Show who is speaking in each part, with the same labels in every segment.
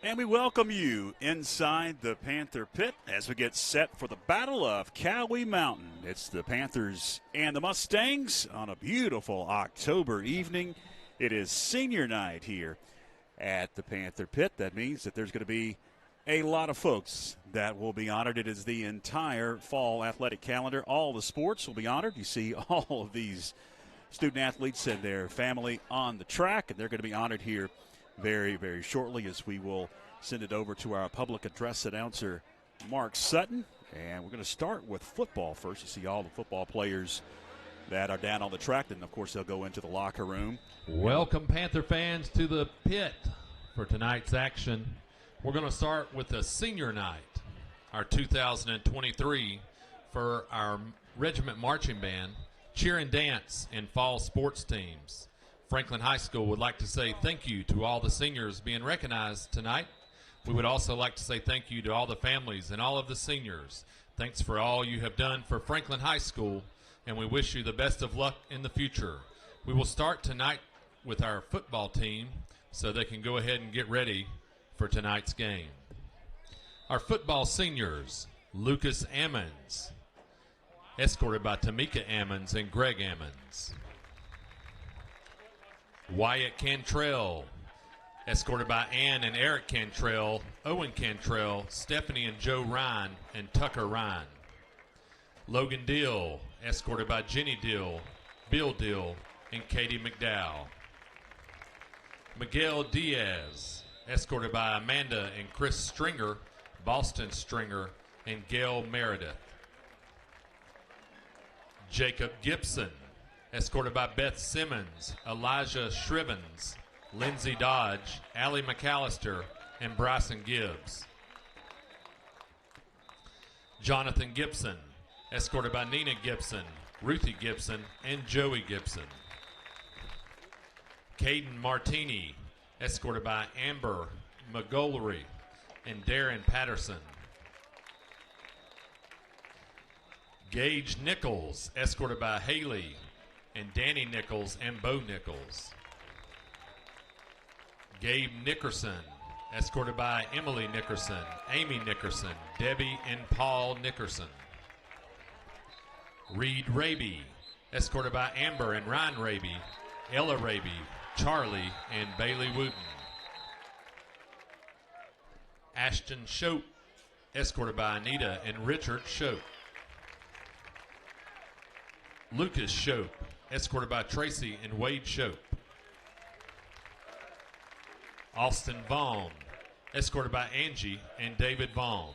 Speaker 1: And we welcome you inside the Panther pit as we get set for the Battle of Cowie Mountain. It's the Panthers and the Mustangs on a beautiful October evening. It is senior night here at the Panther pit. That means that there's going to be a lot of folks that will be honored. It is the entire fall athletic calendar. All the sports will be honored. You see all of these student athletes and their family on the track, and they're going to be honored here very, very shortly as we will send it over to our public address announcer, Mark Sutton. And we're going to start with football first. You see all the football players that are down on the track. And, of course, they'll go into the locker room.
Speaker 2: Welcome, Panther fans, to the pit for tonight's action. We're going to start with the senior night, our 2023, for our regiment marching band, cheer and dance, and fall sports teams. Franklin High School would like to say thank you to all the seniors being recognized tonight. We would also like to say thank you to all the families and all of the seniors. Thanks for all you have done for Franklin High School, and we wish you the best of luck in the future. We will start tonight with our football team so they can go ahead and get ready for tonight's game. Our football seniors, Lucas Ammons, escorted by Tamika Ammons and Greg Ammons. Wyatt Cantrell, escorted by Ann and Eric Cantrell, Owen Cantrell, Stephanie and Joe Ryan, and Tucker Ryan. Logan Dill, escorted by Jenny Dill, Bill Dill, and Katie McDowell. Miguel Diaz, escorted by Amanda and Chris Stringer, Boston Stringer, and Gail Meredith. Jacob Gibson, escorted by Beth Simmons, Elijah Shrivens, Lindsey Dodge, Allie McAllister, and Bryson Gibbs. Jonathan Gibson, escorted by Nina Gibson, Ruthie Gibson, and Joey Gibson. Caden Martini, escorted by Amber McGollery and Darren Patterson. Gage Nichols, escorted by Haley and Danny Nichols and Bo Nichols. Gabe Nickerson, escorted by Emily Nickerson, Amy Nickerson, Debbie and Paul Nickerson. Reed Raby, escorted by Amber and Ryan Raby, Ella Raby, Charlie, and Bailey Wooten. Ashton Shope, escorted by Anita and Richard Shope. Lucas Shope, escorted by Tracy and Wade Shope. Austin Vaughn, escorted by Angie and David Vaughn.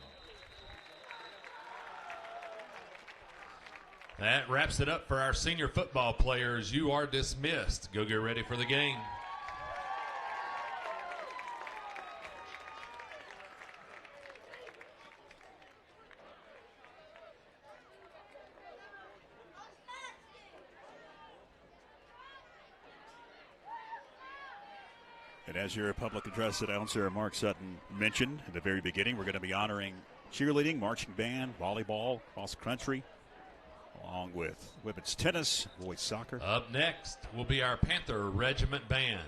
Speaker 2: That wraps it up for our senior football players. You are dismissed. Go get ready for the game.
Speaker 1: And as your public address announcer, Mark Sutton, mentioned at the very beginning, we're going to be honoring cheerleading, marching band, volleyball, cross country, along with women's tennis, boys soccer.
Speaker 2: Up next will be our Panther Regiment Band.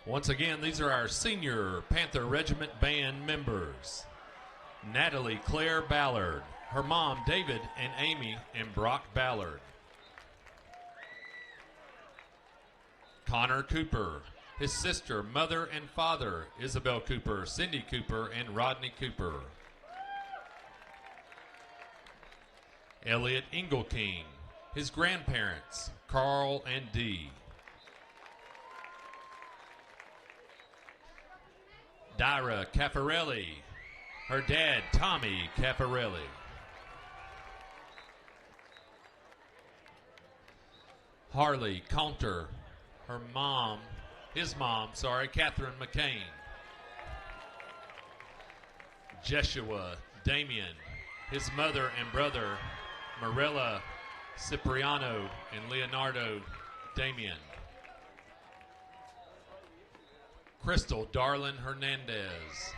Speaker 2: Once again, these are our senior Panther Regiment Band members. Natalie Claire Ballard, her mom David and Amy and Brock Ballard. Connor Cooper, his sister, mother, and father, Isabel Cooper, Cindy Cooper, and Rodney Cooper. Elliot Engelking, his grandparents, Carl and Dee. Dyra Caffarelli, her dad, Tommy Caffarelli. Harley Counter, his mom, Catherine McCain. Jeshua Damian, his mother and brother, Marilla Cipriano and Leonardo Damian. Crystal Darlin Hernandez,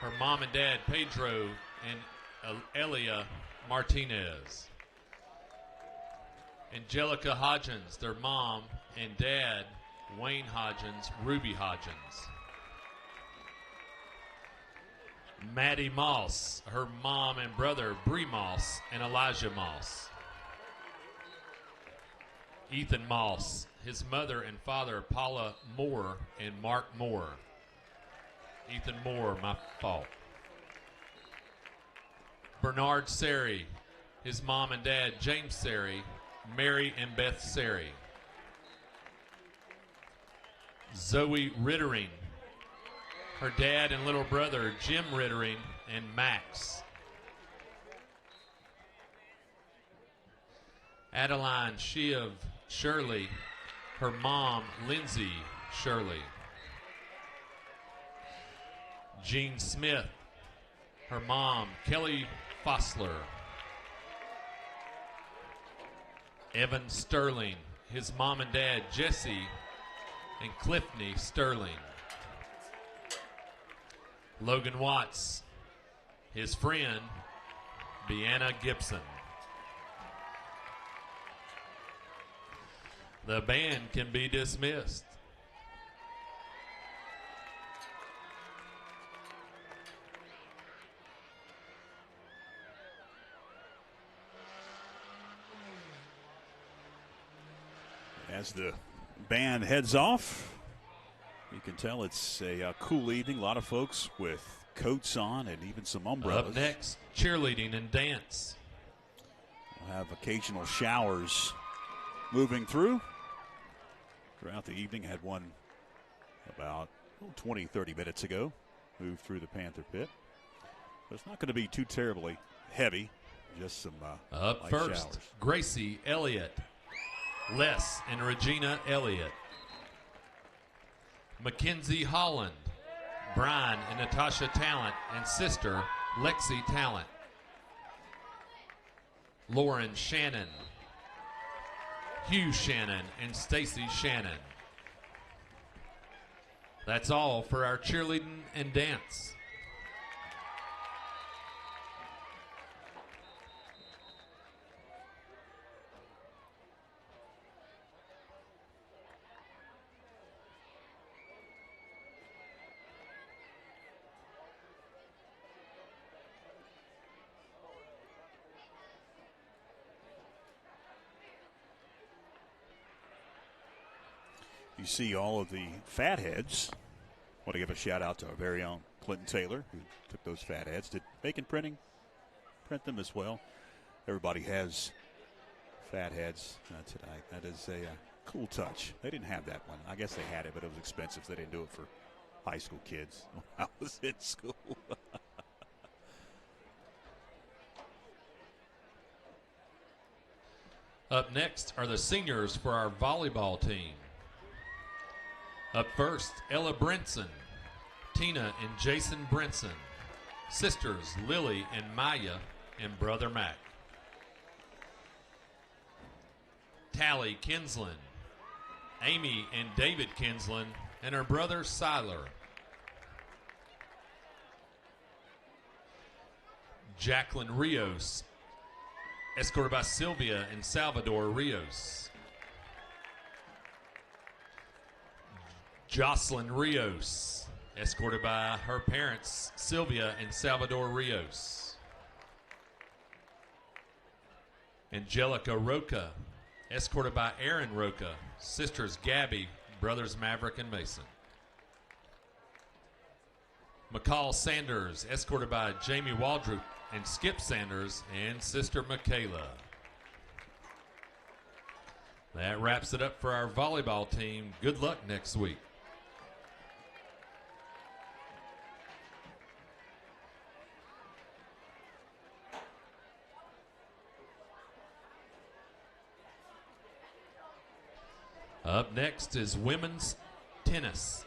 Speaker 2: her mom and dad, Pedro and Elia Martinez. Angelica Hodgins, their mom and dad, Wayne Hodgins, Ruby Hodgins. Maddie Moss, her mom and brother, Bree Moss and Elijah Moss. Ethan Moss, his mother and father, Paula Moore and Mark Moore. Ethan Moore, my fault. Bernard Seri, his mom and dad, James Seri, Mary and Beth Seri. Zoe Rittering, her dad and little brother, Jim Rittering and Max. Adeline Shiv Shirley, her mom, Lindsay Shirley. Jean Smith, her mom, Kelly Fossler. Evan Sterling, his mom and dad, Jesse and Clifney Sterling. Logan Watts, his friend, Deanna Gibson. The band can be dismissed.
Speaker 1: As the band heads off, you can tell it's a cool evening. A lot of folks with coats on and even some umbrellas.
Speaker 2: Up next, cheerleading and dance.
Speaker 1: We'll have occasional showers moving through. Throughout the evening, had one about 20, 30 minutes ago. Moved through the Panther pit. But it's not going to be too terribly heavy. Just some
Speaker 2: up
Speaker 1: light
Speaker 2: first,
Speaker 1: showers.
Speaker 2: Gracie Elliott. Les and Regina Elliott. Mackenzie Holland. Brian and Natasha Talent and sister Lexi Talent. Lauren Shannon. Hugh Shannon and Stacy Shannon. That's all for our cheerleading and dance.
Speaker 1: You see all of the fatheads. Want to give a shout out to our very own Clinton Taylor, who took those fatheads. Did Bacon Printing print them as well? Everybody has fatheads tonight. That is a cool touch. They didn't have that one. I guess they had it, but it was expensive. So they didn't do it for high school kids when I was in school.
Speaker 2: Up next are the seniors for our volleyball team. Up first, Ella Brinson, Tina and Jason Brinson, sisters Lily and Maya, and brother Mac. Tally Kinsland, Amy and David Kinsland, and her brother Siler. Jacqueline Rios, escorted by Sylvia and Salvador Rios. Jocelyn Rios, escorted by her parents, Sylvia and Salvador Rios. Angelica Roca, escorted by Aaron Roca, sisters Gabby, brothers Maverick and Mason. McCall Sanders, escorted by Jamie Waldrop and Skip Sanders and sister Michaela. That wraps it up for our volleyball team. Good luck next week. Up next is women's tennis.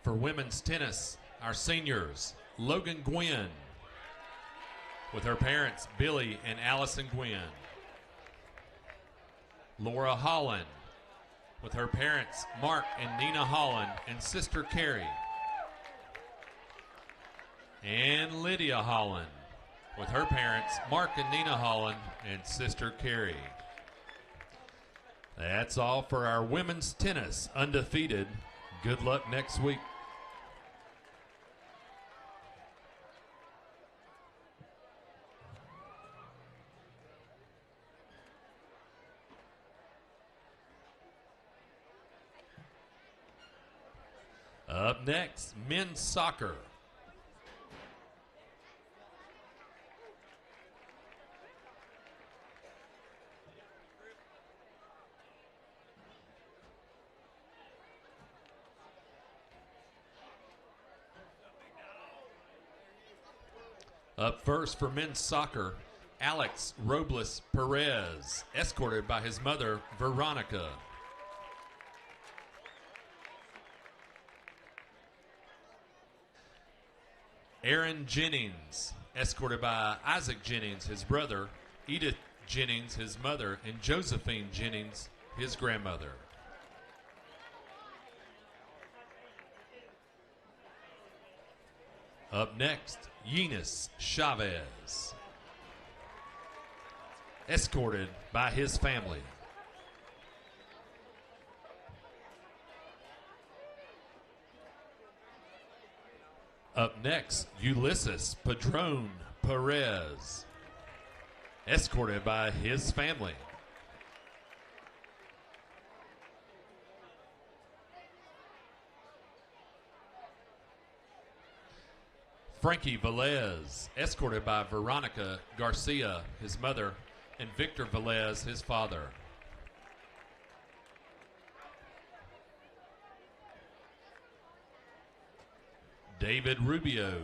Speaker 2: For women's tennis, our seniors, Logan Gwynn, with her parents, Billy and Allison Gwynn. Laura Holland, with her parents, Mark and Nina Holland, and sister Carrie. And Lydia Holland, with her parents, Mark and Nina Holland, and sister Carrie. That's all for our women's tennis, undefeated. Good luck next week. Up next, men's soccer. Up first for men's soccer, Alex Robles Perez, escorted by his mother, Veronica. Aaron Jennings, escorted by Isaac Jennings, his brother, Edith Jennings, his mother, and Josephine Jennings, his grandmother. Up next, Eunice Chavez, escorted by his family. Up next, Ulysses Padron Perez, escorted by his family. Frankie Velez, escorted by Veronica Garcia, his mother, and Victor Velez, his father. David Rubio,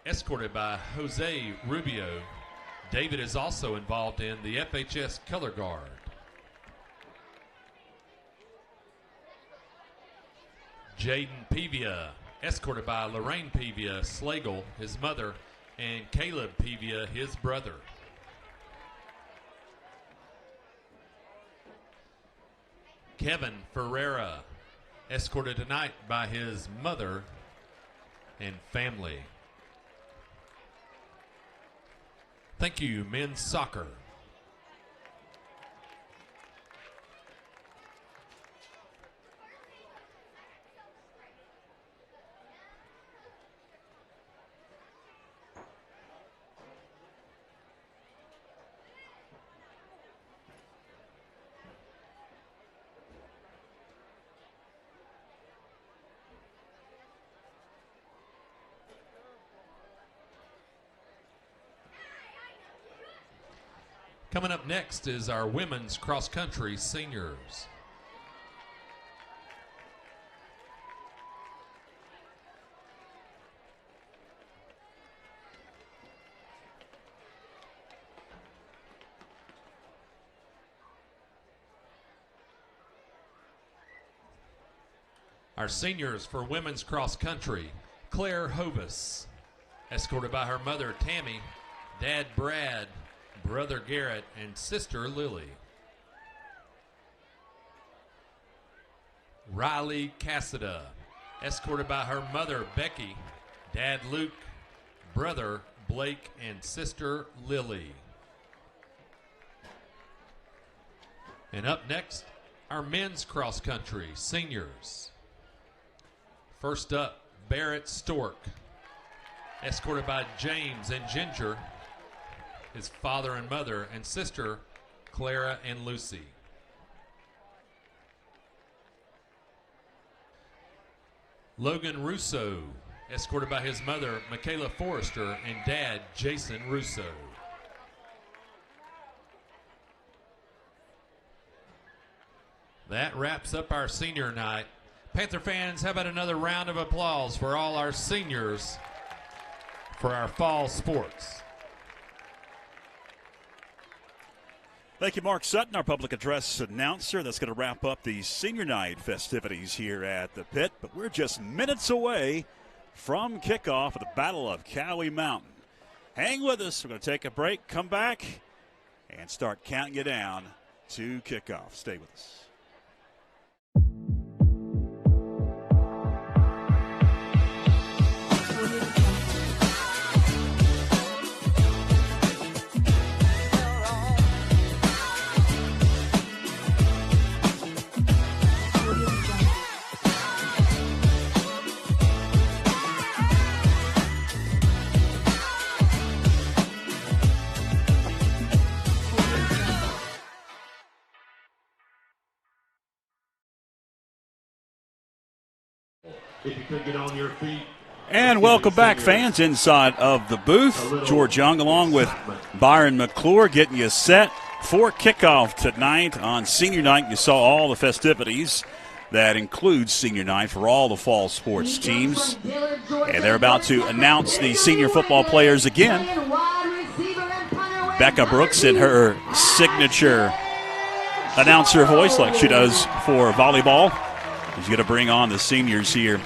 Speaker 2: escorted by Jose Rubio. David is also involved in the FHS Color Guard. Jaden Pevia, escorted by Lorraine Pevia Slagle, his mother, and Caleb Pevia, his brother. Kevin Ferreira, escorted tonight by his mother and family. Thank you, men's soccer. Coming up next is our women's cross-country seniors. Our seniors for women's cross-country, Claire Hovis, escorted by her mother, Tammy, dad, Brad, brother Garrett, and sister Lily. Riley Cassida, escorted by her mother Becky, dad Luke, brother Blake, and sister Lily. And up next, our men's cross country seniors. First up, Barrett Stork, escorted by James and Ginger, his father and mother, and sister, Clara and Lucy. Logan Russo, escorted by his mother, Michaela Forrester, and dad, Jason Russo. That wraps up our senior night. Panther fans, how about another round of applause for all our seniors for our fall sports?
Speaker 1: Thank you, Mark Sutton, our public address announcer. That's going to wrap up the senior night festivities here at the pit. But we're just minutes away from kickoff of the Battle of Cowie Mountain. Hang with us. We're going to take a break, come back, and start counting you down to kickoff. Stay with us.
Speaker 2: If you could get on your feet.
Speaker 1: And welcome back, fans, inside of the booth. George Young along with Byron McClure getting you set for kickoff tonight on senior night. You saw all the festivities that include senior night for all the fall sports teams. And they're about to announce the senior football players again. Becca Brooks in her signature announcer voice like she does for volleyball. She's going to bring on the seniors here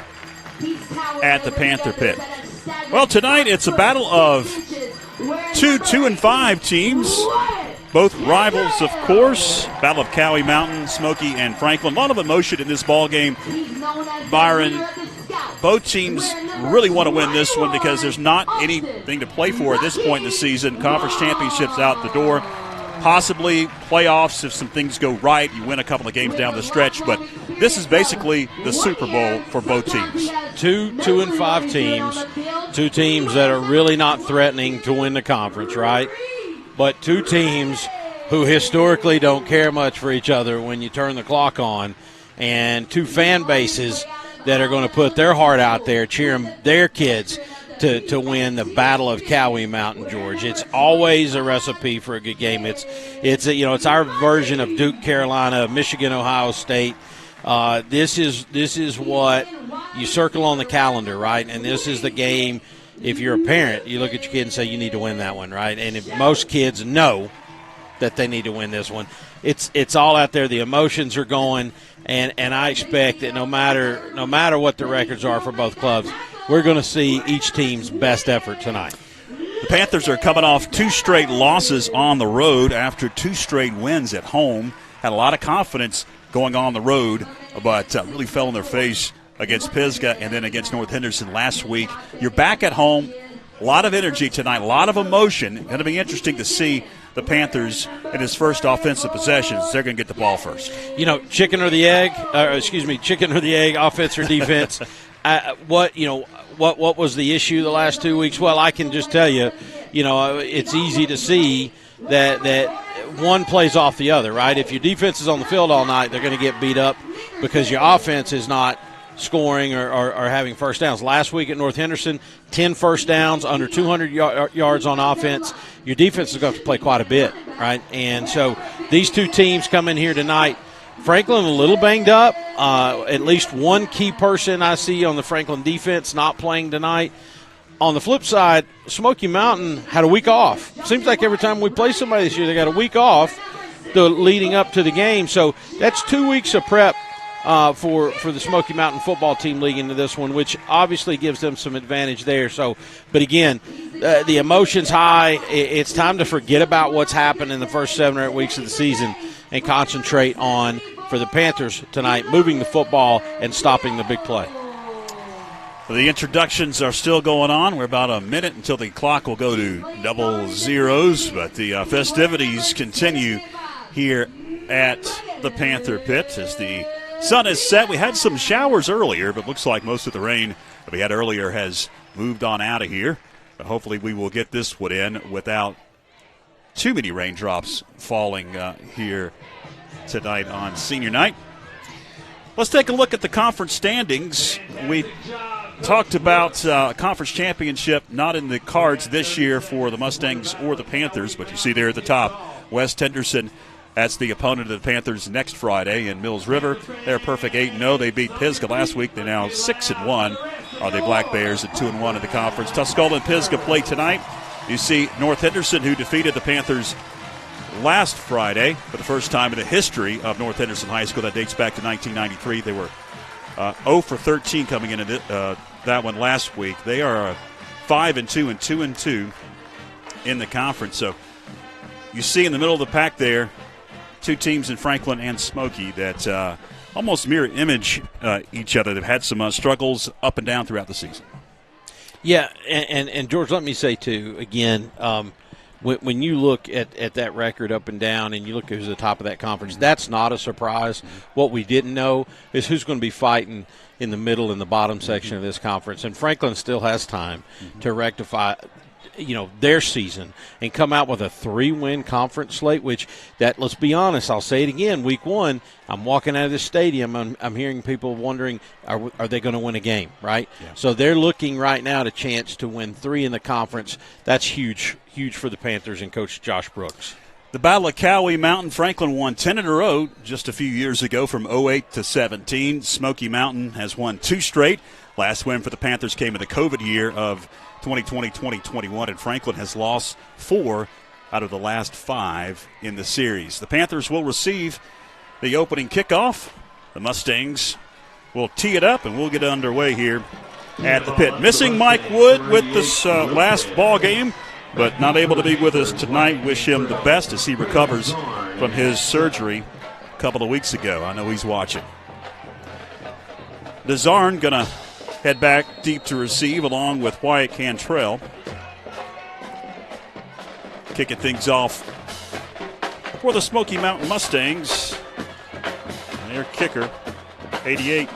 Speaker 1: at the Panther Pit. Well, tonight it's a battle of two 2-5 teams, both rivals, of course. Battle of Cowie Mountain, Smoky and Franklin. A lot of emotion in this ball game. Byron, both teams really want to win this one because there's not anything to play for at this point in the season. Conference championships out the door. Possibly playoffs if some things go right. You win a couple of games down the stretch, but this is basically the Super Bowl for both teams.
Speaker 3: Two 2-5 teams, two teams that are really not threatening to win the conference, right? But two teams who historically don't care much for each other when you turn the clock on, and two fan bases that are going to put their heart out there cheering their kids to win the Battle of Cowie Mountain, George. It's always a recipe for a good game. It's our version of Duke, Carolina, Michigan, Ohio State. This is what you circle on the calendar, right? And this is the game. If you're a parent, you look at your kid and say you need to win that one, right? And if most kids know that they need to win this one, it's all out there. The emotions are going, and I expect that no matter what the records are for both clubs, we're going to see each team's best effort tonight.
Speaker 1: The Panthers are coming off 2 straight losses on the road after 2 straight wins at home. Had a lot of confidence going on the road, but really fell on their face against Pisgah and then against North Henderson last week. You're back at home. A lot of energy tonight, a lot of emotion. Going to be interesting to see the Panthers in his first offensive possessions. They're going to get the ball first.
Speaker 3: Chicken or the egg, offense or defense. What was the issue the last 2 weeks? Well, I can just tell you, it's easy to see that one plays off the other, right? If your defense is on the field all night, they're going to get beat up because your offense is not scoring or having first downs. Last week at North Henderson, 10 first downs, under 200 yards on offense. Your defense is going to have to play quite a bit, right? And so these two teams come in here tonight. Franklin a little banged up. At least one key person I see on the Franklin defense not playing tonight. On the flip side, Smoky Mountain had a week off. Seems like every time we play somebody this year, they got a week off leading up to the game. So that's 2 weeks of prep for the Smoky Mountain football team leading into this one, which obviously gives them some advantage there. So, but again, the emotion's high. It's time to forget about what's happened in the first 7 or 8 weeks of the season and concentrate on, for the Panthers tonight, moving the football and stopping the big play.
Speaker 1: The introductions are still going on. We're about a minute until the clock will go to double zeros, but the festivities continue here at the Panther Pit as the sun is set. We had some showers earlier, but looks like most of the rain that we had earlier has moved on out of here. But hopefully we will get this one in without too many raindrops falling here tonight on senior night. Let's take a look at the conference standings. We talked about conference championship not in the cards this year for the Mustangs or the Panthers, but you see there at the top, West Henderson. That's the opponent of the Panthers next Friday in Mills River. They're perfect 8-0. They beat Pisgah last week. They're now 6-1. Are the Black Bears at 2-1 in the conference? Tuscola and Pisgah play tonight. You see North Henderson, who defeated the Panthers last Friday for the first time in the history of North Henderson High School. That dates back to 1993. They were 0 for 13 coming into that one last week. They are 5-2 and 2-2 in the conference. So you see in the middle of the pack there, two teams in Franklin and Smoky that almost mirror image each other. They've had some struggles up and down throughout the season.
Speaker 3: Yeah, and George, let me say, too, again, when you look at that record up and down and you look at who's at the top of that conference, that's not a surprise. What we didn't know is who's going to be fighting in the middle and the bottom section of this conference. And Franklin still has time to rectify their season and come out with a 3-win conference slate, which let's be honest, I'll say it again, week 1, I'm walking out of this stadium, I'm hearing people wondering, are they going to win a game, right? Yeah. So they're looking right now at a chance to win 3 in the conference. That's huge for the Panthers and Coach Josh Brooks.
Speaker 1: The Battle of Cowie Mountain, Franklin won 10 in a row just a few years ago from 08 to 17. Smoky Mountain has won 2 straight. Last win for the Panthers came in the COVID year of 2020-2021, and Franklin has lost 4 out of the last 5 in the series. The Panthers will receive the opening kickoff. The Mustangs will tee it up, and we'll get underway here at the pit. Missing Mike Wood with this last ball game, but not able to be with us tonight. Wish him the best as he recovers from his surgery a couple of weeks ago. I know he's watching. DeZarn going to head back deep to receive along with Wyatt Cantrell. Kicking things off for the Smoky Mountain Mustangs. Their kicker, 88,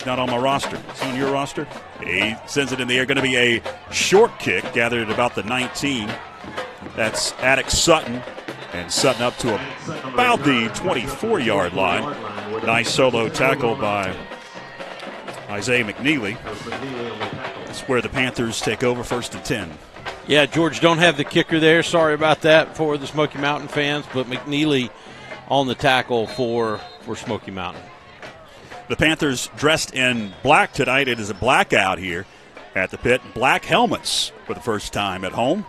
Speaker 1: not on my roster. It's on your roster. He sends it in the air. Going to be a short kick, gathered at about the 19. That's Attic Sutton. And Sutton up to about the 24-yard line. Nice solo tackle by Isaiah McNeely. That's where the Panthers take over, 1st and 10.
Speaker 3: Yeah, George, don't have the kicker there. Sorry about that for the Smoky Mountain fans, but McNeely on the tackle for Smoky Mountain.
Speaker 1: The Panthers dressed in black tonight. It is a blackout here at the pit. Black helmets for the first time at home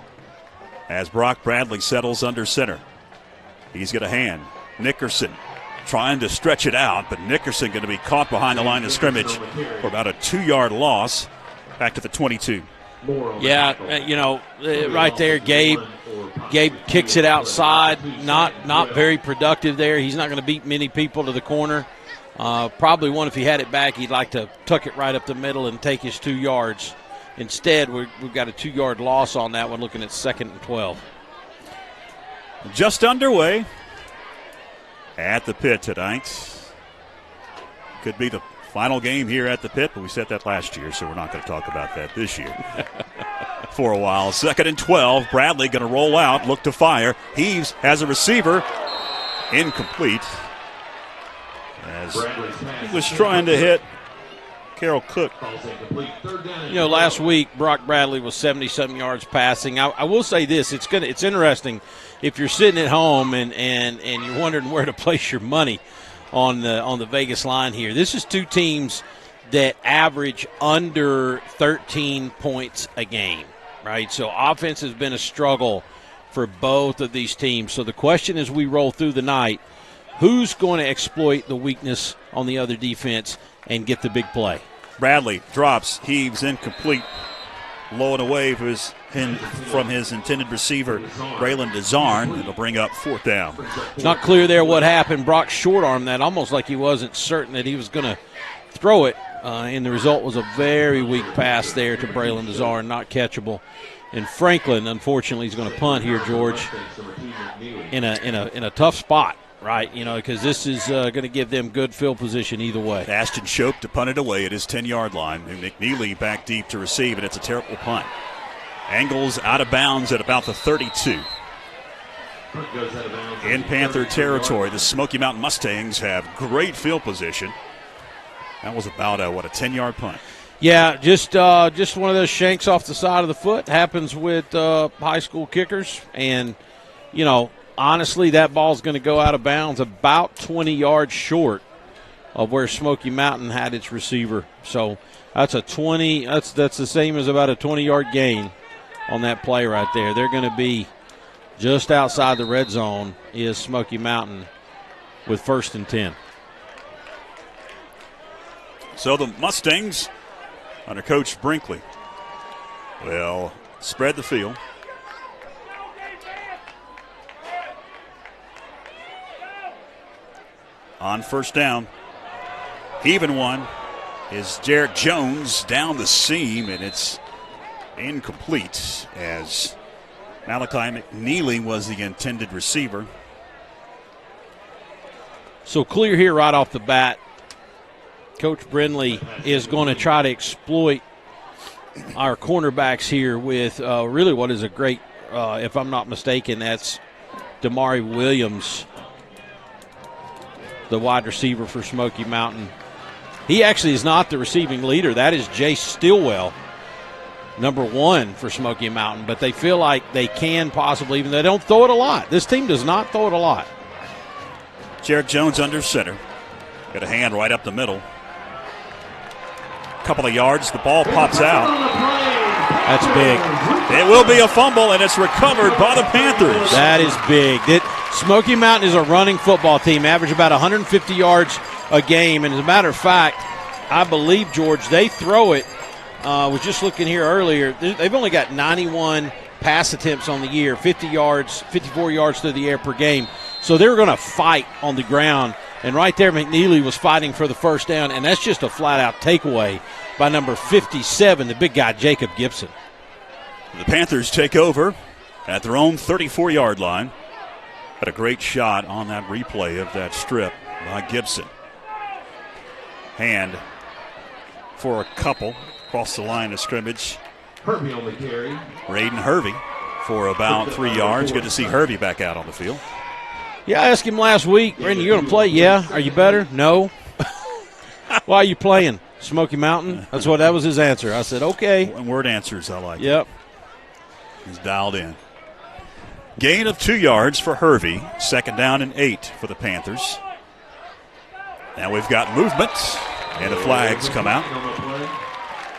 Speaker 1: as Brock Bradley settles under center. He's got a hand. Nickerson trying to stretch it out, but Nickerson going to be caught behind the line of scrimmage for about a 2-yard loss back to the 22.
Speaker 3: Yeah, right there, Gabe kicks it outside. Not very productive there. He's not going to beat many people to the corner. Probably one, if he had it back, he'd like to tuck it right up the middle and take his 2 yards. Instead, we've got a 2-yard loss on that one, looking at 2nd and 12.
Speaker 1: Just underway at the pit tonight. Could be the final game here at the pit, but we said that last year, so we're not going to talk about that this year for a while. 2nd and 12. Bradley going to roll out, look to fire. Heaves has a receiver. Incomplete. As he was trying to hit Carroll Cook.
Speaker 3: Last week Brock Bradley was 70-something yards passing. I will say this: it's interesting if you're sitting at home and you're wondering where to place your money on the Vegas line here. This is 2 teams that average under 13 points a game, right? So offense has been a struggle for both of these teams. So the question as we roll through the night, who's going to exploit the weakness on the other defense and get the big play?
Speaker 1: Bradley drops, heaves, incomplete. Low and away from his intended receiver, Braylon DeZarn. It'll bring up 4th down.
Speaker 3: It's not clear there what happened. Brock short-armed that, almost like he wasn't certain that he was going to throw it. And the result was a very weak pass there to Braylon DeZarn, not catchable. And Franklin, unfortunately, is going to punt here, George, in a tough spot. Right, because this is going to give them good field position either way.
Speaker 1: Ashton Shope to punt it away at his 10-yard line. And McNeely back deep to receive, and it's a terrible punt. Angles out of bounds at about the 32. In Panther territory, the Smoky Mountain Mustangs have great field position. That was about a 10-yard punt.
Speaker 3: Yeah, just one of those shanks off the side of the foot. Happens with high school kickers, and honestly, that ball's going to go out of bounds about 20 yards short of where Smoky Mountain had its receiver. So that's a 20. That's the same as about a 20-yard gain on that play right there. They're going to be just outside the red zone is Smoky Mountain with 1st and 10.
Speaker 1: So the Mustangs, under Coach Brinkley, will spread the field. On 1st down, even one is Jarek Jones down the seam, and it's incomplete as Malachi McNeely was the intended receiver.
Speaker 3: So clear here right off the bat. Coach Brinkley is going to try to exploit our cornerbacks here with really what is a great, if I'm not mistaken, that's Damari Williams, the wide receiver for Smoky Mountain. He actually is not the receiving leader. That is Jay Stillwell, number 1 for Smoky Mountain. But they feel like they can possibly, even they don't throw it a lot. This team does not throw it a lot.
Speaker 1: Jarek Jones under center. Got a hand right up the middle. Couple of yards, the ball pops out.
Speaker 3: That's big.
Speaker 1: It will be a fumble, and it's recovered by the Panthers.
Speaker 3: That is big. Smoky Mountain is a running football team, average about 150 yards a game. And as a matter of fact, I believe, George, they throw it. Was just looking here earlier. They've only got 91 pass attempts on the year, 50 yards, 54 yards through the air per game. So they're going to fight on the ground. And right there, McNeely was fighting for the 1st down, and that's just a flat-out takeaway by number 57, the big guy, Jacob Gibson.
Speaker 1: The Panthers take over at their own 34-yard line. Had a great shot on that replay of that strip by Gibson. Hand for a couple across the line of scrimmage.
Speaker 2: Hervey on the carry.
Speaker 1: Raiden Hervey for about 3 yards. Good to see Hervey back out on the field.
Speaker 3: Yeah, I asked him last week, Randy, you going to play? Yeah. Are you better? No. Why are you playing? Smoky Mountain? That was his answer. I said, okay.
Speaker 1: Word answers, I like.
Speaker 3: Yep.
Speaker 1: He's dialed in. Gain of 2 yards for Hervey. 2nd down and 8 for the Panthers. Now we've got movement, and the flags come out.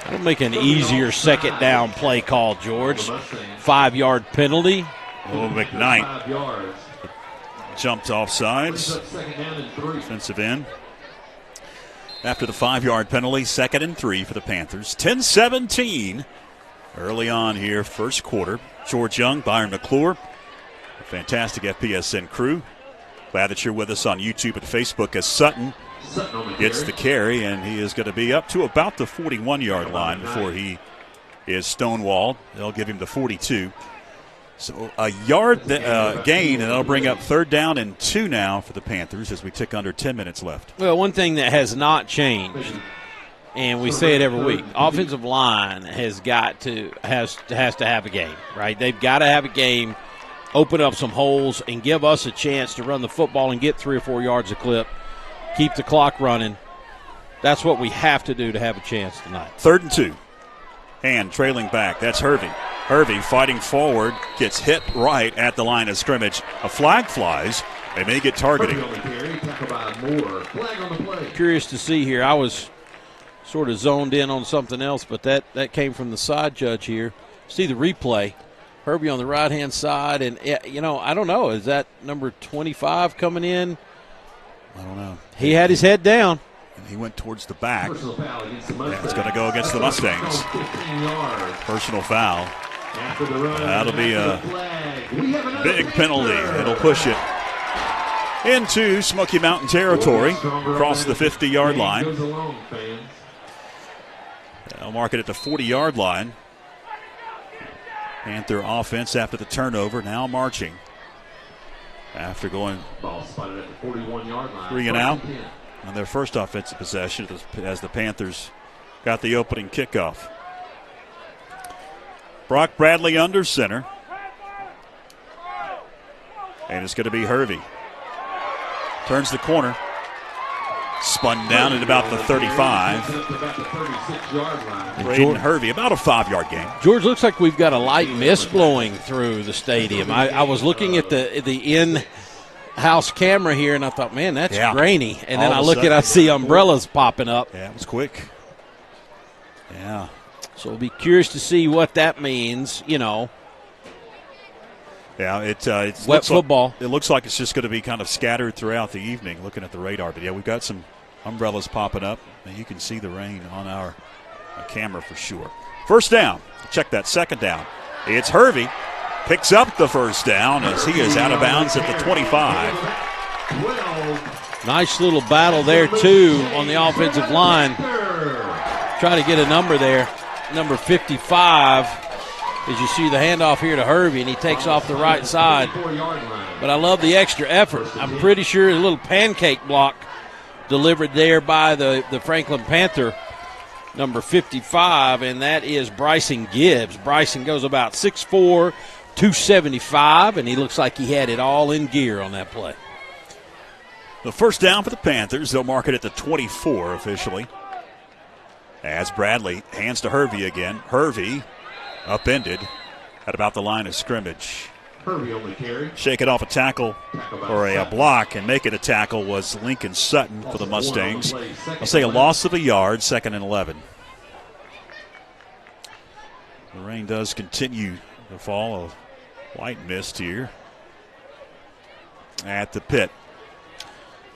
Speaker 3: That'll make an easier 2nd down play call, George. 5-yard penalty.
Speaker 1: Oh, McKnight jumped off sides. Defensive end. After the 5-yard penalty, 2nd and 3 for the Panthers. 10-17 early on here, first quarter. George Young, Byron McClure, a fantastic FPSN crew. Glad that you're with us on YouTube and Facebook as Sutton gets the carry, and he is going to be up to about the 41-yard line before he is stonewalled. They'll give him the 42. So a yard gain, and that'll bring up 3rd down and 2 now for the Panthers as we tick under 10 minutes left.
Speaker 3: Well, one thing that has not changed, and we say it every week, offensive line has to have a game, right? They've got to have a game, open up some holes, and give us a chance to run the football and get 3 or 4 yards a clip, keep the clock running. That's what we have to do to have a chance tonight.
Speaker 1: 3rd and 2. Hand trailing back. That's Hervey. Hervey fighting forward, gets hit right at the line of scrimmage. A flag flies. They may get targeting.
Speaker 3: Curious to see here. I was sort of zoned in on something else, but that came from the side judge here. See the replay. Hervey on the right-hand side, and, I don't know. Is that number 25 coming in?
Speaker 1: I don't know.
Speaker 3: He had his head down.
Speaker 1: And he went towards the back. It's going to go against the Mustangs. Personal foul. That'll be a big penalty. It'll push it into Smoky Mountain territory across the 50-yard line. They'll mark it at the 40-yard line. Panther offense after the turnover, now marching. After going 3 and out on their first offensive possession as the Panthers got the opening kickoff. Brock Bradley under center. And it's going to be Hervey. Turns the corner. Spun down at about the 35. Braden Hervey, about a 5-yard gain.
Speaker 3: George, looks like we've got a light mist blowing through the stadium. I was looking at the in-house camera here, and I thought, man, that's grainy. And then I see umbrellas popping up.
Speaker 1: Yeah, it was quick. Yeah.
Speaker 3: So we'll be curious to see what that means,
Speaker 1: Yeah, it's
Speaker 3: wet football.
Speaker 1: It looks like it's just going to be kind of scattered throughout the evening looking at the radar. But, yeah, we've got some umbrellas popping up, and you can see the rain on our camera for sure. First down. Check that second down. It's Hervey. Picks up the first down as he is out of bounds at the 25.
Speaker 3: Nice little battle there, too, on the offensive line. Trying to get a number there. Number 55. As you see the handoff here to Hervey, and he takes off the right side. But I love the extra effort. I'm pretty sure a little pancake block delivered there by the Franklin Panther, number 55, and that is Bryson Gibbs. Bryson goes about 6'4", 275, and he looks like he had it all in gear on that play.
Speaker 1: The first down for the Panthers. They'll mark it at the 24 officially. As Bradley hands to Hervey again. Hervey upended at about the line of scrimmage. Shake it off a tackle or a block and make it a tackle was Lincoln Sutton for the Mustangs. I'll say a loss of a yard, 2nd and 11. The rain does continue to fall, a light mist here at the pit.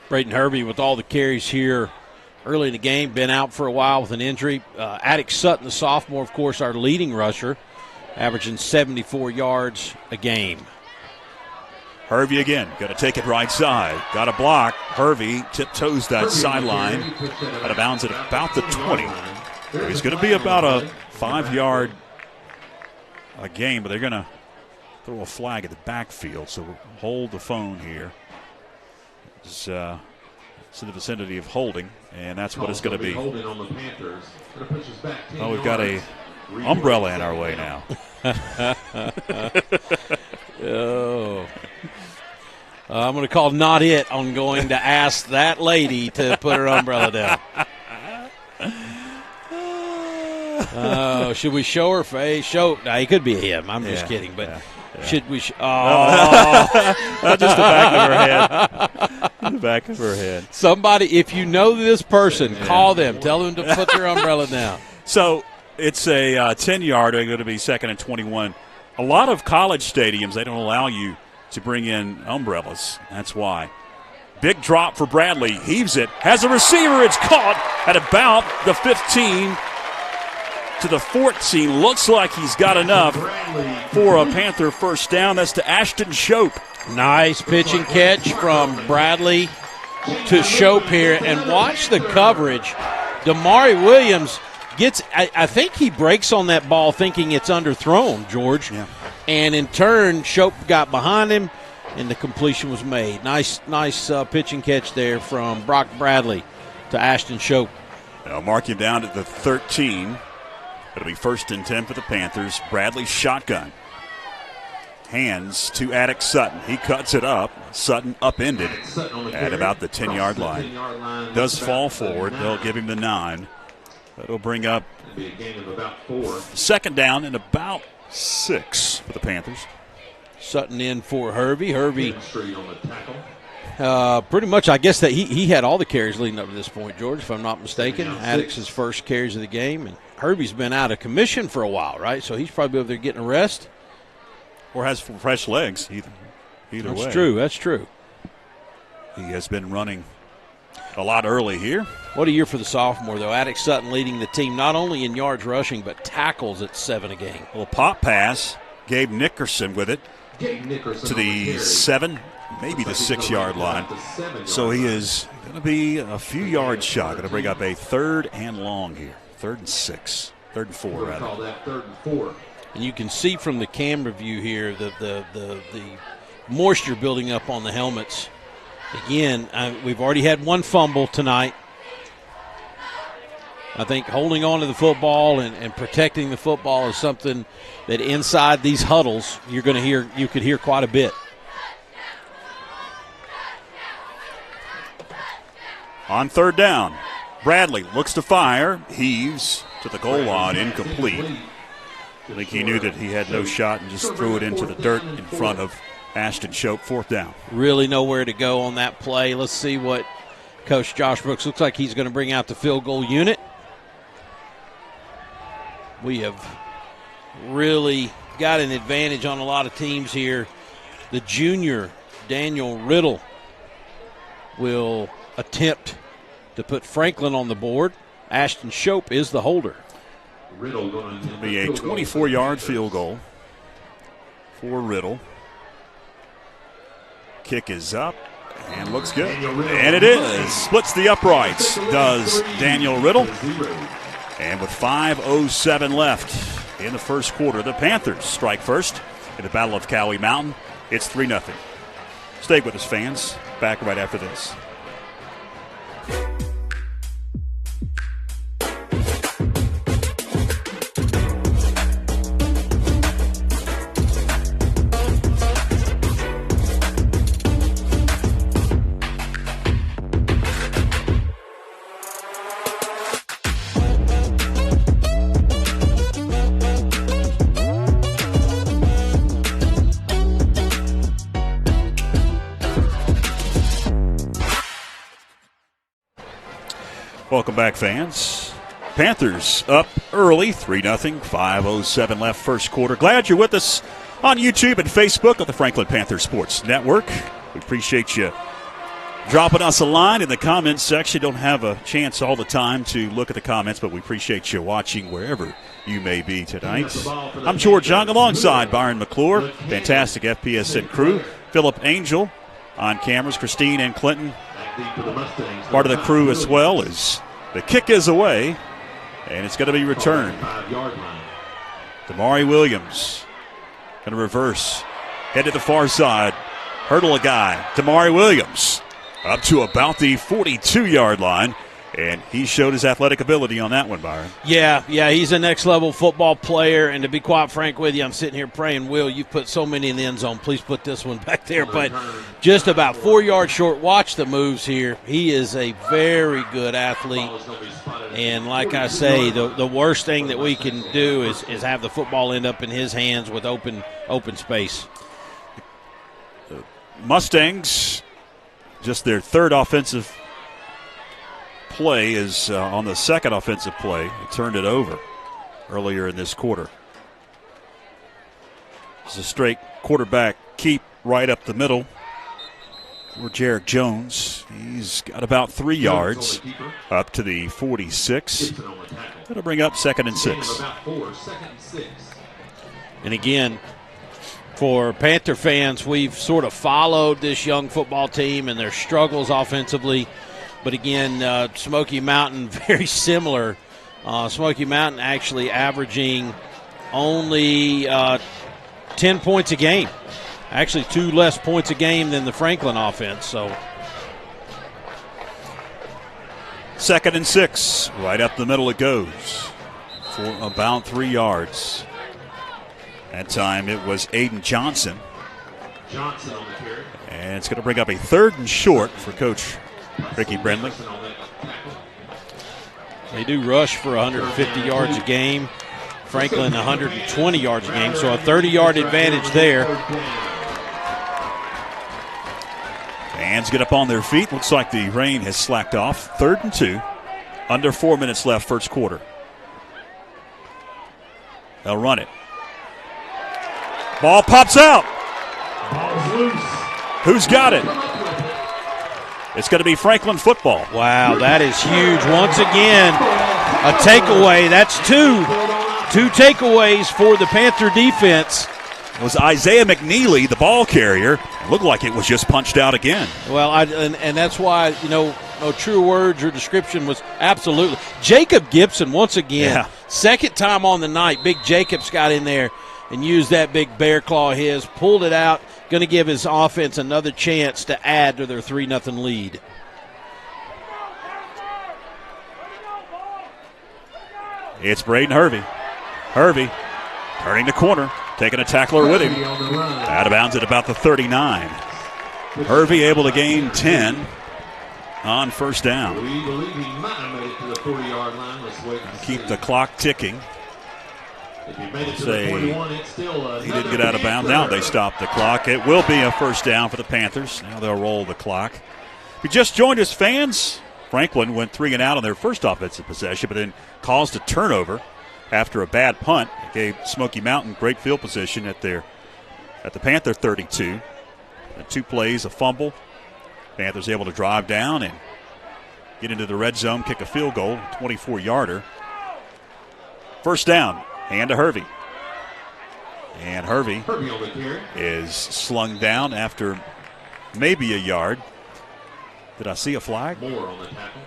Speaker 3: Braden Hervey with all the carries here early in the game, been out for a while with an injury. Attic Sutton, the sophomore, of course, our leading rusher, averaging 74 yards a game.
Speaker 1: Hervey again, got to take it right side. Got a block. Hervey tiptoes that sideline out of bounds at about the 20. He's going to be about a 5-yard a game, but they're going to throw a flag at the backfield, so we'll hold the phone here. It's in the vicinity of holding, and that's what it's going to be. Oh, we've got a umbrella in our way now. I'm going to call not it. I'm going to ask that lady to put her umbrella down. Should we show her face? No, he could be him. I'm just kidding. But should we? Just the back of her head. The back of her head.
Speaker 3: Somebody, if you know this person, call them. Tell them to put their umbrella down.
Speaker 1: So it's a 10-yard. They're going to be 2nd and 21. A lot of college stadiums, they don't allow you to bring in umbrellas. That's why. Big drop for Bradley. Heaves it. Has a receiver. It's caught at about the 15 to the 14. Looks like he's got enough for a Panther first down. That's to Ashton Shope.
Speaker 3: Nice pitch and catch from Bradley to Shope here. And watch the coverage. Damari Williams gets, I think he breaks on that ball thinking it's underthrown, George.
Speaker 1: Yeah.
Speaker 3: And in turn, Shope got behind him, and the completion was made. Nice pitch and catch there from Brock Bradley to Ashton Shope.
Speaker 1: They'll mark him down at the 13. It'll be 1st and 10 for the Panthers. Bradley shotgun. Hands to Attic Sutton. He cuts it up. Sutton upended at about the 10-yard line. Does fall forward. They'll give him the 9. That'll bring up 2nd down and about 6 for the Panthers.
Speaker 3: Sutton in for Hervey. Hervey, pretty much, I guess that he had all the carries leading up to this point, George, if I'm not mistaken. Attic's first carries of the game, and Hervey's been out of commission for a while, right? So he's probably over there getting a rest.
Speaker 1: Or has fresh legs, either way.
Speaker 3: That's true.
Speaker 1: He has been running a lot early here.
Speaker 3: What a year for the sophomore, though. Attic Sutton leading the team not only in yards rushing, but tackles at 7 a game.
Speaker 1: Well, pop pass. Gabe Nickerson with it to the 7, maybe the 6-yard line. So he is going to be a few yards shot. Going to bring up a 3rd and long here. 3rd and 6. 3rd and 4, rather.
Speaker 4: Call that 3rd and 4.
Speaker 3: And you can see from the camera view here the moisture building up on the helmets. Again, we've already had one fumble tonight. I think holding on to the football and protecting the football is something that inside these huddles you could hear quite a bit.
Speaker 1: On 3rd down, Bradley looks to fire, heaves to the goal line, incomplete. I think he knew that he had no shot and just threw it into the dirt in front of Ashton Shope. 4th down.
Speaker 3: Really nowhere to go on that play. Let's see what Coach Josh Brooks looks like. He's going to bring out the field goal unit. We have really got an advantage on a lot of teams here The junior, Daniel Riddle, will attempt to put Franklin on the board. Ashton Shope is the holder.
Speaker 1: It'll be a 24-yard field goal for Riddle. Kick is up and looks good. And it is. Splits the uprights, does Daniel Riddle. And with 5:07 left in the first quarter, the Panthers strike first in the Battle of Cowie Mountain. It's 3-0. Stay with us, fans. Back right after this. Welcome back, fans. Panthers up early, 3-0, 5:07 left first quarter. Glad you're with us on YouTube and Facebook of the Franklin Panther Sports Network. We appreciate you dropping us a line in the comments section. Don't have a chance all the time to look at the comments, but we appreciate you watching wherever you may be tonight. I'm George Young alongside Byron McClure, fantastic FPSN crew. Philip Angel on cameras, Christine and Clinton. Part of the crew as well. As the kick is away, and it's going to be returned. Damari Williams going to reverse, head to the far side, hurdle a guy. Damari Williams up to about the 42-yard line, and he showed his athletic ability on that one, Byron.
Speaker 3: Yeah, he's a next-level football player, and to be quite frank with you, I'm sitting here praying, Will, you've put so many in the end zone. Please put this one back there. But just about 4 yards short. Watch the moves here. He is a very good athlete, and like I say, the worst thing that we can do is have the football end up in his hands with open space.
Speaker 1: Mustangs, just their third offensive play is on the second offensive play. He turned it over earlier in this quarter. It's a straight quarterback keep right up the middle for Jarek Jones. He's got about 3 yards up to the 46. That'll bring up 2nd and 6.
Speaker 3: And again, for Panther fans, we've sort of followed this young football team and their struggles offensively. But again, Smoky Mountain, very similar. Smoky Mountain actually averaging only 10 points a game. Actually, 2 less points a game than the Franklin offense. So,
Speaker 1: 2nd and 6. Right up the middle it goes for about 3 yards. That time it was Aiden Johnson. And it's going to bring up a 3rd and short for Coach Ricky Brindley.
Speaker 3: They do rush for 150 yards a game. Franklin 120 yards a game, so a 30-yard advantage there.
Speaker 1: Fans get up on their feet. Looks like the rain has slacked off. 3rd and 2. Under 4 minutes left first quarter. They'll run it. Ball pops out. Who's got it? It's going to be Franklin football.
Speaker 3: Wow, that is huge. Once again, a takeaway. That's two takeaways for the Panther defense.
Speaker 1: It was Isaiah McNeely, the ball carrier. It looked like it was just punched out again.
Speaker 3: Well, and that's why, no true words or description was absolutely. Jacob Gibson, once again, second time on the night, Big Jacobs got in there and used that big bear claw of his, pulled it out. Going to give his offense another chance to add to their 3-0 lead.
Speaker 1: It's Braden Hervey. Hervey turning the corner, taking a tackler with him. Out of bounds at about the 39. Hervey able to gain 10 on first down. Keep the clock ticking. Say he didn't get out of bounds. Now they stop the clock. It will be a first down for the Panthers. Now they'll roll the clock. If you just joined us, fans, Franklin went 3 and out on their first offensive possession, but then caused a turnover after a bad punt. It gave Smoky Mountain great field position at the Panther 32. 2 plays, a fumble. Panthers able to drive down and get into the red zone, kick a field goal, 24-yarder. First down, hand to Hervey. And Hervey is slung down after maybe a yard. Did I see a flag?
Speaker 2: Moore on the tackle.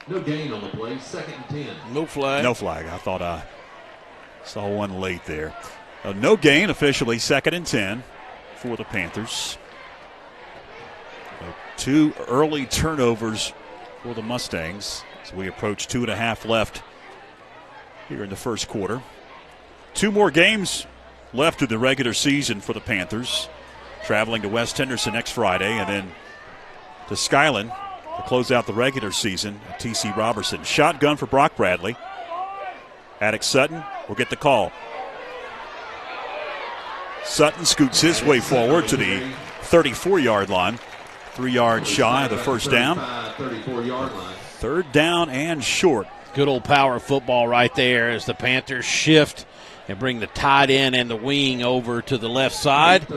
Speaker 2: No gain on the play, 2nd and 10.
Speaker 3: No flag.
Speaker 1: No flag. I thought I saw one late there. No gain, officially 2nd and 10 for the Panthers. 2 early turnovers for the Mustangs as we approach 2.5 left here in the first quarter. 2 more games left of the regular season for the Panthers. Traveling to West Henderson next Friday and then to Skyland to close out the regular season at T.C. Robertson. Shotgun for Brock Bradley. Attic Sutton will get the call. Sutton scoots his way forward to the 34-yard line. 3 yards shy of the first down.
Speaker 2: 34-yard line.
Speaker 1: 3rd down and short.
Speaker 3: Good old power football right there as the Panthers shift and bring the tight end and the wing over to the left side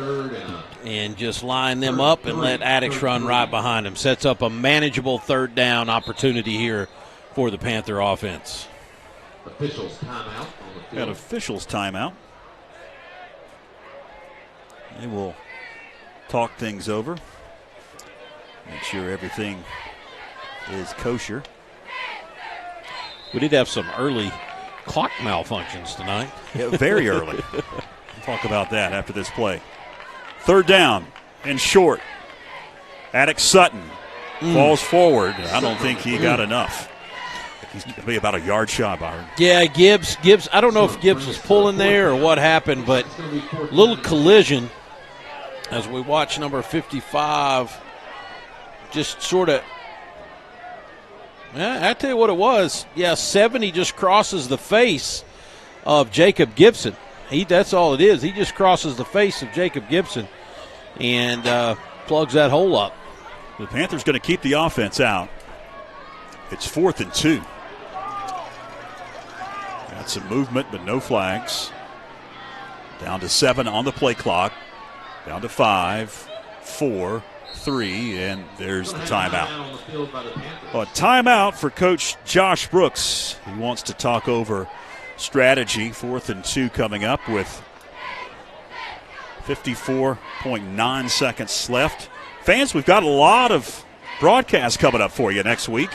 Speaker 3: and just line them up and let Addicts run right behind them. Sets up a manageable 3rd down opportunity here for the Panther offense.
Speaker 2: Officials timeout on the field.
Speaker 1: Got officials timeout. They will talk things over. Make sure everything is kosher.
Speaker 3: We did have some early clock malfunctions tonight.
Speaker 1: Yeah, very early. We'll talk about that after this play. 3rd down and short. Attic Sutton falls forward. I don't think he got enough. He's going to be about a yard shy, Byron.
Speaker 3: Yeah, Gibbs. I don't know if Gibbs was pulling there or what happened, but little collision as we watch number 55 just sort of, I tell you what it was. Yeah, 70 just crosses the face of Jacob Gibson. That's all it is. He just crosses the face of Jacob Gibson and plugs that hole up.
Speaker 1: The Panthers going to keep the offense out. It's 4th and 2. Got some movement, but no flags. Down to 7 on the play clock. Down to 5, 4, 3, and there's the timeout. A timeout for Coach Josh Brooks. He wants to talk over strategy. 4th and 2 coming up with 54.9 seconds left. Fans, we've got a lot of broadcasts coming up for you next week.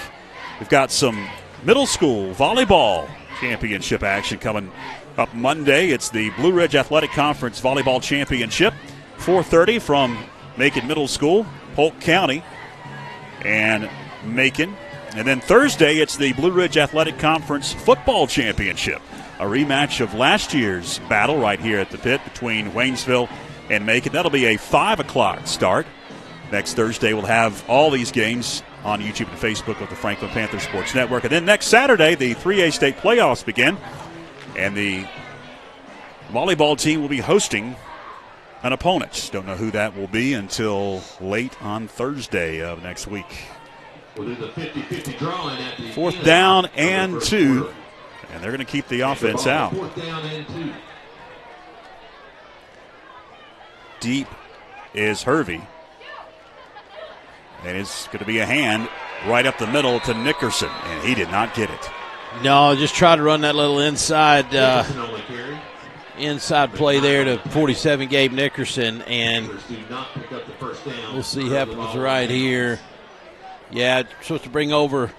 Speaker 1: We've got some middle school volleyball championship action coming up Monday. It's the Blue Ridge Athletic Conference Volleyball Championship. 4:30 from Macon Middle School, Polk County, and Macon. And then Thursday, it's the Blue Ridge Athletic Conference Football Championship, a rematch of last year's battle right here at the pit between Waynesville and Macon. That'll be a 5 o'clock start. Next Thursday, we'll have all these games on YouTube and Facebook of the Franklin Panther Sports Network. And then next Saturday, the 3A state playoffs begin, and the volleyball team will be hosting an opponent. Don't know who that will be until late on Thursday of next week.
Speaker 2: We'll do the 50-50 drawing at the
Speaker 1: 4th down and 2, and they're going to keep the offense out.
Speaker 2: 4th down and 2.
Speaker 1: Deep is Hervey. And it's going to be a hand right up the middle to Nickerson, and he did not get it.
Speaker 3: No, just try to run that little inside play there to 47 Gabe Nickerson, and we'll see what happens right here. Yeah, supposed to bring over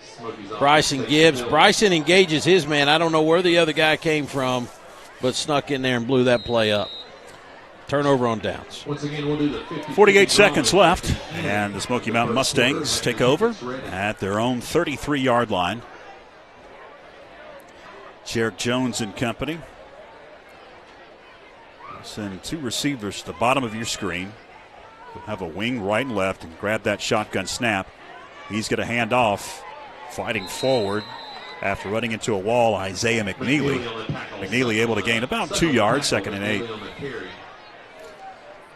Speaker 3: Bryson Gibbs. Bryson engages his man. I don't know where the other guy came from, but snuck in there and blew that play up. Turnover on downs.
Speaker 2: Once again, we'll do the
Speaker 1: 48 seconds left, and the Smoky Mountain Mustangs take over at their own 33-yard line. Jarek Jones and company. Send 2 receivers to the bottom of your screen. You'll have a wing right and left and grab that shotgun snap. He's going to hand off, fighting forward after running into a wall, Isaiah McNeely. McNeely able to gain about 2 yards, 2nd and 8.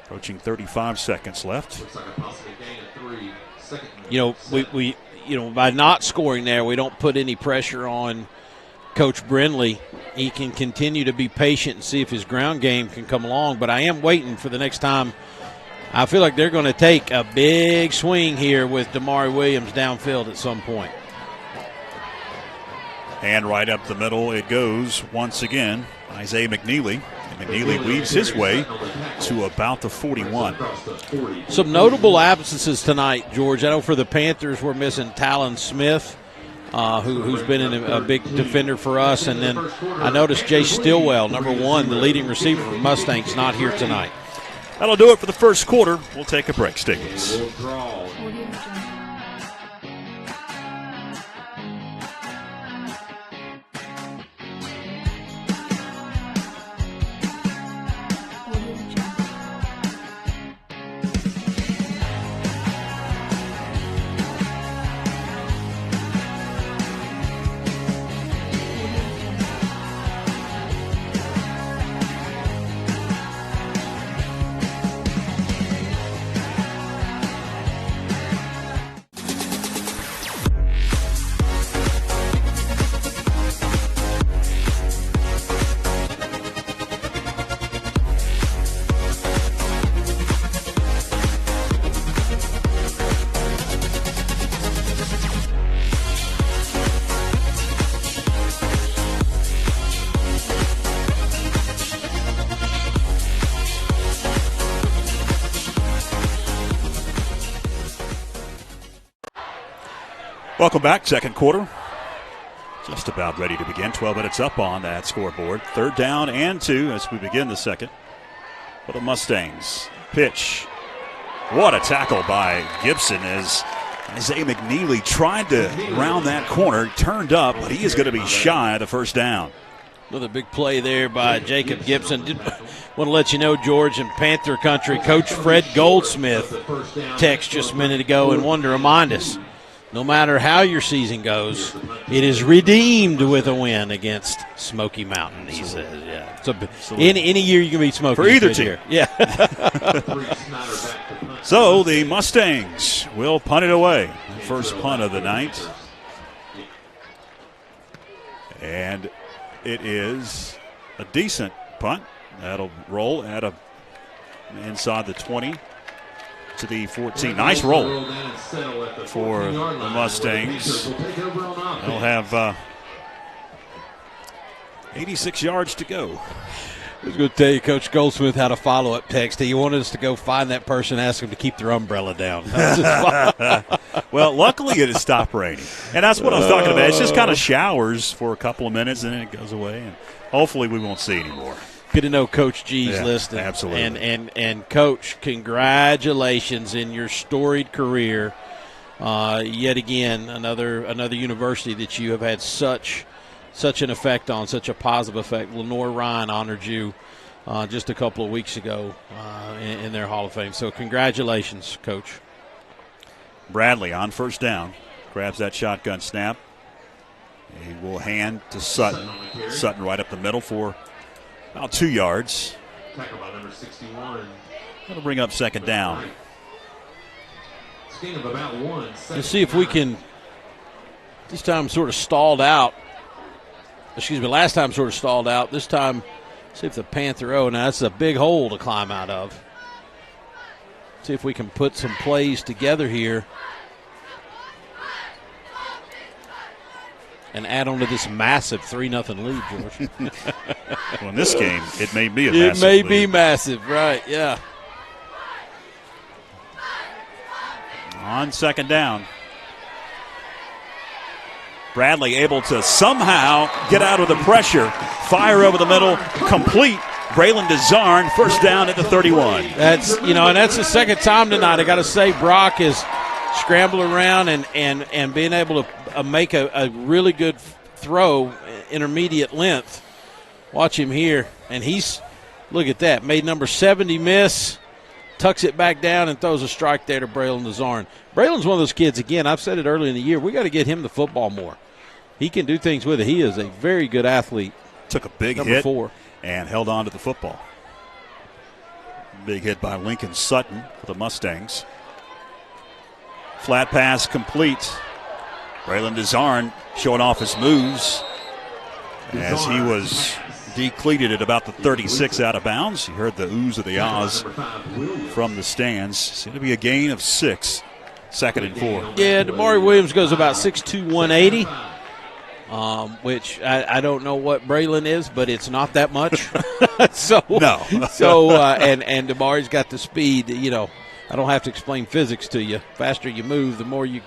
Speaker 1: Approaching 35 seconds left.
Speaker 3: We by not scoring there, we don't put any pressure on Coach Brindley. He can continue to be patient and see if his ground game can come along. But I am waiting for the next time I feel like they're going to take a big swing here with Damari Williams downfield at some point.
Speaker 1: And right up the middle it goes once again. Isaiah McNeely. And McNeely weaves his way to about the 41.
Speaker 3: Some notable absences tonight, George. I know for the Panthers we're missing Talon Smith, who's been a big defender for us. And then I noticed Jay Stillwell, number 1, the leading receiver for Mustangs, not here tonight.
Speaker 1: That'll do it for the first quarter. We'll take a break. Stay with us. Welcome back. Second quarter. Just about ready to begin. 12 minutes up on that scoreboard. 3rd down and 2 as we begin the second. For the Mustangs. Pitch. What a tackle by Gibson as Isaiah McNeely tried to round that corner. Turned up, but he is going to be shy of the first down.
Speaker 3: Another big play there by Jacob Gibson. Did want to let you know, George, in Panther country, Coach Fred Goldsmith text just a minute ago and wanted to remind us, no matter how your season goes, it is redeemed with a win against Smoky Mountain, he says. Yeah. So any year you can beat Smoky.
Speaker 1: For either team.
Speaker 3: Year. Yeah.
Speaker 1: So the Mustangs will punt it away. First punt of the night. And it is a decent punt. That'll roll at inside the 20. To the 14. Nice roll for the Mustangs. They'll have 86 yards to go.
Speaker 3: I was going to tell you, Coach Goldsmith had a follow-up text. He wanted us to go find that person, ask them to keep their umbrella down.
Speaker 1: Well, luckily it has stopped raining. And that's what I was talking about. It's just kind of showers for a couple of minutes, and then it goes away. And hopefully we won't see any more.
Speaker 3: Good to know Coach G's listening.
Speaker 1: Absolutely.
Speaker 3: And Coach, congratulations in your storied career. Yet again, another university that you have had such an effect on, such a positive effect. Lenore Ryan honored you just a couple of weeks ago in their Hall of Fame. So congratulations, Coach.
Speaker 1: Bradley on first down. Grabs that shotgun snap. He will hand to Sutton. Sutton right up the middle for about 2 yards.
Speaker 2: Tackle by number 61.
Speaker 1: That'll bring up second down.
Speaker 2: Gain of about 1.
Speaker 3: Let's see if we can, this time sort of stalled out. Last time sort of stalled out. This time, see if the Panther, now that's a big hole to climb out of. See if we can put some plays together here and add on to this massive 3-0 lead, George.
Speaker 1: Well, in this game, it may be a massive
Speaker 3: It may
Speaker 1: lead.
Speaker 3: be massive, right, yeah.
Speaker 1: On second down. Bradley able to somehow get out of the pressure. Fire over the middle, complete. Braylon DeZarn, first down at the 31.
Speaker 3: That's, and that's the second time tonight. I got to say, Brock is scrambling around and being able to make a really good throw, intermediate length. Watch him here, and look at that, made number 70 miss, tucks it back down and throws a strike there to Braylon DeZarn. Braylon's one of those kids, again, I've said it early in the year, we got to get him the football more. He can do things with it. He is a very good athlete.
Speaker 1: Took a big
Speaker 3: number
Speaker 1: hit
Speaker 3: 4.
Speaker 1: And held on to the football. Big hit by Lincoln Sutton for the Mustangs. Flat pass complete. Braylon DeZarn showing off his moves as he was decleated at about the 36 out of bounds. You heard the oohs of the ahs from the stands. It's going to be a gain of 6, 2nd and 4.
Speaker 3: Yeah, Damari Williams goes about 6'2", 180, which I don't know what Braylon is, but it's not that much.
Speaker 1: No.
Speaker 3: And Damari's got the speed. You know, I don't have to explain physics to you. Faster you move, the more you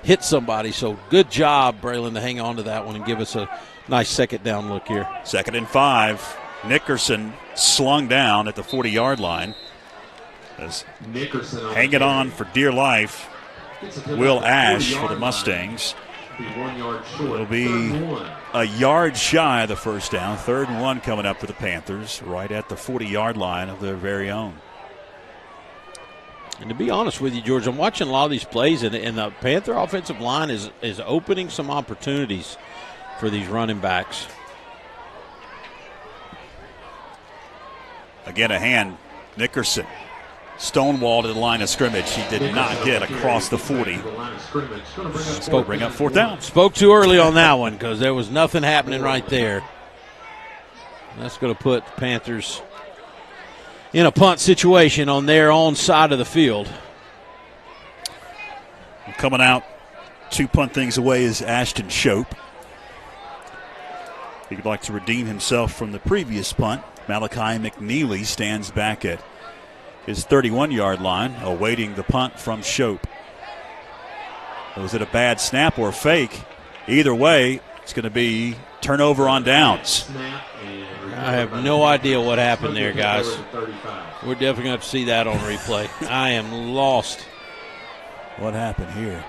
Speaker 3: hit somebody. So good job, Braylon, to hang on to that one and give us a nice second down look here.
Speaker 1: 2nd and 5. Nickerson slung down at the 40-yard line. As hanging on for dear life, Will Ash for the Mustangs. It'll be a yard shy of the first down. 3rd and 1 coming up for the Panthers, right at the 40-yard line of their very own.
Speaker 3: And to be honest with you, George, I'm watching a lot of these plays, and the Panther offensive line is opening some opportunities for these running backs.
Speaker 1: Again, a hand. Nickerson stonewalled at the line of scrimmage. He did not get across the 40. Bring up 4th down.
Speaker 3: Spoke too early on that one because there was nothing happening right there. That's going to put the Panthers in a punt situation on their own side of the field.
Speaker 1: Coming out 2 punt things away is Ashton Shope. He'd like to redeem himself from the previous punt. Malachi McNeely stands back at his 31-yard line, awaiting the punt from Shope. Was it a bad snap or fake? Either way, it's going to be turnover on downs.
Speaker 3: I have no idea what happened there, guys. We're definitely going to have to see that on replay. I am lost.
Speaker 1: What happened here?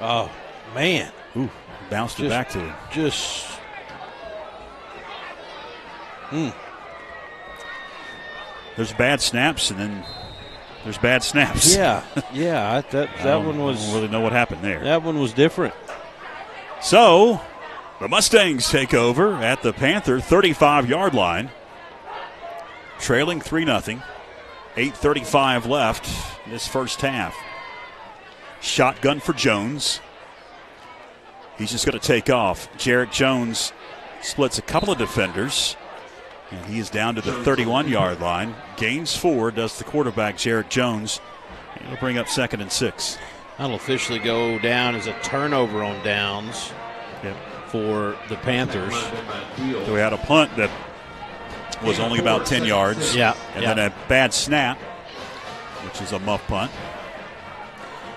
Speaker 3: Oh, man.
Speaker 1: Ooh, bounced it back to him. There's bad snaps, and then there's bad snaps.
Speaker 3: Yeah. That one was.
Speaker 1: I don't really know what happened there.
Speaker 3: That one was different.
Speaker 1: So, the Mustangs take over at the Panther 35-yard line, trailing 3-0. 8:35 left in this first half. Shotgun for Jones. He's just going to take off. Jarek Jones splits a couple of defenders, and he is down to the 31-yard line. Gains 4, does the quarterback, Jarek Jones. He'll bring up 2nd and 6.
Speaker 3: That'll officially go down as a turnover on downs for the Panthers.
Speaker 1: So we had a punt that was only about 10 yards. And then a bad snap, which is a muff punt.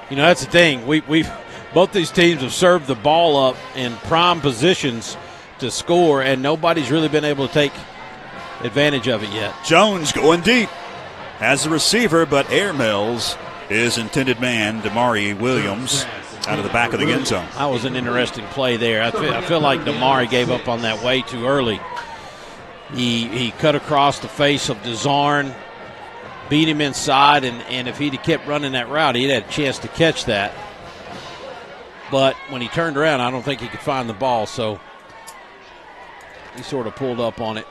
Speaker 3: You know, that's the thing. We've both these teams have served the ball up in prime positions to score, and nobody's really been able to take advantage of it yet.
Speaker 1: Jones going deep as a receiver, but airmails his intended man, Damari Williams, out of the back of the end zone.
Speaker 3: That was an interesting play there. I feel like Damari gave up on that way too early. He cut across the face of Desarn, beat him inside, and if he'd have kept running that route, he'd had a chance to catch that. But when he turned around, I don't think he could find the ball, so he sort of pulled up on it.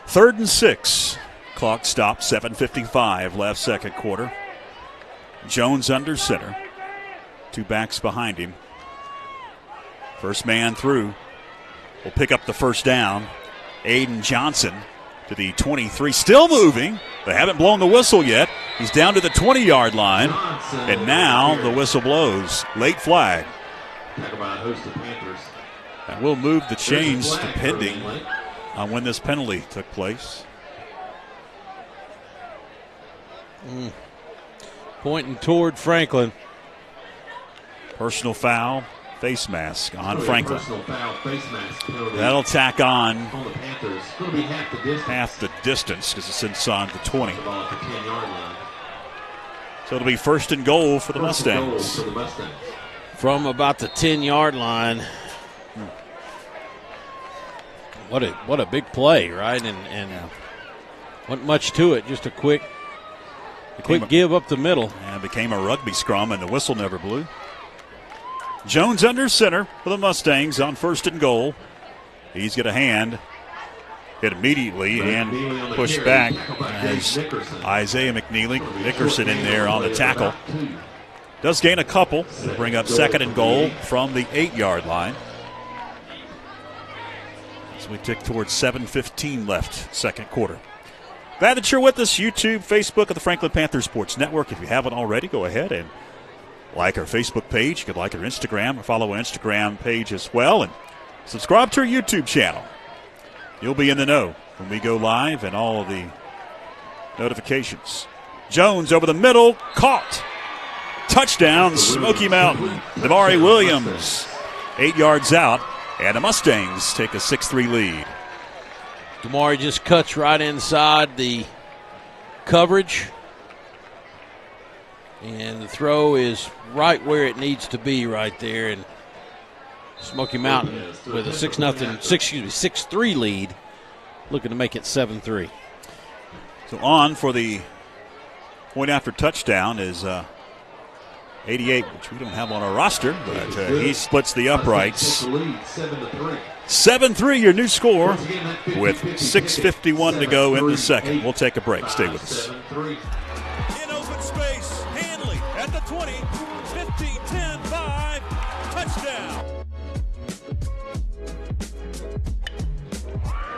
Speaker 1: 3rd and 6. Clock stopped, 7:55 left second quarter. Jones under center. 2 backs behind him. First man through will pick up the first down. Aiden Johnson to the 23. Still moving. They haven't blown the whistle yet. He's down to the 20-yard line. And now the whistle blows. Late flag. And we'll move the chains depending on when this penalty took place.
Speaker 3: Pointing toward Franklin.
Speaker 1: Personal foul, face mask on Franklin. That'll tack on half the distance because it's inside the 20. So it'll be 1st and goal for the Mustangs.
Speaker 3: From about the 10-yard line. What a big play, right? And wasn't much to it, just a quick give up the middle.
Speaker 1: And became a rugby scrum, and the whistle never blew. Jones under center for the Mustangs on 1st and goal. He's got a hand. Hit immediately and pushed back as Isaiah Nickerson in there on the tackle. Does gain a couple. It'll bring up 2nd and goal from the 8-yard line. as we tick towards 7:15 left, second quarter. Glad that you're with us. YouTube, Facebook of the Franklin Panther Sports Network. If you haven't already, go ahead and like our Facebook page. You could like our Instagram or follow our Instagram page as well. And subscribe to our YouTube channel. You'll be in the know when we go live and all of the notifications. Jones over the middle, caught. Touchdown, Smoky Mountain. Damari Williams, 8 yards out, and the Mustangs take a 6-3 lead.
Speaker 3: Damari just cuts right inside the coverage. And the throw is right where it needs to be right there. And Smoky Mountain with a 6-3 lead, looking to make it 7-3.
Speaker 1: So on for the point after touchdown is 88, which we don't have on our roster, but he splits the uprights. 7-3, your new score, with 6:51 to go in the second. We'll take a break. Stay with us.
Speaker 4: In open space, Hanley at the 20, 15, 10, 5, touchdown.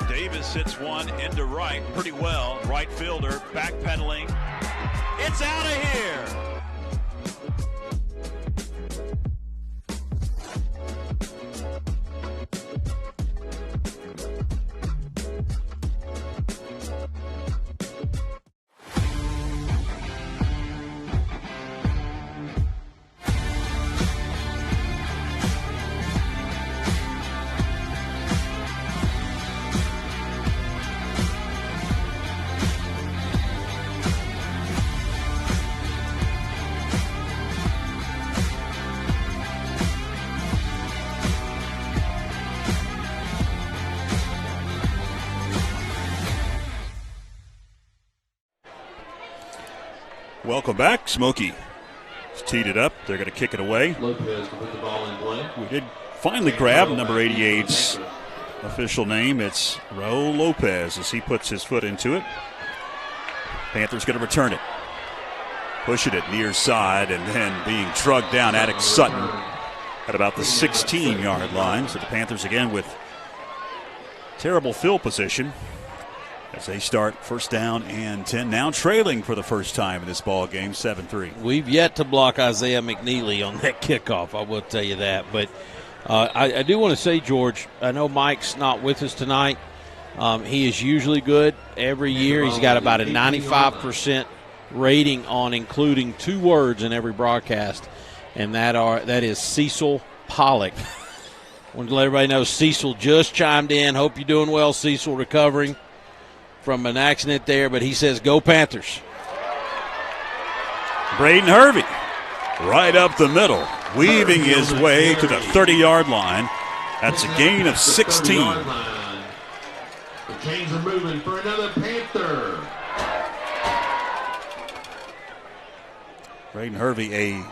Speaker 1: Davis hits one into right pretty well. Right fielder backpedaling. It's out of here. Welcome back. Smoky has teed it up. They're going to kick it away.
Speaker 2: Lopez to put the ball in play.
Speaker 1: We did finally grab number 88's official name. It's Raul Lopez as he puts his foot into it. Panthers going to return it. Pushing it near side and then being drugged down. Attic Sutton at about the 16-yard line. So the Panthers again with terrible field position as they start first down and 10, now trailing for the first time in this ball game, 7-3.
Speaker 3: We've yet to block Isaiah McNeely on that kickoff, I will tell you that. But I do want to say, George, I know Mike's not with us tonight. He is usually good every year. He's got about a 95% rating on including 2 words in every broadcast, and that is Cecil Pollock. Want to let everybody know Cecil just chimed in. Hope you're doing well, Cecil, recovering from an accident there, but he says, go Panthers.
Speaker 1: Braden Hervey right up the middle, weaving his way to the 30-yard line. That's a gain of 16.
Speaker 2: The chains are moving for another Panther.
Speaker 1: Braden Hervey, a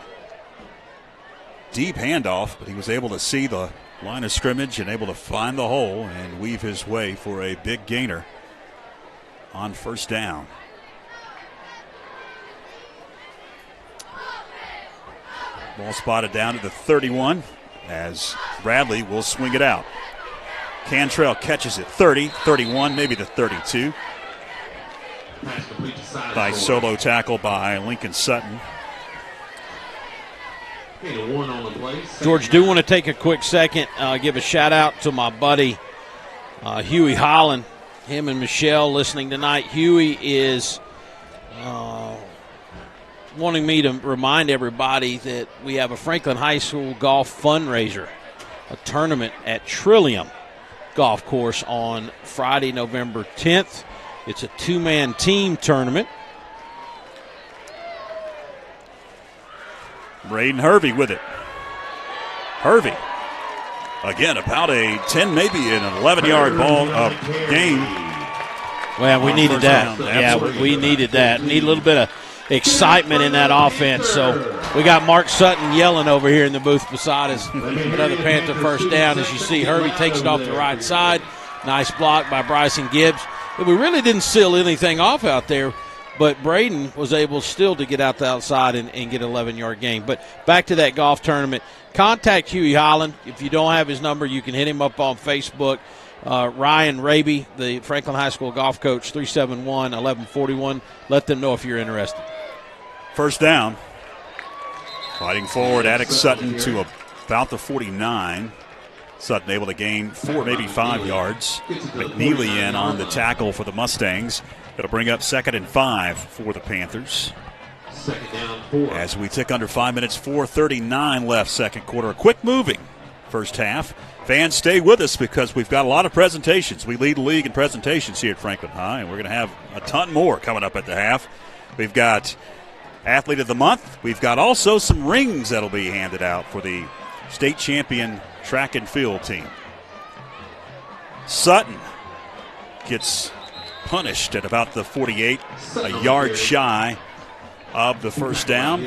Speaker 1: deep handoff, but he was able to see the line of scrimmage and able to find the hole and weave his way for a big gainer on first down. Ball spotted down to the 31 as Bradley will swing it out. Cantrell catches it 30, 31, maybe the 32. Nice solo tackle by Lincoln Sutton.
Speaker 3: George, do want to take a quick second, give a shout out to my buddy Huey Holland. Him and Michelle listening tonight. Huey is wanting me to remind everybody that we have a Franklin High School golf fundraiser, a tournament at Trillium Golf Course on Friday, November 10th. It's a 2-man team tournament.
Speaker 1: Braden Hervey with it. Hervey, again, about a 10, maybe an 11-yard ball game.
Speaker 3: Well, we needed that. Yeah, we needed that. Need a little bit of excitement in that offense. So we got Mark Sutton yelling over here in the booth beside us. Another Panther first down. As you see, Hervey takes it off the right side. Nice block by Bryson Gibbs. We really didn't seal anything off out there, but Braden was able still to get out the outside and get an 11-yard gain. But back to that golf tournament. Contact Huey Holland. If you don't have his number, you can hit him up on Facebook. Ryan Raby, the Franklin High School golf coach, 371-1141. Let them know if you're interested.
Speaker 1: First down. Fighting forward, Attic Sutton to about the 49. Sutton able to gain 4, maybe 5 yards. McNeely in on the tackle for the Mustangs. It'll bring up 2nd and 5 for the Panthers. As we tick under 5 minutes, 4:39 left second quarter. A quick moving first half. Fans, stay with us because we've got a lot of presentations. We lead the league in presentations here at Franklin High, and we're going to have a ton more coming up at the half. We've got Athlete of the Month. We've got also some rings that'll be handed out for the state champion track and field team. Sutton gets punished at about the 48, a yard shy of the first down.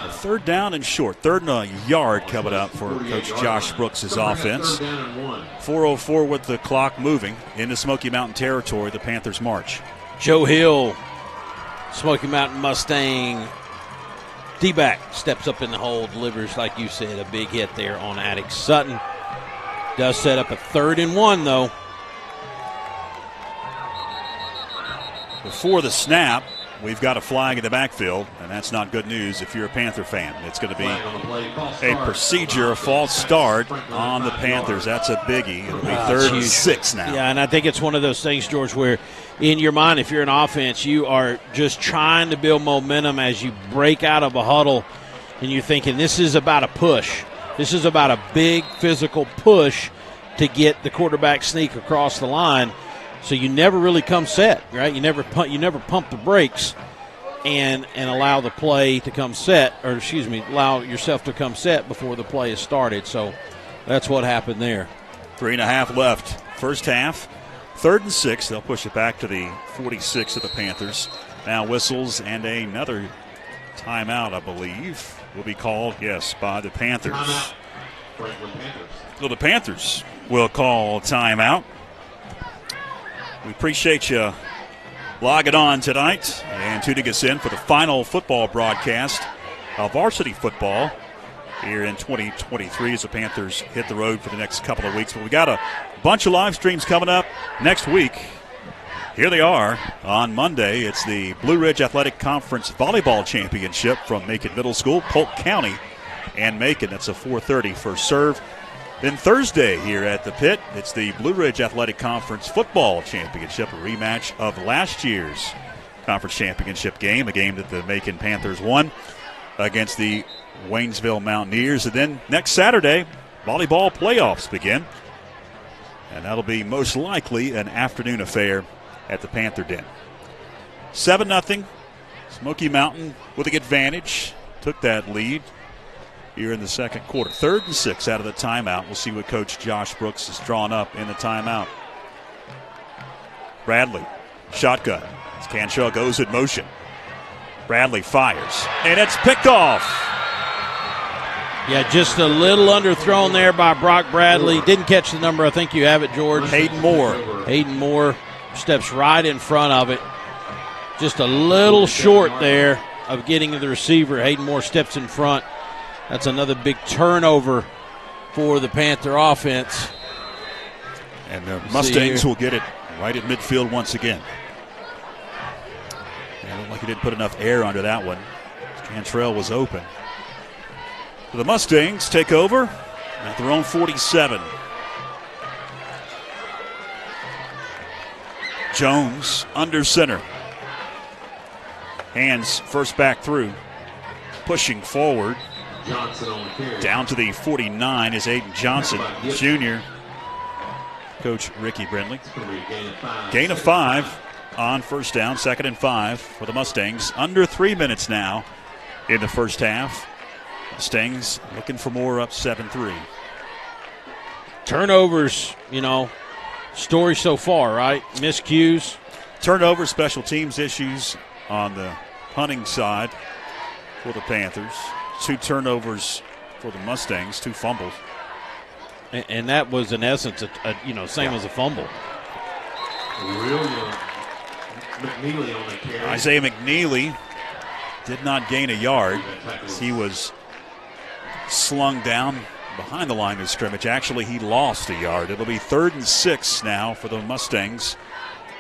Speaker 1: Third down and short. 3rd and a yard coming up for Coach Josh Brooks' offense. 4:04 with the clock moving into Smoky Mountain territory. The Panthers march.
Speaker 3: Joe Hill, Smoky Mountain Mustang D-back, steps up in the hole, delivers, like you said, a big hit there on Attic Sutton. Does set up a 3rd and 1, though.
Speaker 1: Before the snap, we've got a flag in the backfield, and that's not good news if you're a Panther fan. It's going to be a procedure, a false start on the Panthers. That's a biggie. It'll be 3rd and 6 now.
Speaker 3: Yeah, and I think it's one of those things, George, where in your mind, if you're an offense, you are just trying to build momentum as you break out of a huddle, and you're thinking this is about a push. This is about a big physical push to get the quarterback sneak across the line. So you never really come set, right? You never pump the brakes and allow the play to come set, or allow yourself to come set before the play is started. So that's what happened there.
Speaker 1: 3.5 left. First half, 3rd and 6. They'll push it back to the 46 of the Panthers. Now whistles and another timeout, I believe, will be called, yes, by the Panthers. So the Panthers will call timeout. We appreciate you logging on tonight and tuning us in for the final football broadcast of varsity football here in 2023 as the Panthers hit the road for the next couple of weeks. But we got a bunch of live streams coming up next week. Here they are on Monday. It's the Blue Ridge Athletic Conference Volleyball Championship from Macon Middle School, Polk County and Macon. That's a 4:30 first serve. Then Thursday here at the pit, it's the Blue Ridge Athletic Conference Football Championship, a rematch of last year's conference championship game, a game that the Macon Panthers won against the Waynesville Mountaineers. And then next Saturday, volleyball playoffs begin. And that'll be most likely an afternoon affair at the Panther Den. 7-0, Smoky Mountain with the advantage, took that lead here in the second quarter. 3rd and 6 out of the timeout. We'll see what Coach Josh Brooks has drawn up in the timeout. Bradley, shotgun. As Cantrell goes in motion. Bradley fires, and it's picked off.
Speaker 3: Yeah, just a little underthrown there by Brock Bradley. Didn't catch the number. I think you have it, George.
Speaker 1: Hayden Moore.
Speaker 3: Hayden Moore steps right in front of it. Just a little short there of getting to the receiver. Hayden Moore steps in front. That's another big turnover for the Panther offense.
Speaker 1: And the Mustangs will get it right at midfield once again. It looked like he didn't put enough air under that one. Cantrell was open. So the Mustangs take over at their own 47. Jones under center. Hands first back through. Pushing forward. Down to the 49 is Aiden Johnson, Jr. Coach Ricky Brindley. Gain of 5 on first down, 2nd and 5 for the Mustangs. Under 3 minutes now in the first half. Mustangs looking for more, up 7-3.
Speaker 3: Turnovers, story so far, right? Miscues.
Speaker 1: Turnovers, special teams issues on the punting side for the Panthers. 2 turnovers for the Mustangs, 2 fumbles.
Speaker 3: And that was, in essence, same as a fumble.
Speaker 1: Isaiah McNeely did not gain a yard. He was slung down behind the line of scrimmage. Actually, he lost a yard. It'll be 3rd and 6 now for the Mustangs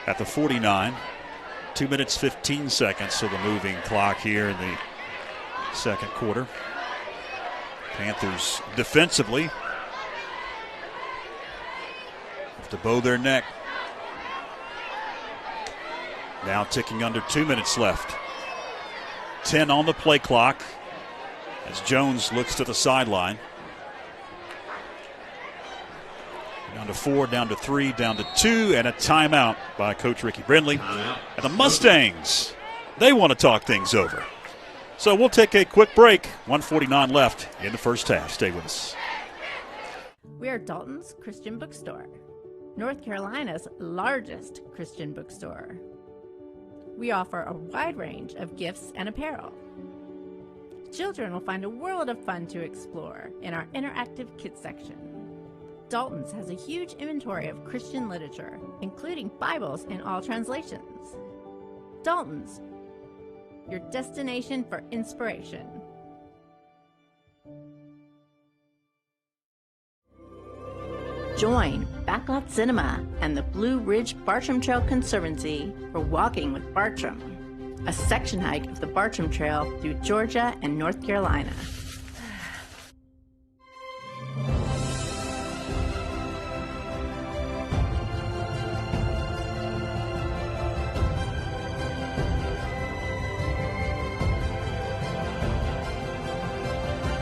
Speaker 1: at the 49. 2 minutes, 15 seconds to the moving clock here in the second quarter. Panthers defensively have to bow their neck. Now ticking under 2 minutes left. 10 on the play clock as Jones looks to the sideline. Down to 4, down to 3, down to 2, and a timeout by Coach Ricky Brindley. And the Mustangs, they want to talk things over. So we'll take a quick break. 1:49 left in the first half. Stay with us.
Speaker 5: We are Dalton's Christian Bookstore, North Carolina's largest Christian bookstore. We offer a wide range of gifts and apparel. Children will find a world of fun to explore in our interactive kids section. Dalton's has a huge inventory of Christian literature, including Bibles in all translations. Dalton's, your destination for inspiration. Join Backlot Cinema and the Blue Ridge Bartram Trail Conservancy for Walking with Bartram, a section hike of the Bartram Trail through Georgia and North Carolina.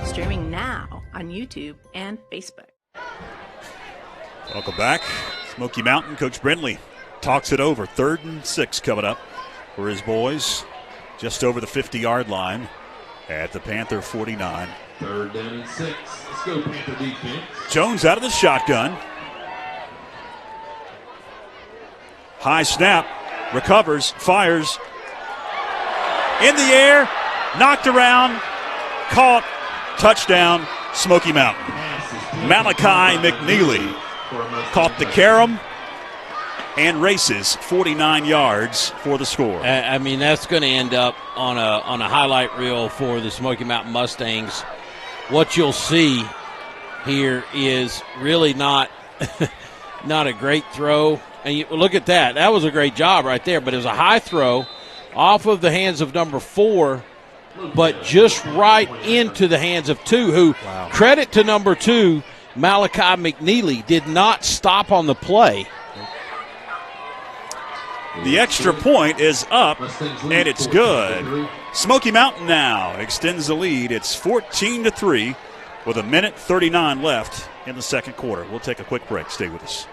Speaker 5: Streaming now on YouTube and Facebook.
Speaker 1: Welcome back. Smoky Mountain, Coach Brindley talks it over. 3rd and 6 coming up for his boys. Just over the 50-yard line at the Panther 49.
Speaker 2: 3rd down and 6. Let's go, Panther defense.
Speaker 1: Jones out of the shotgun. High snap. Recovers. Fires. In the air. Knocked around. Caught. Touchdown. Smoky Mountain. Malachi McNeely caught the carom and races 49 yards for the score.
Speaker 3: I mean, that's going to end up on a highlight reel for the Smoky Mountain Mustangs. What you'll see here is really not a great throw. And you look at that. That was a great job right there, but it was a high throw off of the hands of number 4, but just right into the hands of 2, who, credit to number 2, Malachi McNeely, did not stop on the play.
Speaker 1: The extra point is up, and it's good. Smoky Mountain now extends the lead. It's 14-3 with 1:39 left in the second quarter. We'll take a quick break. Stay with us.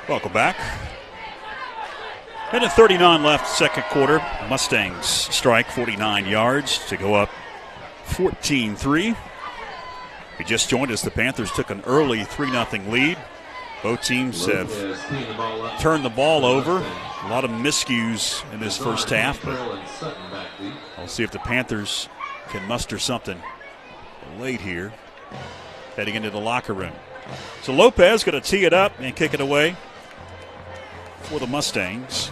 Speaker 1: Welcome back. Minute 39 left, second quarter. Mustangs strike 49 yards to go up 14-3. If you just joined us, the Panthers took an early 3-0 lead. Both teams have turned the ball over. A lot of miscues in this first half, but we'll see if the Panthers can muster something late here, heading into the locker room. So Lopez going to tee it up and kick it away for the Mustangs.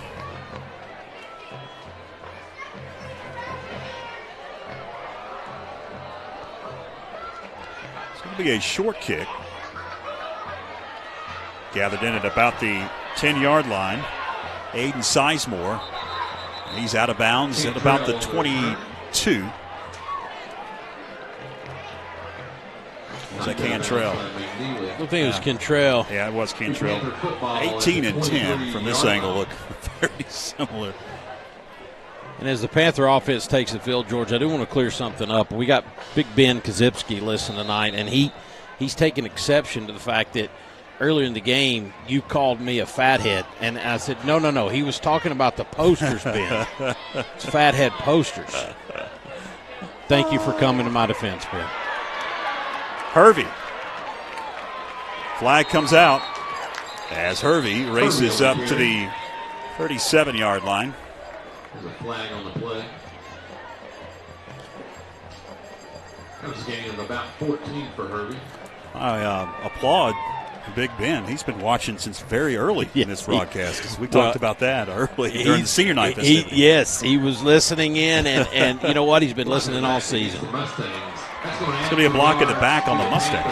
Speaker 1: It's going to be a short kick. Gathered in at about the 10-yard line. Aiden Sizemore. He's out of bounds at about the 22. Was that Cantrell?
Speaker 3: I think it was Cantrell.
Speaker 1: Yeah, it was Cantrell. 18 and 10 from this angle look very similar.
Speaker 3: And as the Panther offense takes the field, George, I do want to clear something up. We got Big Ben Kazipski listening tonight, and he's taken exception to the fact that earlier in the game you called me a fathead. And I said, no. He was talking about the posters, Ben. It's fathead posters. Thank you for coming to my defense, Ben.
Speaker 1: Hervey. Flag comes out as Hervey races up to the 37-yard line.
Speaker 2: There's a flag on the play. That was a gain of about 14 for Hervey.
Speaker 1: I applaud Big Ben. He's been watching since very early in this broadcast. We talked about that early during the senior night.
Speaker 3: Yes, he was listening in, and you know what? He's been listening all season.
Speaker 1: It's going to be a block in the back on the Mustang.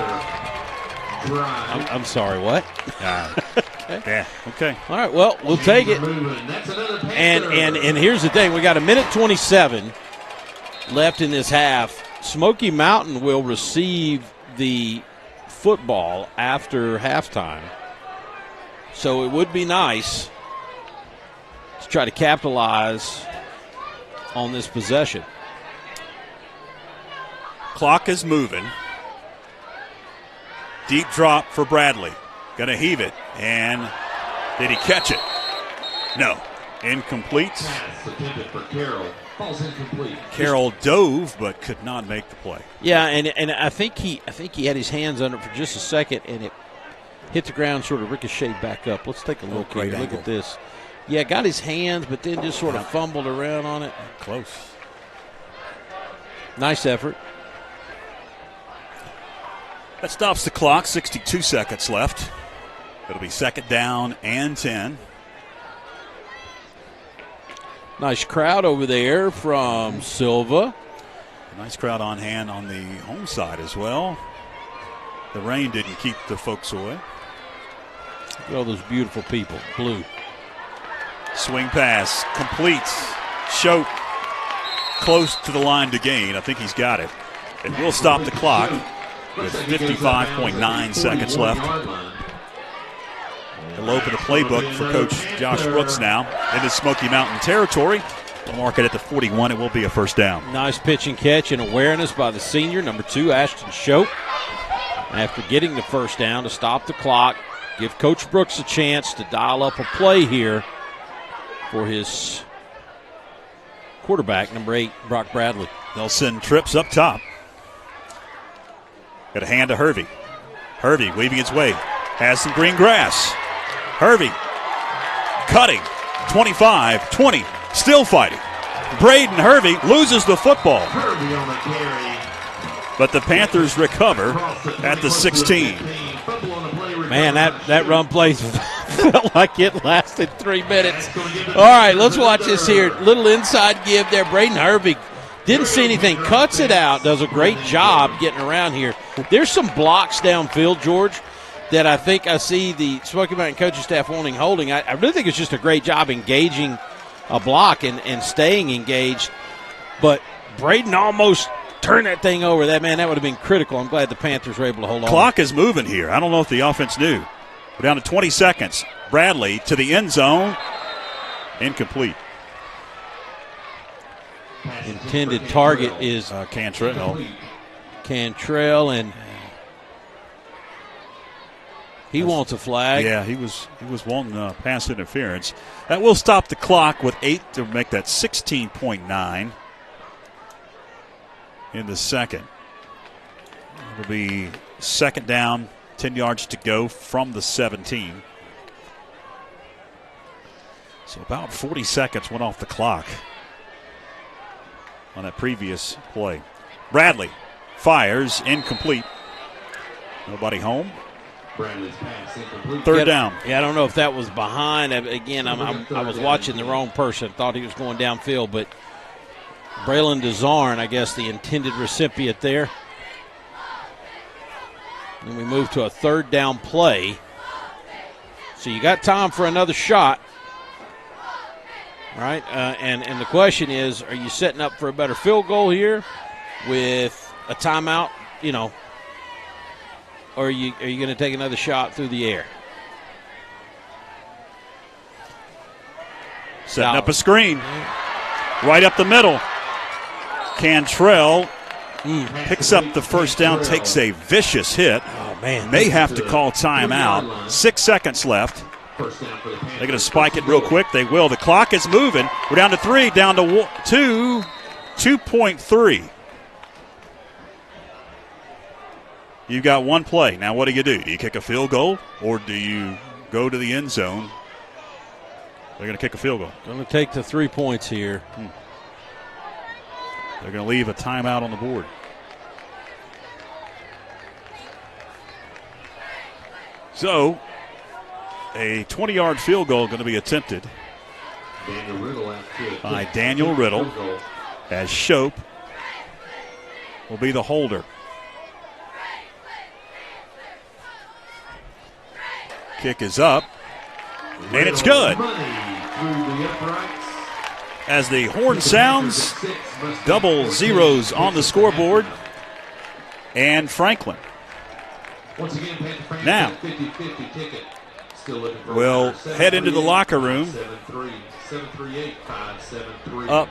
Speaker 3: I'm sorry, what?
Speaker 1: Okay. Yeah, okay.
Speaker 3: All right, well, we'll take it. And here's the thing. We got a minute 27 left in this half. Smoky Mountain will receive the football after halftime. So it would be nice to try to capitalize on this possession.
Speaker 1: Clock is moving. Deep drop for Bradley. Going to heave it. And did he catch it? No. Incomplete.
Speaker 2: Pass intended for Carroll. Ball's incomplete.
Speaker 1: Carroll dove but could not make the play.
Speaker 3: Yeah, and I think he had his hands under it for just a second, and it hit the ground, sort of ricocheted back up. Let's take a look here. Look at this. Yeah, got his hands, but then just sort of fumbled around on it.
Speaker 1: Close.
Speaker 3: Nice effort.
Speaker 1: That stops the clock. 62 seconds left. It'll be second down and 10.
Speaker 3: Nice crowd over there from Silva.
Speaker 1: Nice crowd on hand on the home side as well. The rain didn't keep the folks away.
Speaker 3: Look at all those beautiful people. Blue.
Speaker 1: Swing pass. Completes. Choate close to the line to gain. I think he's got it. It will stop the clock with 55.9 seconds left. He'll open the playbook for Coach Josh Brooks now into Smoky Mountain territory. We'll mark it at the 41. It will be a first down.
Speaker 3: Nice pitch and catch and awareness by the senior, number 2, Ashton Choate. After getting the first down to stop the clock, give Coach Brooks a chance to dial up a play here for his quarterback, number 8, Brock Bradley.
Speaker 1: They'll send trips up top. Got a hand to Hervey. Hervey weaving its way. Has some green grass. Hervey cutting. 25, 20. Still fighting. Braden Hervey loses the football.
Speaker 2: Hervey on the carry.
Speaker 1: But the Panthers recover at the 16.
Speaker 3: Man, that run play felt like it lasted 3 minutes. All right, let's watch this here. Little inside give there. Braden Hervey didn't see anything. Cuts it out. Does a great job getting around here. There's some blocks downfield, George, that I think I see the Smoky Mountain coaching staff wanting holding. I really think it's just a great job engaging a block and staying engaged. But Braden almost turned that thing over. That would have been critical. I'm glad the Panthers were able to hold on.
Speaker 1: Clock is moving here. I don't know if the offense knew. We're down to 20 seconds. Bradley to the end zone. Incomplete.
Speaker 3: Intended target is
Speaker 1: Cantrell,
Speaker 3: and he wants a flag.
Speaker 1: Yeah, he was wanting pass interference. That will stop the clock with 8 to make that 16.9 in the second. It'll be second down, 10 yards to go from the 17. So about 40 seconds went off the clock on that previous play. Bradley fires, incomplete. Nobody home. Third down.
Speaker 3: Yeah, I don't know if that was behind. Again, I was watching the wrong person. Thought he was going downfield, but Braylon DeZarn, I guess, the intended recipient there. And we move to a third down play. So you got time for another shot. All right, and the question is, are you setting up for a better field goal here with a timeout, or are you going to take another shot through the air?
Speaker 1: Setting up a screen. Right up the middle. Cantrell picks up the first down, takes a vicious hit.
Speaker 3: Oh, man.
Speaker 1: May have to call timeout. 6 seconds left. They're going to spike it real quick. They will. The clock is moving. We're down to 3, down to 2, 2.3. You've got one play. Now what do? Do you kick a field goal or do you go to the end zone? They're going to kick a field goal.
Speaker 3: Going to take the 3 points here.
Speaker 1: They're going to leave a timeout on the board. So, a 20-yard field goal going to be attempted by Daniel Riddle, as Shope will be the holder. Kick is up, and it's good. As the horn sounds, double zeros on the scoreboard, and Franklin now we'll head into the locker room up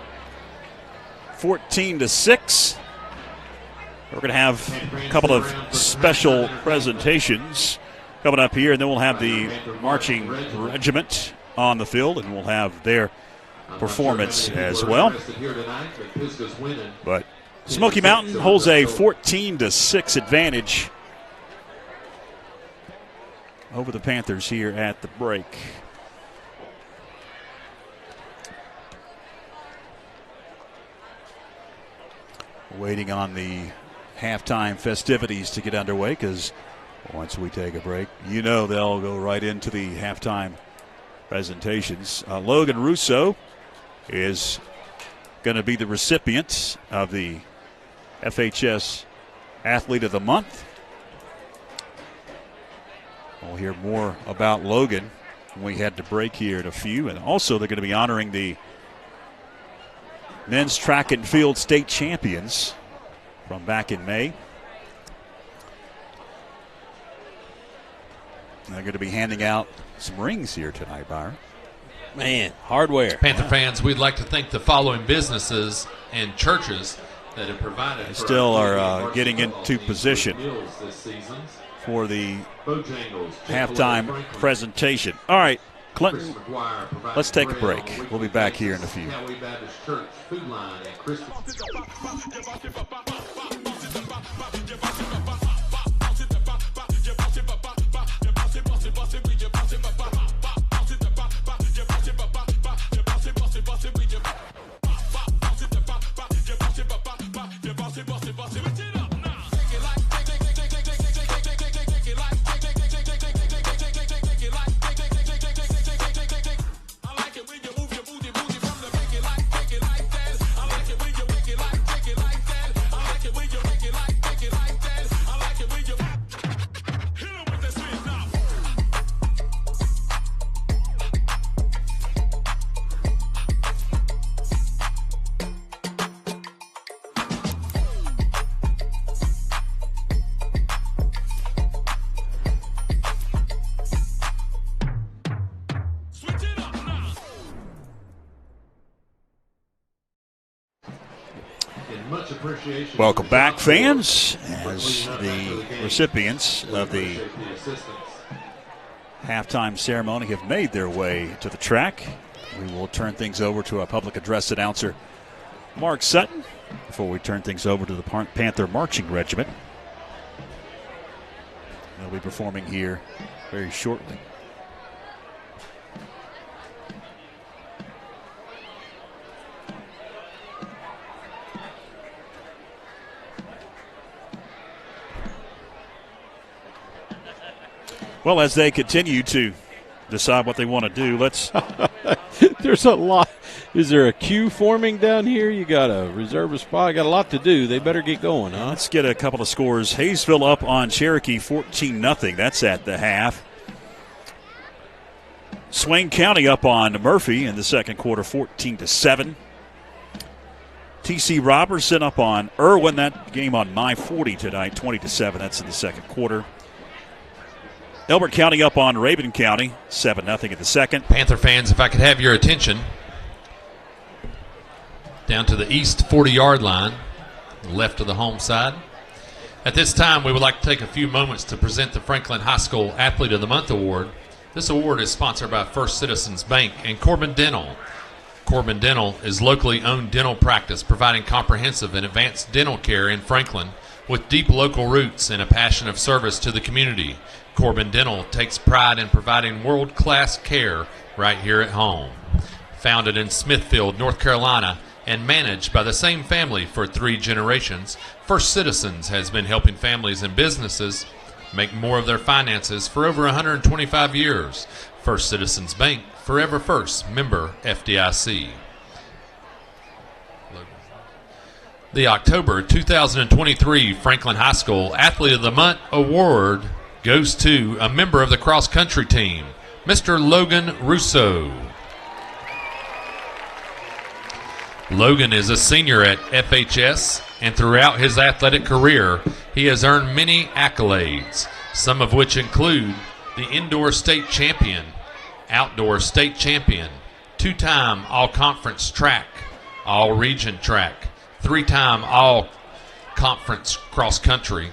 Speaker 1: 14-6. We're going to have a couple of special presentations coming up here, and then we'll have the marching regiment on the field, and we'll have their performance as well. But Smoky Mountain holds a 14-6 advantage over the Panthers here at the break. Waiting on the halftime festivities to get underway, because once we take a break, you know they'll go right into the halftime presentations. Logan Russo is going to be the recipient of the FHS Athlete of the Month. We'll hear more about Logan when we head to break here in a few. And also they're going to be honoring the men's track and field state champions from back in May. They're going to be handing out some rings here tonight, Byron.
Speaker 3: Man, hardware.
Speaker 2: Panther fans, we'd like to thank the following businesses and churches that have provided.
Speaker 1: They still are getting into position for the halftime presentation. All right, Clinton, let's take a break. We'll be back here in a few. Welcome back, fans, as the recipients of the halftime ceremony have made their way to the track. We will turn things over to our public address announcer, Mark Sutton, before we turn things over to the Panther Marching Regiment. They'll be performing here very shortly. Well, as they continue to decide what they want to do, let's.
Speaker 3: There's a lot. Is there a queue forming down here? You got a reserve a spot. Got a lot to do. They better get going, huh?
Speaker 1: Let's get a couple of scores. Hayesville up on Cherokee 14-0. That's at the half. Swain County up on Murphy in the second quarter, 14-7. T.C. Robertson up on Irwin. That game on My 40 tonight, 20-7. That's in the second quarter. Elbert County up on Rabun County, 7-0 in the second.
Speaker 2: Panther fans, if I could have your attention, down to the east 40-yard line, left of the home side. At this time, we would like to take a few moments to present the Franklin High School Athlete of the Month Award. This award is sponsored by First Citizens Bank and Corbin Dental. Corbin Dental is locally owned dental practice providing comprehensive and advanced dental care in Franklin With deep local roots and a passion of service to the community, Corbin Dental takes pride in providing world-class care right here at home. Founded in Smithfield, North Carolina, and managed by the same family for 3 generations, First Citizens has been helping families and businesses make more of their finances for over 125 years. First Citizens Bank, forever first, member FDIC. The October 2023 Franklin High School Athlete of the Month Award goes to a member of the cross-country team, Mr. Logan Russo. Logan is a senior at FHS, and throughout his athletic career, he has earned many accolades, some of which include the indoor state champion, outdoor state champion, 2-time all-conference track, all-region track, 3-time all-conference cross-country,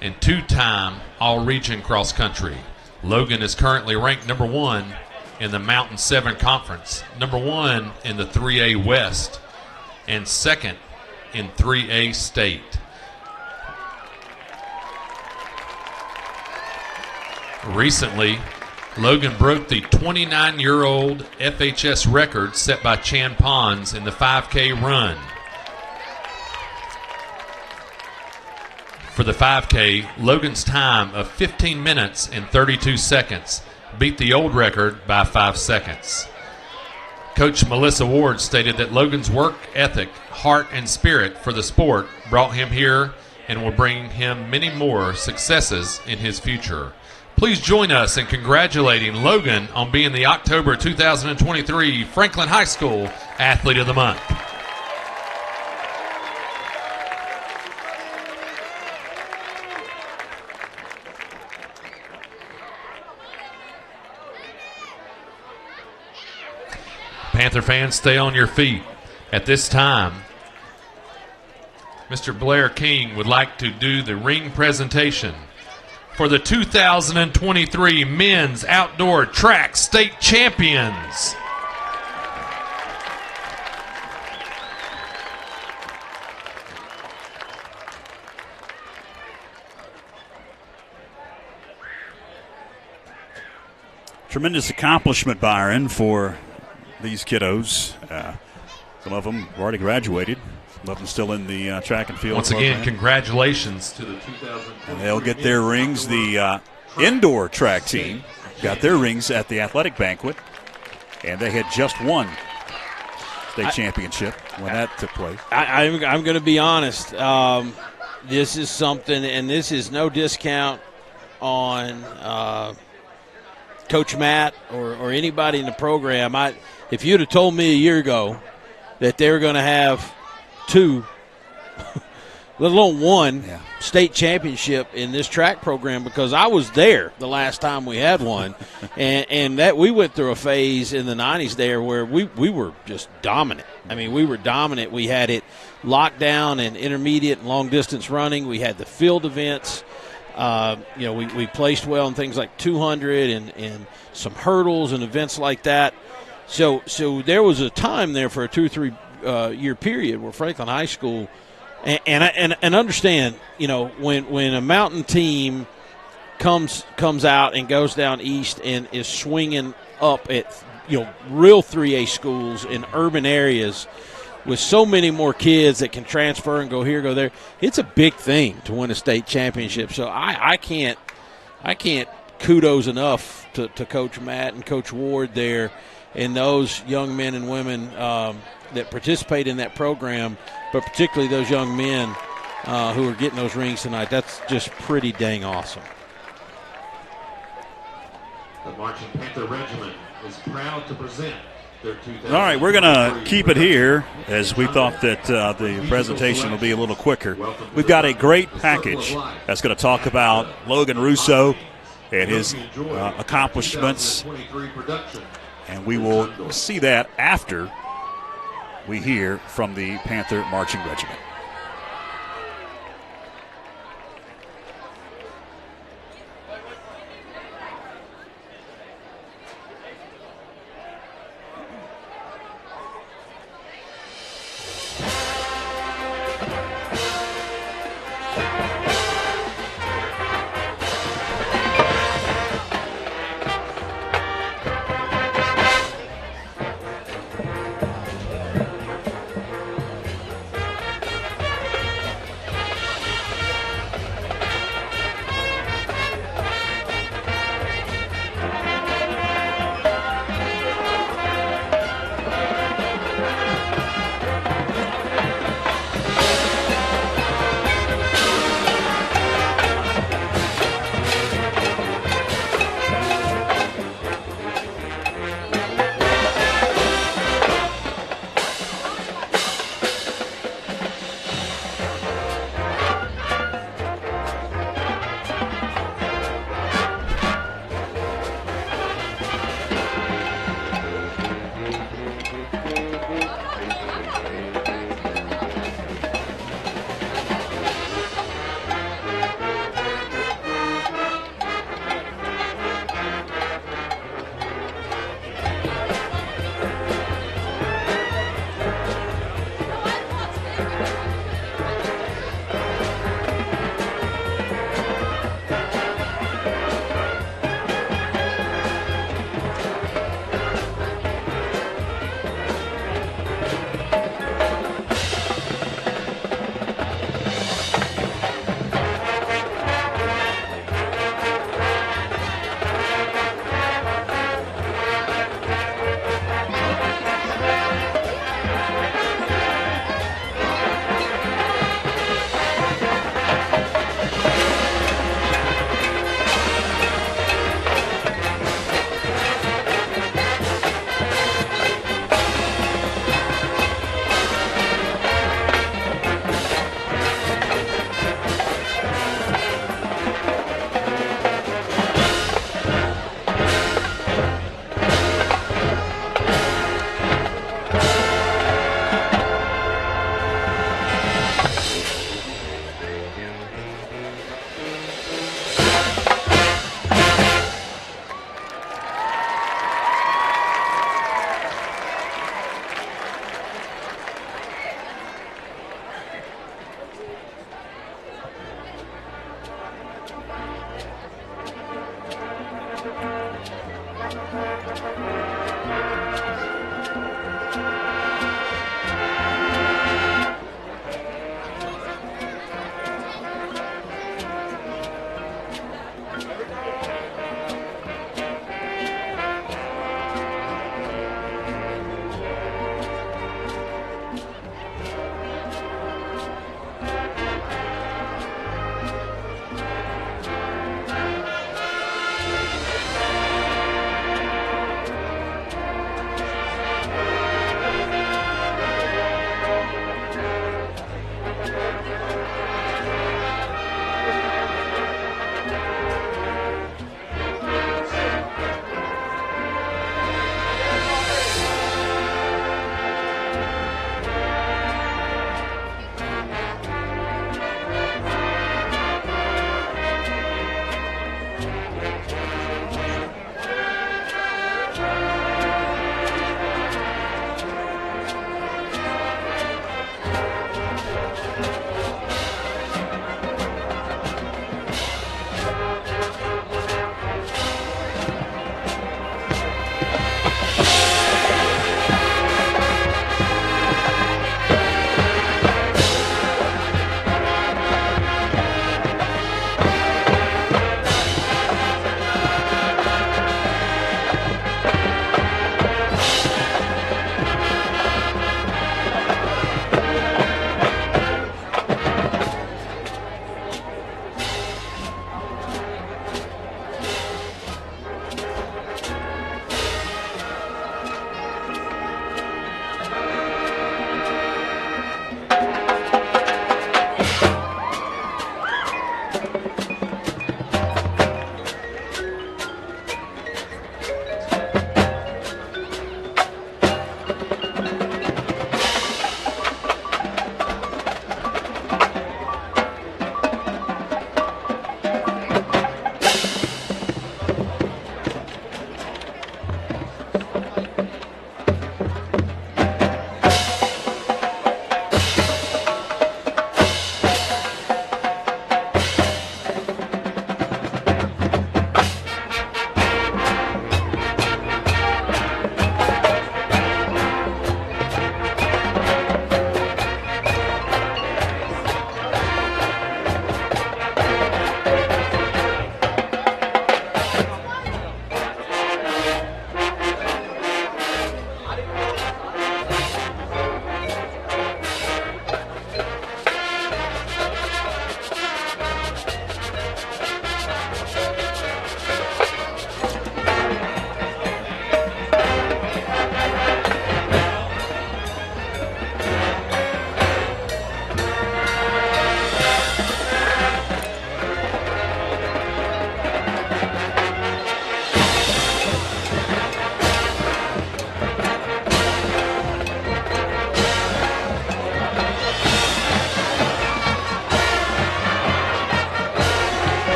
Speaker 2: and 2-time all-region cross-country. Logan is currently ranked number 1 in the Mountain 7 Conference, number 1 in the 3A West, and 2nd in 3A State. Recently, Logan broke the 29-year-old FHS record set by Chan Pons in the 5K run. For the 5K, Logan's time of 15 minutes and 32 seconds beat the old record by 5 seconds. Coach Melissa Ward stated that Logan's work ethic, heart, and spirit for the sport brought him here and will bring him many more successes in his future. Please join us in congratulating Logan on being the October 2023 Franklin High School Athlete of the Month. Panther fans, stay on your feet. At this time, Mr. Blair King would like to do the ring presentation for the 2023 Men's Outdoor Track State Champions.
Speaker 1: Tremendous accomplishment, Byron, for these kiddos. Some of them have already graduated. Some of them still in the track and field
Speaker 2: Once
Speaker 1: program.
Speaker 2: again, congratulations to the 2023.
Speaker 1: And they'll get their rings. The indoor track team got their rings at the athletic banquet, and they had just won state championship when that took place.
Speaker 3: I'm going to be honest. This is something, and this is no discount on Coach Matt or anybody in the program. If you'd have told me a year ago that they were going to have 2, let alone 1 state championship in this track program, because I was there the last time we had one, and that we went through a phase in the 90s there where we were just dominant. I mean, we were dominant. We had it locked down in intermediate and long distance running. We had the field events. We placed well in things like 200 and some hurdles and events like that. So there was a time there for a 2 or 3 year period where Franklin High School, and understand, when a mountain team comes out and goes down east and is swinging up at real 3A schools in urban areas with so many more kids that can transfer and go here, go there, it's a big thing to win a state championship. So I can't kudos enough to Coach Matt and Coach Ward there and those young men and women that participate in that program, but particularly those young men who are getting those rings tonight. That's just pretty dang awesome.
Speaker 2: The Marching Panther Regiment is proud to present their 2000.
Speaker 1: All right, we're going to keep it here as we thought that the presentation will be a little quicker. We've got a great package that's going to talk about Logan Russo and his accomplishments, and we will see that after we hear from the Panther Marching Regiment.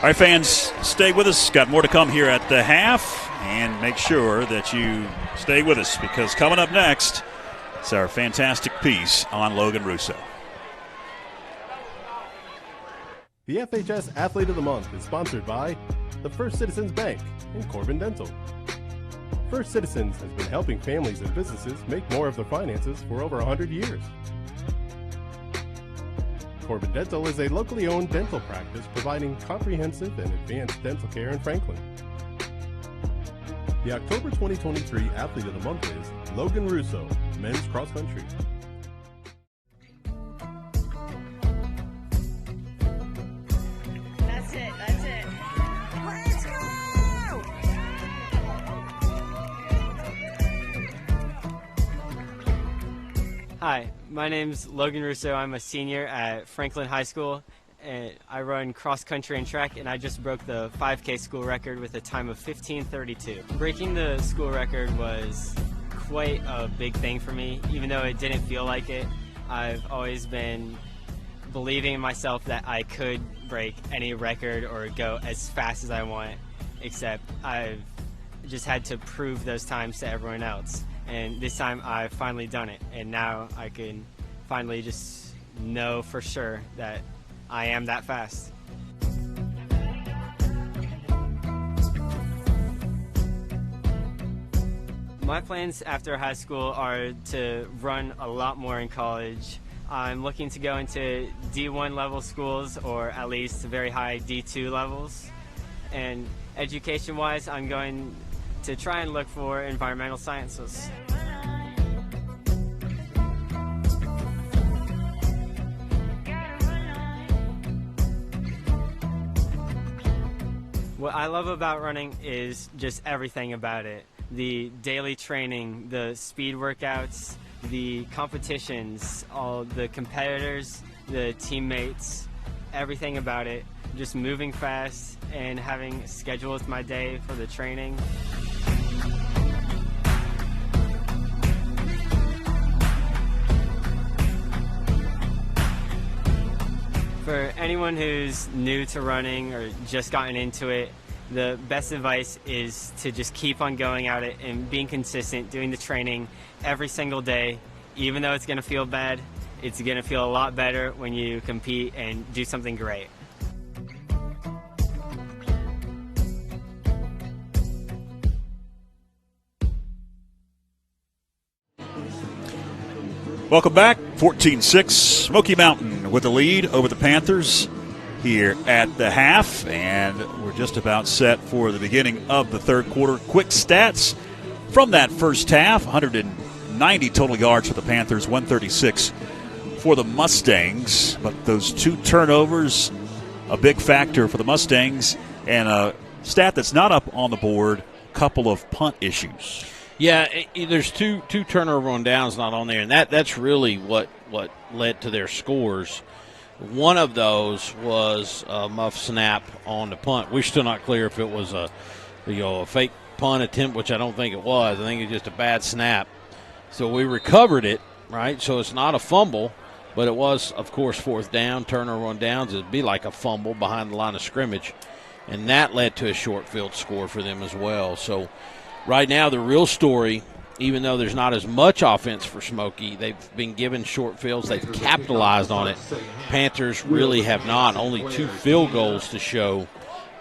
Speaker 1: All right, fans, stay with us. Got more to come here at the half, and make sure that you stay with us because coming up next, it's our fantastic piece on Logan Russo.
Speaker 6: The FHS Athlete of the Month is sponsored by the First Citizens Bank and Corbin Dental. First Citizens has been helping families and businesses make more of their finances for over 100 years. Corbin Dental is a locally owned dental practice providing comprehensive and advanced dental care in Franklin. The October 2023 Athlete of the Month is Logan Russo, men's cross country.
Speaker 7: Hi, my name's Logan Russo. I'm a senior at Franklin High School, and I run cross country and track, and I just broke the 5K school record with a time of 15:32. Breaking the school record was quite a big thing for me, even though it didn't feel like it. I've always been believing in myself that I could break any record or go as fast as I want, except I've just had to prove those times to everyone else. And this time I've finally done it, and now I can finally just know for sure that I am that fast. My plans after high school are to run a lot more in college. I'm looking to go into D1 level schools, or at least very high D2 levels. And education-wise, I'm going to try and look for environmental sciences. What I love about running is just everything about it. The daily training, the speed workouts, the competitions, all the competitors, the teammates, everything about it. Just moving fast and having a schedule with my day for the training. For anyone who's new to running or just gotten into it, the best advice is to just keep on going at it and being consistent, doing the training every single day. Even though it's going to feel bad, it's going to feel a lot better when you compete and do something great.
Speaker 1: Welcome back. 14-6, Smoky Mountain with the lead over the Panthers here at the half, and we're just about set for the beginning of the third quarter. Quick stats from that first half: 190 total yards for the Panthers, 136 for the Mustangs. But those two turnovers, a big factor for the Mustangs, and a stat that's not up on the board, couple of punt issues.
Speaker 3: Yeah, there's two turnover on downs not on there, and that's really what led to their scores. One of those was a muff snap on the punt. We're still not clear if it was a fake punt attempt, which I don't think it was. I think it was just a bad snap. So we recovered it, right? So it's not a fumble, but it was, of course, fourth down. Turnover on downs, it'd be like a fumble behind the line of scrimmage, and that led to a short field score for them as well. So right now, the real story, even though there's not as much offense for Smoky, they've been given short fields. They've capitalized on it. Panthers really have not. Only 2 field goals to show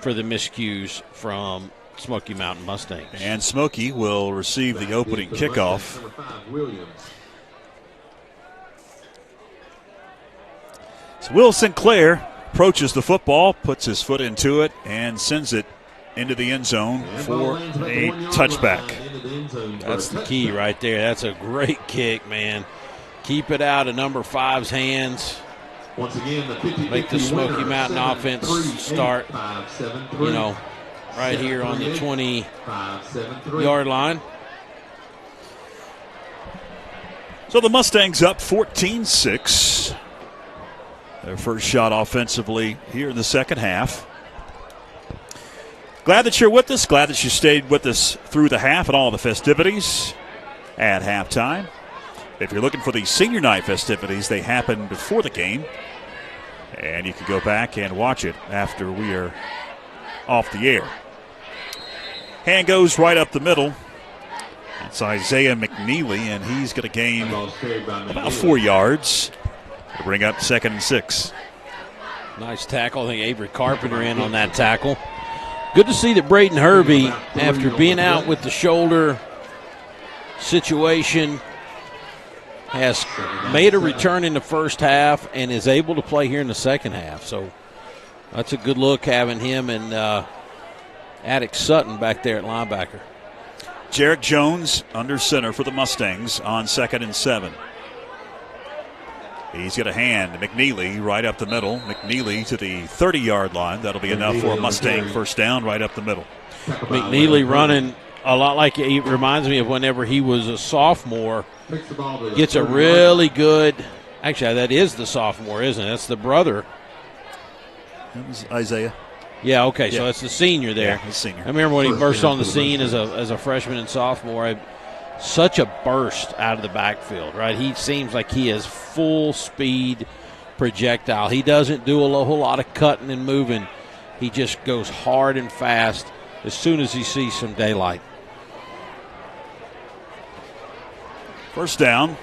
Speaker 3: for the miscues from Smoky Mountain Mustangs.
Speaker 1: And Smoky will receive the opening kickoff. So Will Sinclair approaches the football, puts his foot into it, and sends it into the end zone for a touchback.
Speaker 3: That's the key right there. That's a great kick, man. Keep it out of number 5's hands.
Speaker 8: Once again, the
Speaker 3: make the Smoky Mountain offense start, right here on the 20-yard line.
Speaker 1: So the Mustangs up 14-6. Their first shot offensively here in the second half. Glad that you're with us. Glad that you stayed with us through the half and all the festivities at halftime. If you're looking for the senior night festivities, they happen before the game. And you can go back and watch it after we are off the air. Hand goes right up the middle. It's Isaiah McNeely, and he's going to gain about 4 yards to bring up 2nd and 6.
Speaker 3: Nice tackle. I think Avery Carpenter in on that tackle. Good to see that Braden Hervey, after being out with the shoulder situation, has made a return in the first half and is able to play here in the second half. So that's a good look having him and Attic Sutton back there at linebacker.
Speaker 1: Jarek Jones under center for the Mustangs on 2nd and 7. He's got a hand. McNeely right up the middle. McNeely to the 30-yard line. That'll be enough for a Mustang first down right up the middle.
Speaker 3: McNeely running a lot like it reminds me of whenever he was a sophomore. Gets a really good – actually, that is the sophomore, isn't it? That's the brother.
Speaker 1: It was Isaiah.
Speaker 3: Yeah, okay, so that's the senior there.
Speaker 1: Yeah, he's senior.
Speaker 3: I remember when he burst on the scene as a freshman and sophomore. Such a burst out of the backfield, right? He seems like he is full speed projectile. He doesn't do a whole lot of cutting and moving. He just goes hard and fast as soon as he sees some daylight.
Speaker 1: First down.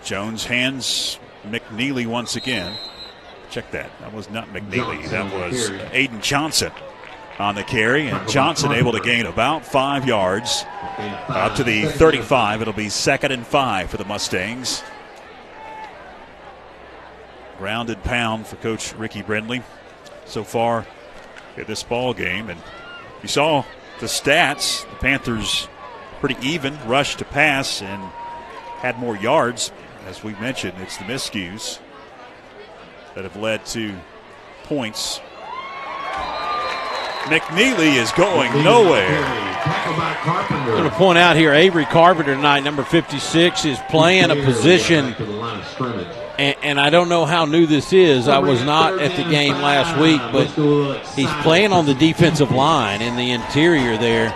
Speaker 1: Jones hands McNeely once again. Check that. That was not McNeely. That was Aiden Johnson on the carry. And Johnson able to gain about 5 yards. Up to the 35. It'll be 2nd and 5 for the Mustangs. Grounded pound for Coach Ricky Brindley so far in this ball game. And you saw the stats. The Panthers pretty even, rush to pass, and had more yards. As we mentioned, it's the miscues that have led to points. McNeely is going nowhere.
Speaker 3: I'm going to point out here, Avery Carpenter tonight, number 56, is playing a position, and I don't know how new this is. I was not at the game last week, but he's playing on the defensive line in the interior there,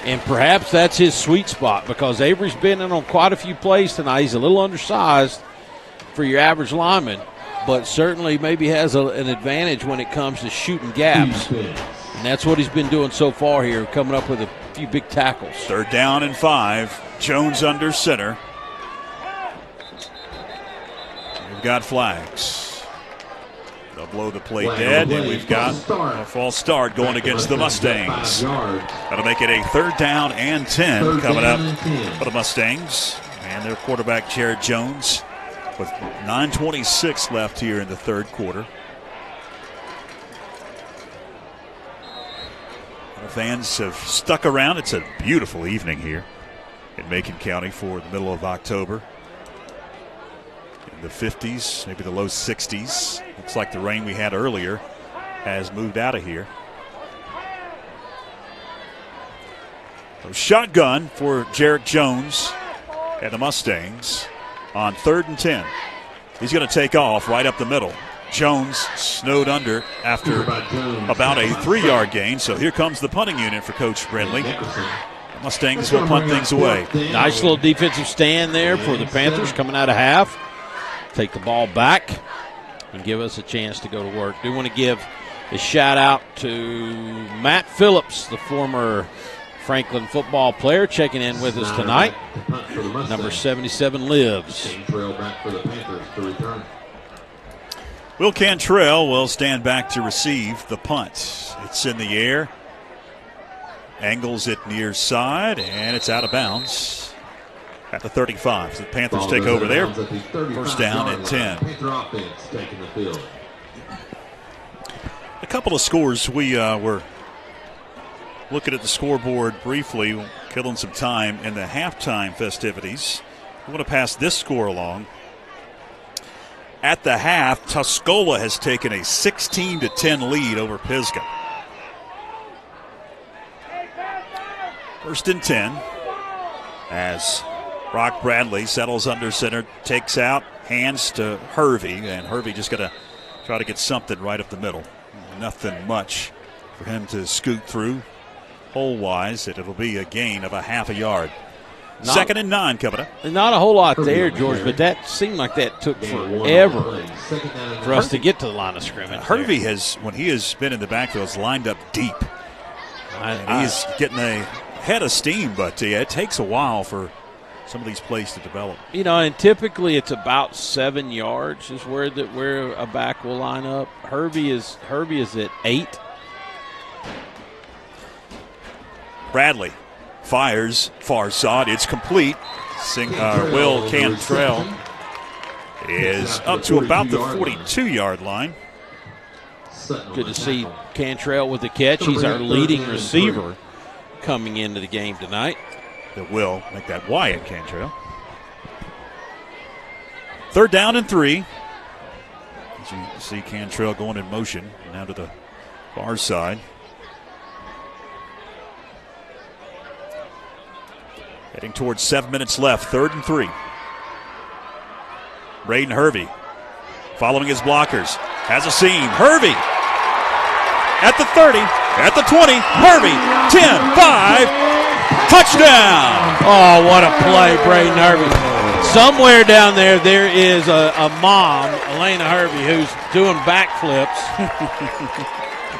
Speaker 3: and perhaps that's his sweet spot because Avery's been in on quite a few plays tonight. He's a little undersized for your average lineman, but certainly maybe has an advantage when it comes to shooting gaps. And that's what he's been doing so far here, coming up with a few big tackles.
Speaker 1: 3rd down and 5. Jones under center. We've got flags. They'll blow the play dead, and we've got a false start going against the Mustangs. That'll make it a 3rd down and 10 coming up for the Mustangs. And their quarterback, Jared Jones, with 9:26 left here in the 3rd quarter. Fans have stuck around. It's a beautiful evening here in Macon County for the middle of October. In the 50s, maybe the low 60s. Looks like the rain we had earlier has moved out of here. So shotgun for Jarek Jones and the Mustangs on 3rd and 10. He's going to take off right up the middle. Jones snowed under after about a 3-yard gain. So here comes the punting unit for Coach Brindley. The Mustangs will punt things away.
Speaker 3: Nice little defensive stand there for the Panthers coming out of half. Take the ball back and give us a chance to go to work. Do want to give a shout out to Matt Phillips, the former Franklin football player, checking in with us tonight. Number 77 lives.
Speaker 1: Will Cantrell will stand back to receive the punt. It's in the air. Angles it near side, and it's out of bounds at the 35. So the Panthers take over there. 1st down and 10. A couple of scores. We were looking at the scoreboard briefly, killing some time in the halftime festivities. I want to pass this score along. At the half, Tuscola has taken a 16-10 lead over Pisgah. 1st and 10 as Brock Bradley settles under center, takes out, hands to Hervey, and Hervey just got to try to get something right up the middle. Nothing much for him to scoot through hole-wise. It'll be a gain of a half a yard. 2nd and 9 coming up.
Speaker 3: Not a whole lot there, George, but that seemed like that took forever for us to get to the line of scrimmage.
Speaker 1: Hervey has, when he has been in the backfield, has lined up deep. And he's getting a head of steam, but it takes a while for some of these plays to develop.
Speaker 3: You know, and typically it's about 7 yards is where a back will line up. Hervey is at 8.
Speaker 1: Bradley fires far side. It's complete. Will Cantrell is up to about the 42-yard line.
Speaker 3: Good to see Cantrell with the catch. He's our leading receiver coming into the game tonight.
Speaker 1: That will make that Wyatt Cantrell. 3rd down and 3. As you see Cantrell going in motion now to the far side. Heading towards 7 minutes left, 3rd and 3. Braden Hervey following his blockers. Has a seam. Hervey at the 30, at the 20. Hervey, 10, 5, touchdown.
Speaker 3: Oh, what a play, Braden Hervey. Somewhere down there is a mom, Elena Hervey, who's doing backflips.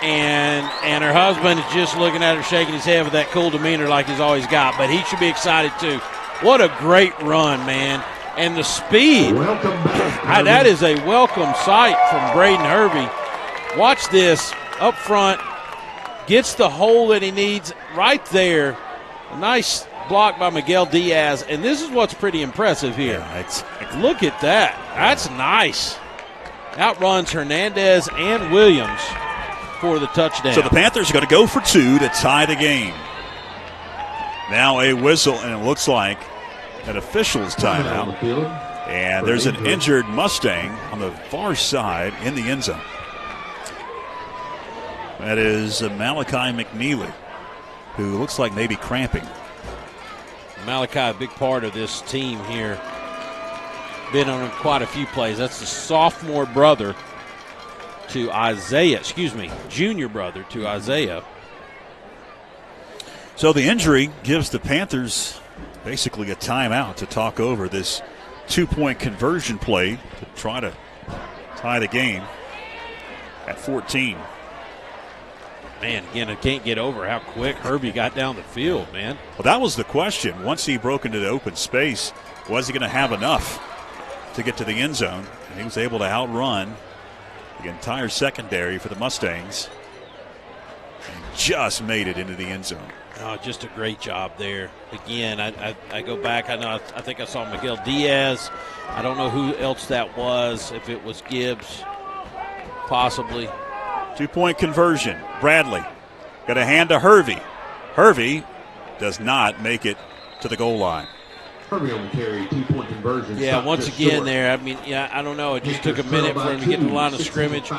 Speaker 3: and her husband is just looking at her, shaking his head with that cool demeanor like he's always got. But he should be excited, too. What a great run, man. And the speed. That is a welcome sight from Braden Hervey. Watch this up front. Gets the hole that he needs right there. A nice block by Miguel Diaz. And this is what's pretty impressive here.
Speaker 1: Yeah,
Speaker 3: look at that. That's nice. Outruns Hernandez and Williams for the touchdown.
Speaker 1: So the Panthers are going to go for 2 to tie the game. Now a whistle, and it looks like an official's timeout. And there's an injured Mustang on the far side in the end zone. That is Malachi McNeely, who looks like maybe cramping.
Speaker 3: Malachi, a big part of this team here. Been on quite a few plays. That's the sophomore brother to Isaiah. Junior brother to Isaiah.
Speaker 1: So the injury gives the Panthers basically a timeout to talk over this 2-point conversion play to try to tie the game at 14.
Speaker 3: Man, again, I can't get over how quick Herbie got down the field, man.
Speaker 1: Well, that was the question. Once he broke into the open space, was he going to have enough to get to the end zone? And he was able to outrun the entire secondary for the Mustangs and just made it into the end zone.
Speaker 3: Oh, just a great job there. Again, I go back. I think I saw Miguel Diaz. I don't know who else that was, if it was Gibbs, possibly.
Speaker 1: 2-point conversion. Bradley got a hand to Hervey. Hervey does not make it to the goal line.
Speaker 8: Hervey on the carry, 2-point conversion.
Speaker 3: Yeah, once again there, I don't know. It just took a minute for him to get to the line of scrimmage.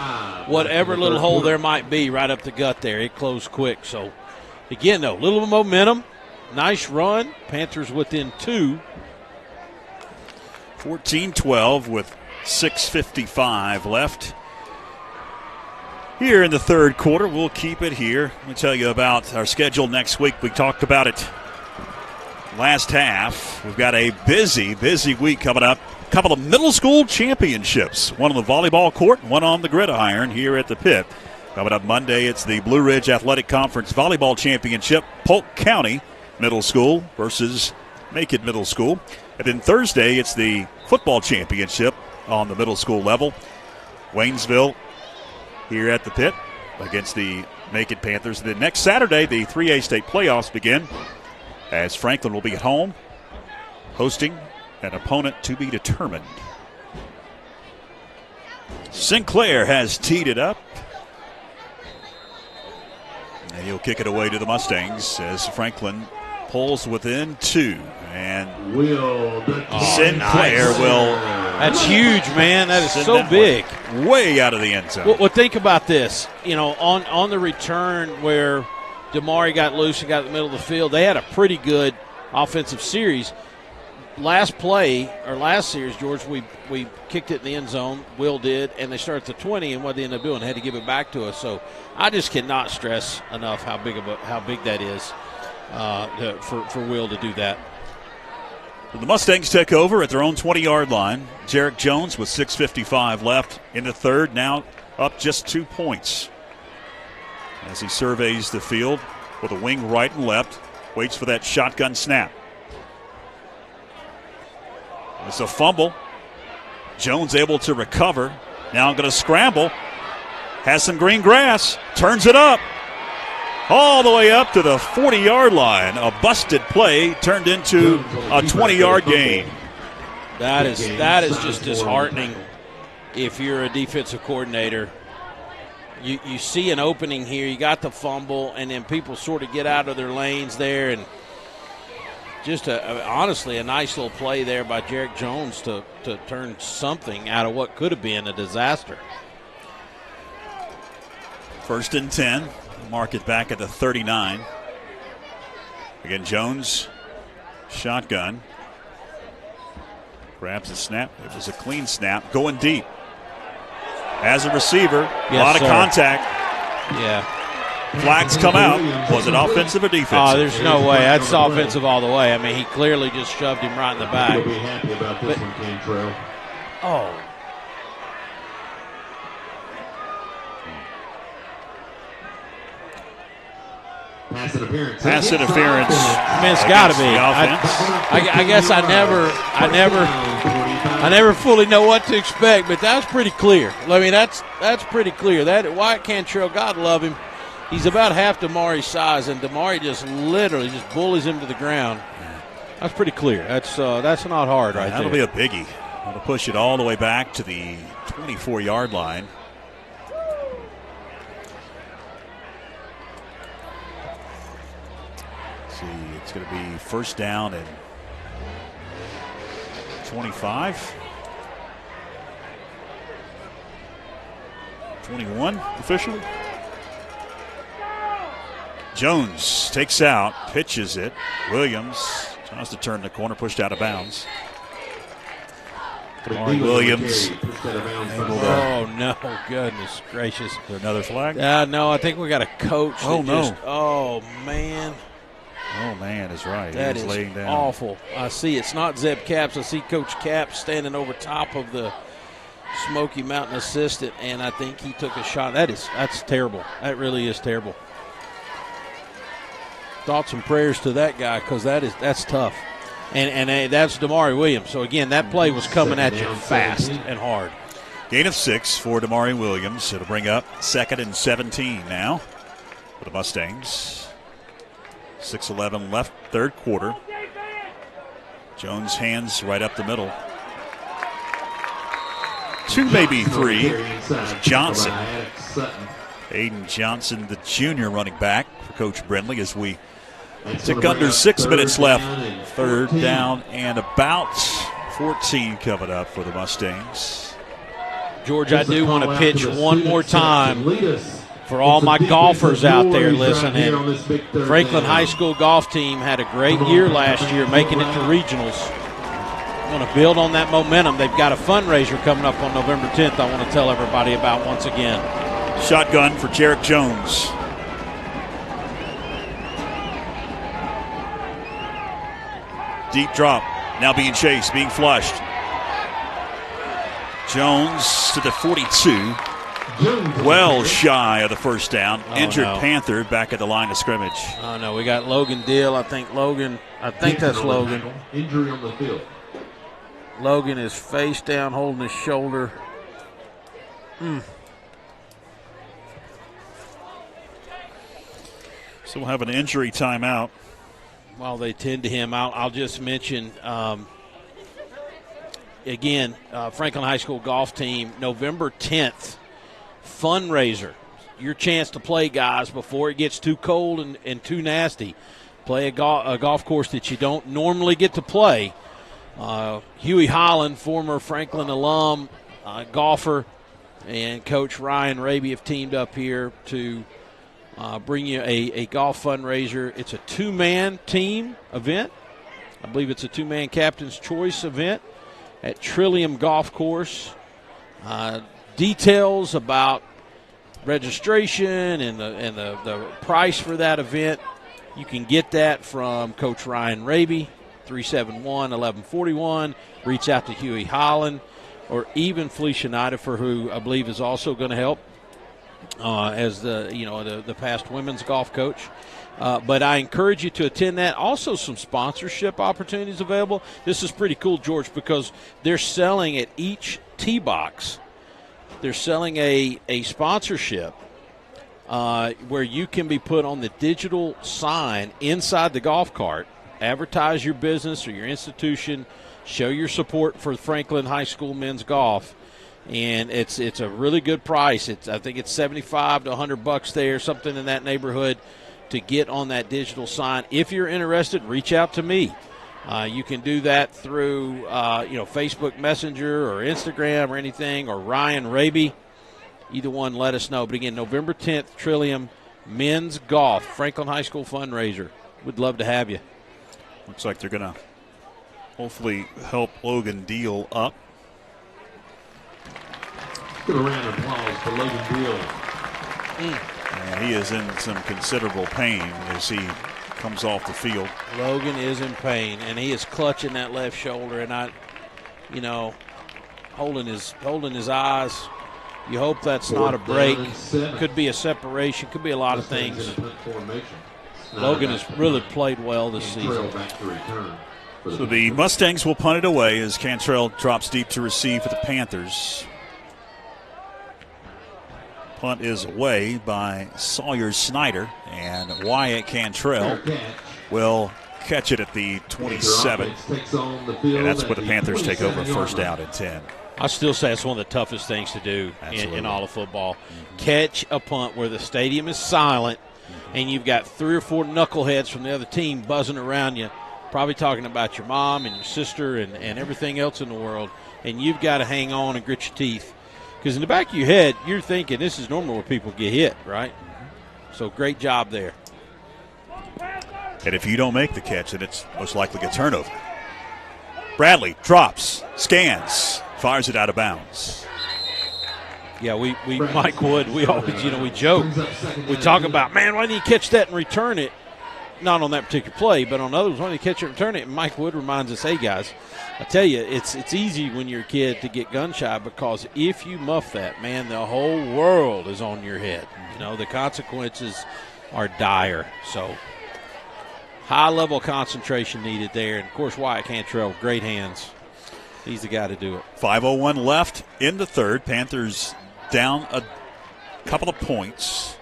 Speaker 3: Whatever little hole there might be right up the gut there, it closed quick. So, again, though, little momentum. Nice run. Panthers within 2.
Speaker 1: 14-12 with 6:55 left. Here in the third quarter, we'll keep it here. Let me tell you about our schedule next week. We talked about it last half. We've got a busy week coming up. A couple of middle school championships, one on the volleyball court, one on the gridiron here at the pit. Coming up Monday, it's the Blue Ridge Athletic Conference Volleyball Championship, Polk County Middle School versus Macon Middle School. And then Thursday, it's the football championship on the middle school level. Waynesville here at the pit against the Macon Panthers. And then next Saturday, the 3A state playoffs begin as Franklin will be at home hosting an opponent to be determined. Sinclair has teed it up. And he'll kick it away to the Mustangs as Franklin pulls within 2. And Sinclair will.
Speaker 3: That's huge, man. That is so big.
Speaker 1: Way out of the end zone.
Speaker 3: Well, think about this. On the return where Damari got loose and got in the middle of the field, they had a pretty good offensive series. Last series, George, we kicked it in the end zone. Will did, and they started at the 20, and what they ended up doing, had to give it back to us. So I just cannot stress enough how big that is for Will to do that.
Speaker 1: The Mustangs take over at their own 20-yard line. Jarek Jones with 6:55 left in the third, now up just 2 points. As he surveys the field with a wing right and left, waits for that shotgun snap. It's a fumble. Jones able to recover. Now going to scramble. Has some green grass. Turns it up. All the way up to the 40-yard line. A busted play turned into a 20-yard gain.
Speaker 3: That is just disheartening if you're a defensive coordinator. You see an opening here. You got the fumble, and then people sort of get out of their lanes there, and just honestly a nice little play there by Jarek Jones to turn something out of what could have been a disaster.
Speaker 1: 1st and 10. Mark it back at the 39. Again, Jones Shotgun. Grabs the snap. It was a clean snap. Going deep. As a receiver, a lot of contact.
Speaker 3: Yeah.
Speaker 1: Flags come out. Was it offensive or defensive?
Speaker 3: Oh, there's no way. That's offensive all the way. I mean, he clearly just shoved him right in the back.
Speaker 8: You'll be happy about this one, Cantrell.
Speaker 3: Oh.
Speaker 8: Pass interference.
Speaker 1: Pass interference.
Speaker 3: I mean, it's got to be. I guess I never fully know what to expect, but that was pretty clear. I mean, that's pretty clear. That Wyatt Cantrell, God love him, he's about half Damari's size, and Damari just literally just bullies him to the ground. That's pretty clear. That's not hard right there.
Speaker 1: That'll be a biggie. That'll push it all the way back to the 24-yard line. It's going to be first down and 25. 21 officially. Jones takes out, pitches it. Williams tries to turn the corner, pushed out of bounds. Williams.
Speaker 3: Oh, no. Goodness gracious.
Speaker 1: Is there another flag?
Speaker 3: No, I think we got a coach.
Speaker 1: Oh, no.
Speaker 3: Oh, man.
Speaker 1: Oh, man, is right.
Speaker 3: That
Speaker 1: is laying down.
Speaker 3: Awful. I see it's not Zeb Capps. I see Coach Capps standing over top of the Smoky Mountain assistant, and I think he took a shot. That's terrible. That really is terrible. Thoughts and prayers to that guy, because that's tough. And that's Damari Williams. So, again, that play was coming at you fast and hard.
Speaker 1: Gain of 6 for Damari Williams. It'll bring up 2nd and 17 now for the Mustangs. 6:11 left, third quarter. Jones hands right up the middle. 2, maybe 3. Johnson. Aiden Johnson, the junior running back for Coach Brindley, as we tick under 6 minutes left. Third down and about 14 coming up for the Mustangs.
Speaker 3: George, I do want to pitch one more time for all my golfers out there listening. Franklin High School golf team had a great year last year, making it to regionals. I want to build on that momentum. They've got a fundraiser coming up on November 10th I want to tell everybody about once again.
Speaker 1: Shotgun for Jarek Jones. Deep drop, now being chased, being flushed. Jones to the 42. Well shy of the first down. Injured Panther back at the line of scrimmage.
Speaker 3: Oh, no, we got Logan Deal. I think that's Logan.
Speaker 8: Injury on the field.
Speaker 3: Logan is face down, holding his shoulder.
Speaker 1: So we'll have an injury timeout.
Speaker 3: While they tend to him, I'll just mention, again, Franklin High School golf team, November 10th, fundraiser. Your chance to play, guys, before it gets too cold and too nasty. Play a golf course that you don't normally get to play. Huey Holland, former Franklin alum, golfer, and Coach Ryan Raby have teamed up here to bring you a golf fundraiser. It's a 2-man team event. I believe it's a 2-man captain's choice event at Trillium Golf Course. Details about registration and the price for that event, you can get that from Coach Ryan Raby, 371-1141. Reach out to Huey Holland or even Felicia Nidifer, who I believe is also going to help as the past women's golf coach. But I encourage you to attend that. Also some sponsorship opportunities available. This is pretty cool, George, because they're selling at each tee box. They're selling a sponsorship where you can be put on the digital sign inside the golf cart, advertise your business or your institution, show your support for Franklin High School men's golf, and it's a really good price. I think it's $75 to $100 there, something in that neighborhood, to get on that digital sign. If you're interested, reach out to me. You can do that through Facebook Messenger or Instagram or anything, or Ryan Raby. Either one, let us know. But again, November 10th, Trillium Men's Golf, Franklin High School fundraiser. We'd love to have you.
Speaker 1: Looks like they're going to hopefully help Logan Deal up.
Speaker 8: Give a round of applause for Logan Deal.
Speaker 1: And he is in some considerable pain as he comes off the field.
Speaker 3: Logan is in pain, and he is clutching that left shoulder, and holding his eyes. You hope that's not a break. Could be a separation. Could be a lot of things. Logan has really played well this season.
Speaker 1: So the Mustangs will punt it away as Cantrell drops deep to receive for the Panthers. Punt is away by Sawyer Snyder, and Wyatt Cantrell will catch it at the 27. And that's what the Panthers take over first down and 10.
Speaker 3: I still say it's one of the toughest things to do in all of football. Catch a punt where the stadium is silent and you've got 3 or 4 knuckleheads from the other team buzzing around you, probably talking about your mom and your sister and everything else in the world, and you've got to hang on and grit your teeth. Because in the back of your head, you're thinking this is normal where people get hit, right? So great job there.
Speaker 1: And if you don't make the catch, then it's most likely a turnover. Bradley drops, scans, fires it out of bounds.
Speaker 3: Yeah, we Mike Wood, we always, we joke. We talk about, man, why didn't you catch that and return it? Not on that particular play, but on others, why didn't you catch it and return it? And Mike Wood reminds us, hey, guys, I tell you, it's easy when you're a kid to get gun shy, because if you muff that, man, the whole world is on your head. The consequences are dire. So high-level concentration needed there. And, of course, Wyatt Cantrell, great hands. He's the guy to do it.
Speaker 1: 5:01 left in the third. Panthers down a couple of points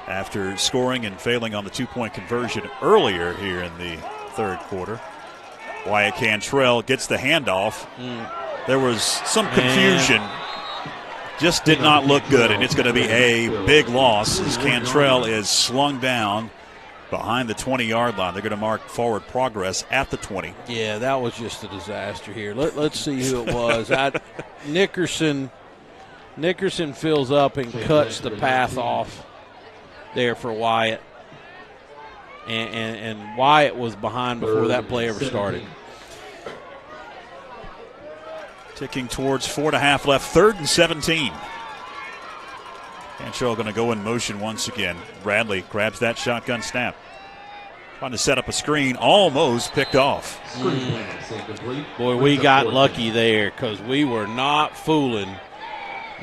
Speaker 1: after scoring and failing on the 2-point conversion earlier here in the third quarter. Wyatt Cantrell gets the handoff. There was some confusion. Just did not look good, and it's going to be a big loss as Cantrell is slung down behind the 20-yard line. They're going to mark forward progress at the 20.
Speaker 3: Yeah, that was just a disaster here. Let's see who it was. Nickerson fills up and cuts the path off there for Wyatt. And Wyatt was behind before that play ever started.
Speaker 1: Ticking towards 4.5 left, 3rd and 17. Cantrell going to go in motion once again. Bradley grabs that shotgun snap. Trying to set up a screen, almost picked off.
Speaker 3: Boy, we got lucky there because we were not fooling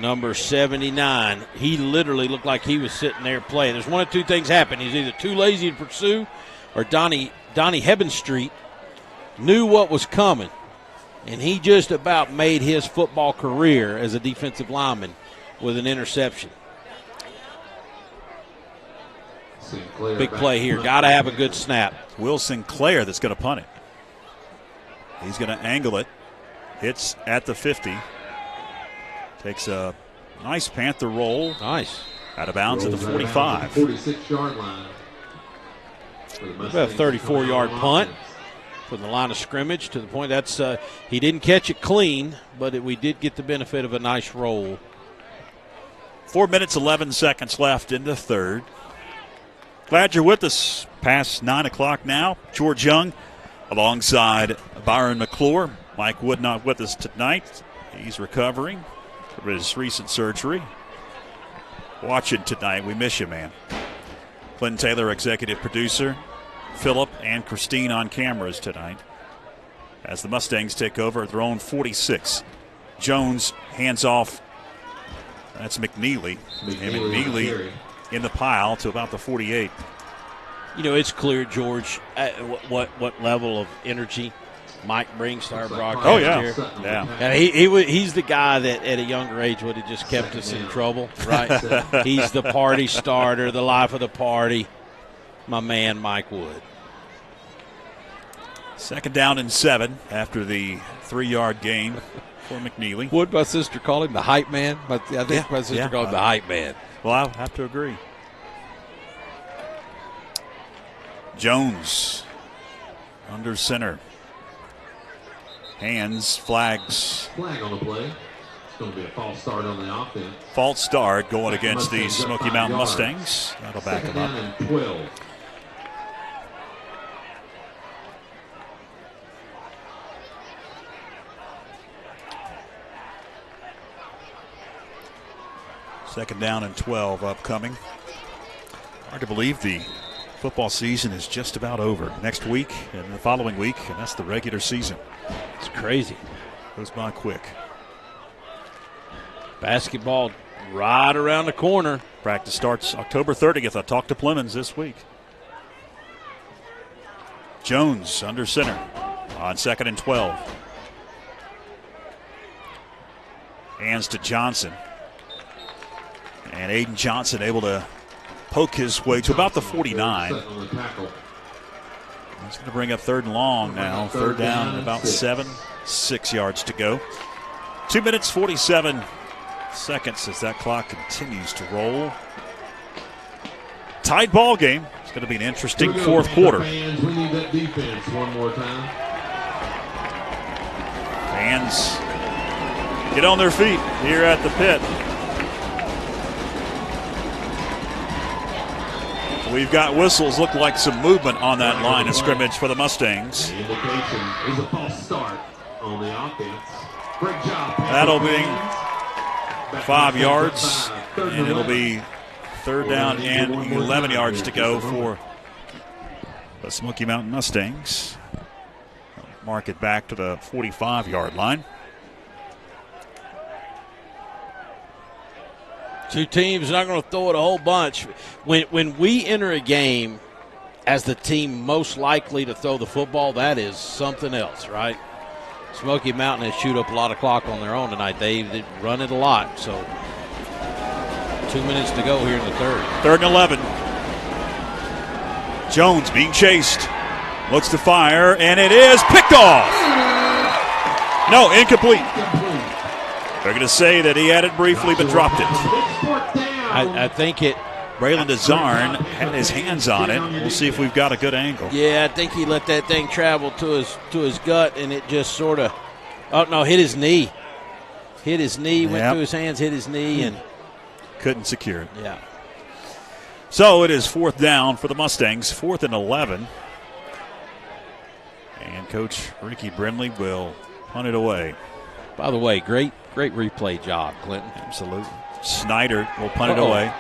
Speaker 3: number 79. He literally looked like he was sitting there playing. There's one of two things happen. He's either too lazy to pursue, or Donnie Hebenstreet knew what was coming, and he just about made his football career as a defensive lineman with an interception. Big play here. Got to have a good snap.
Speaker 1: Will Sinclair that's going to punt it. He's going to angle it. Hits at the 50. Takes a nice Panther roll.
Speaker 3: Nice.
Speaker 1: Out of bounds at the 45.
Speaker 8: 46-yard line.
Speaker 3: About a 34-yard punt from the line of scrimmage to the point. That's he didn't catch it clean, but we did get the benefit of a nice roll.
Speaker 1: 4 minutes, 11 seconds left in the third. Glad you're with us. Past 9 o'clock now. George Young alongside Byron McClure. Mike Wood not with us tonight. He's recovering from his recent surgery. Watching tonight. We miss you, man. Clinton Taylor, executive producer. Philip and Christine on cameras tonight as the Mustangs take over at their own 46. Jones hands off. That's McNeely. And McNeely in the pile to about the 48.
Speaker 3: It's clear, George, what level of energy Mike brings to our broadcast.
Speaker 1: Oh, yeah.
Speaker 3: Here.
Speaker 1: Yeah.
Speaker 3: And he's the guy that at a younger age would have just kept us in trouble, right? He's the party starter, the life of the party. My man, Mike Wood.
Speaker 1: 2nd down and 7 after the 3-yard gain for McNeely.
Speaker 9: Would my sister call him the hype man? But I think my sister called him the hype man.
Speaker 1: Well, I'll have to agree. Jones under center. Hands, flags.
Speaker 8: Flag on the play. It's going to be a false start on the offense.
Speaker 1: False start going against the Smoky Mountain Mustangs. That'll back them up.
Speaker 8: 2nd down and 12.
Speaker 1: Second down and 12 upcoming. Hard to believe the football season is just about over. Next week and the following week, and that's the regular season.
Speaker 3: It's crazy.
Speaker 1: Goes by quick.
Speaker 3: Basketball right around the corner.
Speaker 1: Practice starts October 30th. I talked to Plemons this week. Jones under center on second and 12. Hands to Johnson. And Aiden Johnson able to poke his way to about the 49. He's going to bring up third and long now. Third down and about 6 yards to go. 2 minutes, 47 seconds as that clock continues to roll. Tied ball game. It's going to be an interesting fourth quarter.
Speaker 8: Fans, we need that defense one more time.
Speaker 1: Fans get on their feet here at the pit. We've got whistles. Look like some movement on that line of scrimmage for the Mustangs.
Speaker 8: The indication is a false start on the offense. Great job.
Speaker 1: That'll be 5 yards, and it'll be third down and 11 yards to go for the Smoky Mountain Mustangs. Mark it back to the 45-yard line.
Speaker 3: Two teams not going to throw it a whole bunch. When we enter a game as the team most likely to throw the football, that is something else, right? Smoky Mountain has chewed up a lot of clock on their own tonight. They run it a lot. So 2 minutes to go here in the third.
Speaker 1: Third and 11. Jones being chased. Looks to fire, and it is picked off. No, incomplete. They're going to say that he had it briefly but dropped it.
Speaker 3: I think it.
Speaker 1: Braylon DeZarn had his hands on it. We'll see if we've got a good angle.
Speaker 3: Yeah, I think he let that thing travel to his gut, and it just sort of, hit his knee. Hit his knee, went through his hands, hit his knee, and
Speaker 1: couldn't secure it.
Speaker 3: Yeah.
Speaker 1: So it is fourth down for the Mustangs, 4th and 11. And Coach Ricky Brindley will punt it away.
Speaker 3: By the way, great replay job, Clinton.
Speaker 1: Absolutely. Snyder will punt it away.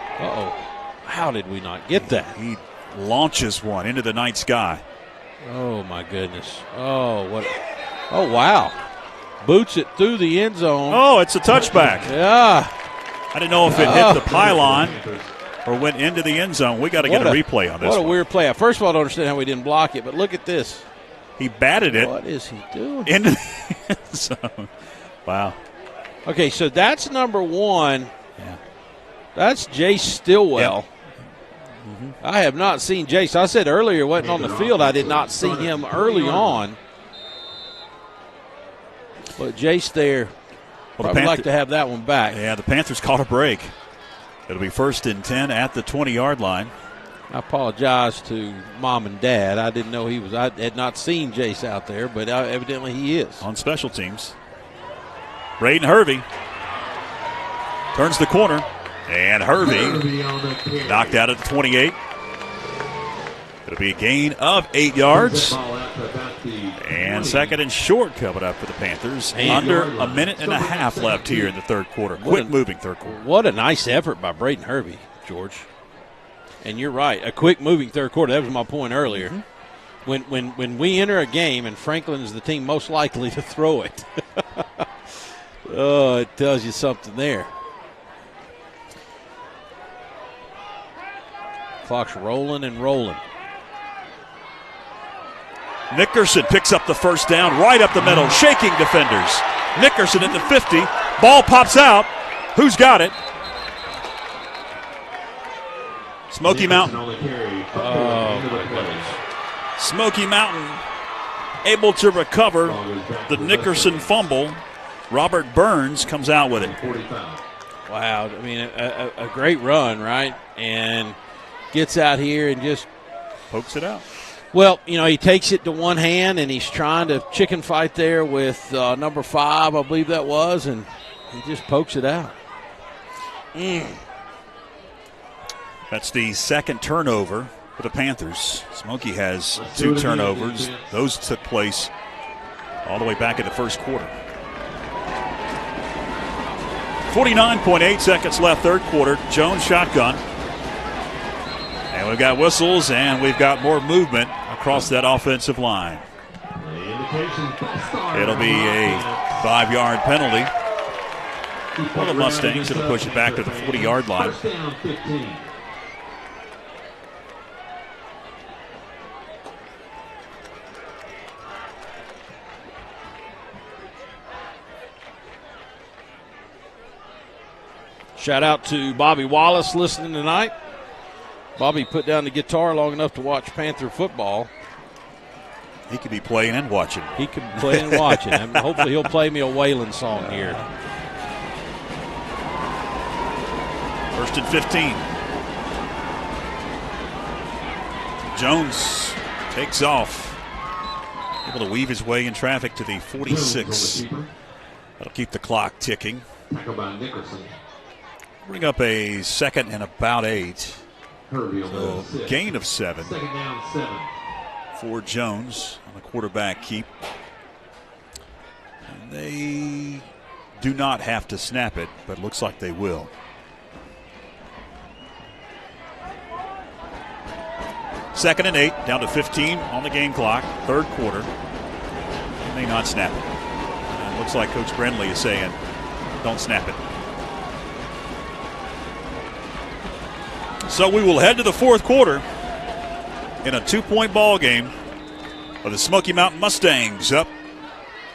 Speaker 3: How did we not get that?
Speaker 1: He launches one into the night sky.
Speaker 3: Oh, my goodness. Oh, what? Oh, wow. Boots it through the end zone.
Speaker 1: Oh, it's a touchback.
Speaker 3: Yeah.
Speaker 1: I didn't know if it hit the pylon or went into the end zone. We got to get a replay on this
Speaker 3: What a
Speaker 1: one.
Speaker 3: weird play. First of all, I don't understand how we didn't block it, but look at this.
Speaker 1: He batted it.
Speaker 3: What is he doing?
Speaker 1: Into the end zone. Wow.
Speaker 3: Okay, so that's number one.
Speaker 1: Yeah.
Speaker 3: That's Jace Stillwell.
Speaker 1: Yep. Mm-hmm.
Speaker 3: I have not seen Jace. I said earlier, wasn't on the field. I did not see him early on. But Jace there, probably like to have that one back.
Speaker 1: Yeah, the Panthers caught a break. It'll be 1st and 10 at the 20-yard line.
Speaker 3: I apologize to Mom and Dad. I didn't know he was. I had not seen Jace out there, but evidently he is.
Speaker 1: On special teams. Braden Hervey turns the corner, and Hervey knocked out at the 28. It'll be a gain of 8 yards. And second and short coming up for the Panthers. Under a minute and a half left here in the third quarter. Quick moving third quarter.
Speaker 3: What a nice effort by Braden Hervey, George. And you're right, a quick moving third quarter. That was my point earlier. Mm-hmm. When we enter a game and Franklin is the team most likely to throw it. Oh, it tells you something there. Clock's rolling and rolling.
Speaker 1: Nickerson picks up the first down right up the middle, shaking defenders. Nickerson at the 50. Ball pops out. Who's got it? Smoky Mountain. Smoky Mountain able to recover the Nickerson fumble. Robert Burns comes out with it.
Speaker 3: Wow, I mean, a great run, right? And gets out here and just
Speaker 1: pokes it out.
Speaker 3: Well, he takes it to one hand, and he's trying to chicken fight there with number 5, I believe that was, and he just pokes it out.
Speaker 1: That's the second turnover for the Panthers. Smoky has 2 turnovers. Those took place all the way back in the first quarter. 49.8 seconds left, third quarter. Jones shotgun. And we've got whistles, and we've got more movement across that offensive line. It'll be a 5-yard penalty. For the Mustangs, it'll push it back to the 40-yard line.
Speaker 3: Shout out to Bobby Wallace listening tonight. Bobby put down the guitar long enough to watch Panther football.
Speaker 1: He could be playing and watching.
Speaker 3: He could be playing and watching. I mean, hopefully he'll play me a Waylon song here.
Speaker 1: First and 15. Jones takes off. Able to weave his way in traffic to the 46. That'll keep the clock ticking. Bring up a second and about 8. So gain of 7 for Jones on the quarterback keep. And they do not have to snap it, but looks like they will. Second and 8, down to 15 on the game clock, third quarter. They may not snap it. And it looks like Coach Brindley is saying, don't snap it. So we will head to the fourth quarter in a 2-point ball game of the Smoky Mountain Mustangs up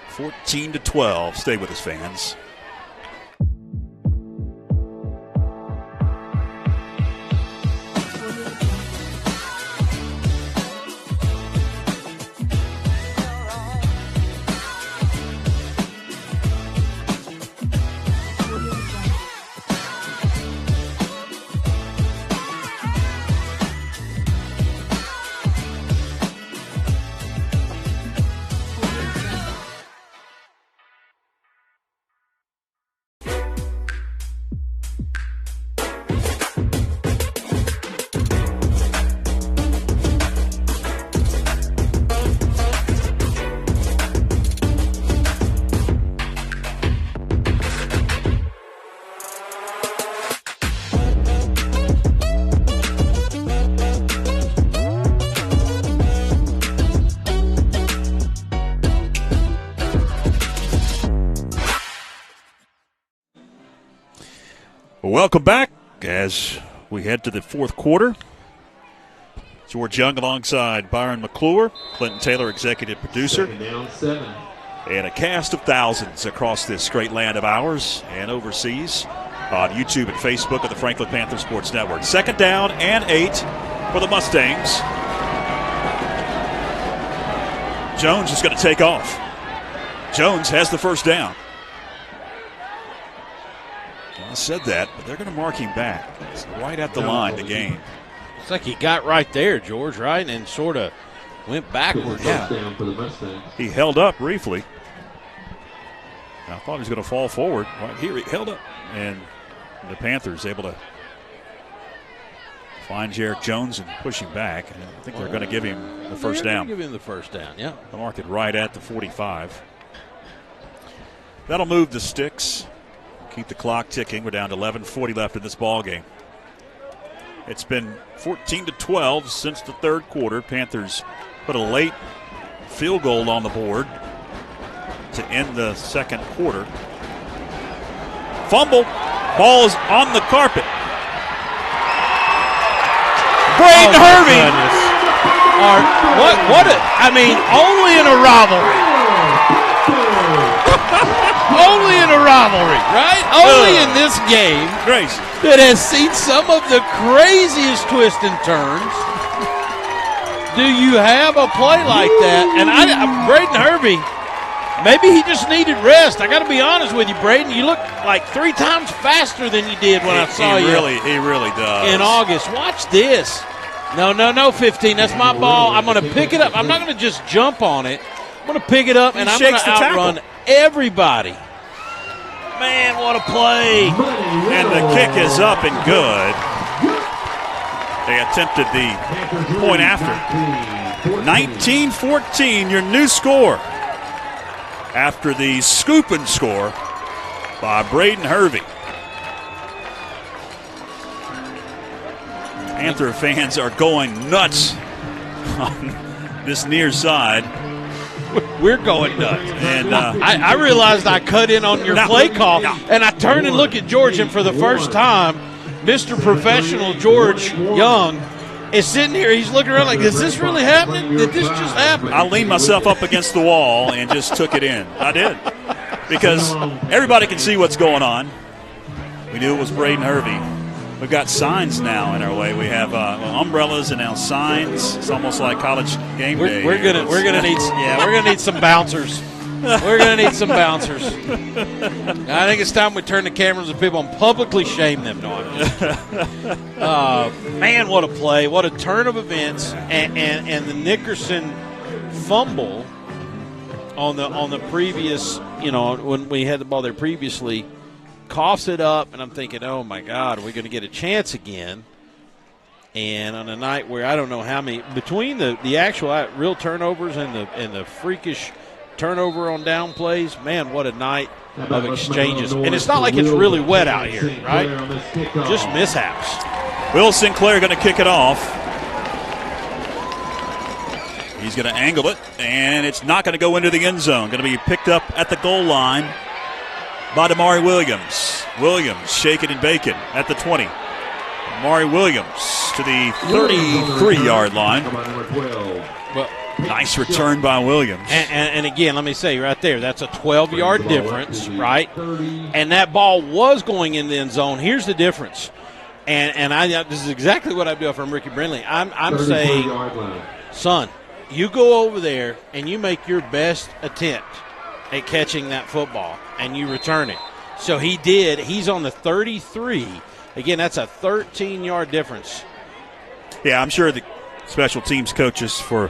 Speaker 1: 14-12. Stay with us, fans. Welcome back as we head to the fourth quarter. George Young alongside Byron McClure, Clinton Taylor, executive producer, and a cast of thousands across this great land of ours and overseas on YouTube and Facebook of the Franklin Panther Sports Network. Second down and 8 for the Mustangs. Jones is going to take off. Jones has the first down. I said that, but they're going to mark him back. It's right at the line to gain.
Speaker 3: It's like he got right there, George, right, and sort of went backwards.
Speaker 1: Yeah. He held up briefly. I thought he was going to fall forward. Right here, he held up. And the Panthers able to find Jarek Jones and push him back. And I think they're going to give him the first down.
Speaker 3: Give him the first down, yeah.
Speaker 1: They'll mark it right at the 45. That'll move the sticks. Keep the clock ticking. We're down to 11:40 left in this ball game. It's been 14-12 since the third quarter. Panthers put a late field goal on the board to end the second quarter. Fumble. Ball is on the carpet. Braden Hervey.
Speaker 3: Only in a rivalry. Only in a rivalry, right? Only in this game that has seen some of the craziest twists and turns. Do you have a play like that? And Braden Hervey, maybe he just needed rest. I got to be honest with you, Braden. You look like 3 times faster than you did when I saw you.
Speaker 1: He really does.
Speaker 3: In August. Watch this. No, 15. That's my ball. I'm going to pick it up. I'm not going to just jump on it. I'm going to pick it up, and I'm going to outrun everybody. Man, what a play.
Speaker 1: And the kick is up and good. They attempted the point after. 19-14, your new score. After the scoop and score by Braden Hervey. Panther fans are going nuts on this near side.
Speaker 3: We're going nuts.
Speaker 1: And
Speaker 3: I realized I cut in on your play call, and I turned and looked at George, and for the first time, Mr. Professional George Young is sitting here. He's looking around like, is this really happening? Did this just happen?
Speaker 1: I leaned myself up against the wall and just took it in. I did. Because everybody can see what's going on. We knew it was Braden Hervey. We've got signs now in our way. We have umbrellas and now signs. It's almost like college game day.
Speaker 3: We're gonna need some bouncers. We're gonna need some bouncers. I think it's time we turn the cameras to people and publicly shame them. No, man, what a play! What a turn of events, and the Nickerson fumble on the previous. When we had the ball there previously. Coughs it up, and I'm thinking, oh, my God, are we going to get a chance again? And on a night where I don't know how many – between the actual real turnovers and the freakish turnover on down plays, man, what a night of exchanges. And it's not like it's really wet out here, right? Just mishaps.
Speaker 1: Will Sinclair going to kick it off. He's going to angle it, and it's not going to go into the end zone. Going to be picked up at the goal line by Damari Williams. Williams shaking and baking at the 20. Damari Williams to the 33-yard line. Well, nice return by Williams.
Speaker 3: And again, let me say right there, that's a 12-yard difference, right? And that ball was going in the end zone. Here's the difference. And this is exactly what I do from Ricky Brindley. I'm saying, son, you go over there and you make your best attempt at catching that football, and you return it. So he did. He's on the 33. Again, that's a 13-yard difference.
Speaker 1: Yeah, I'm sure the special teams coaches for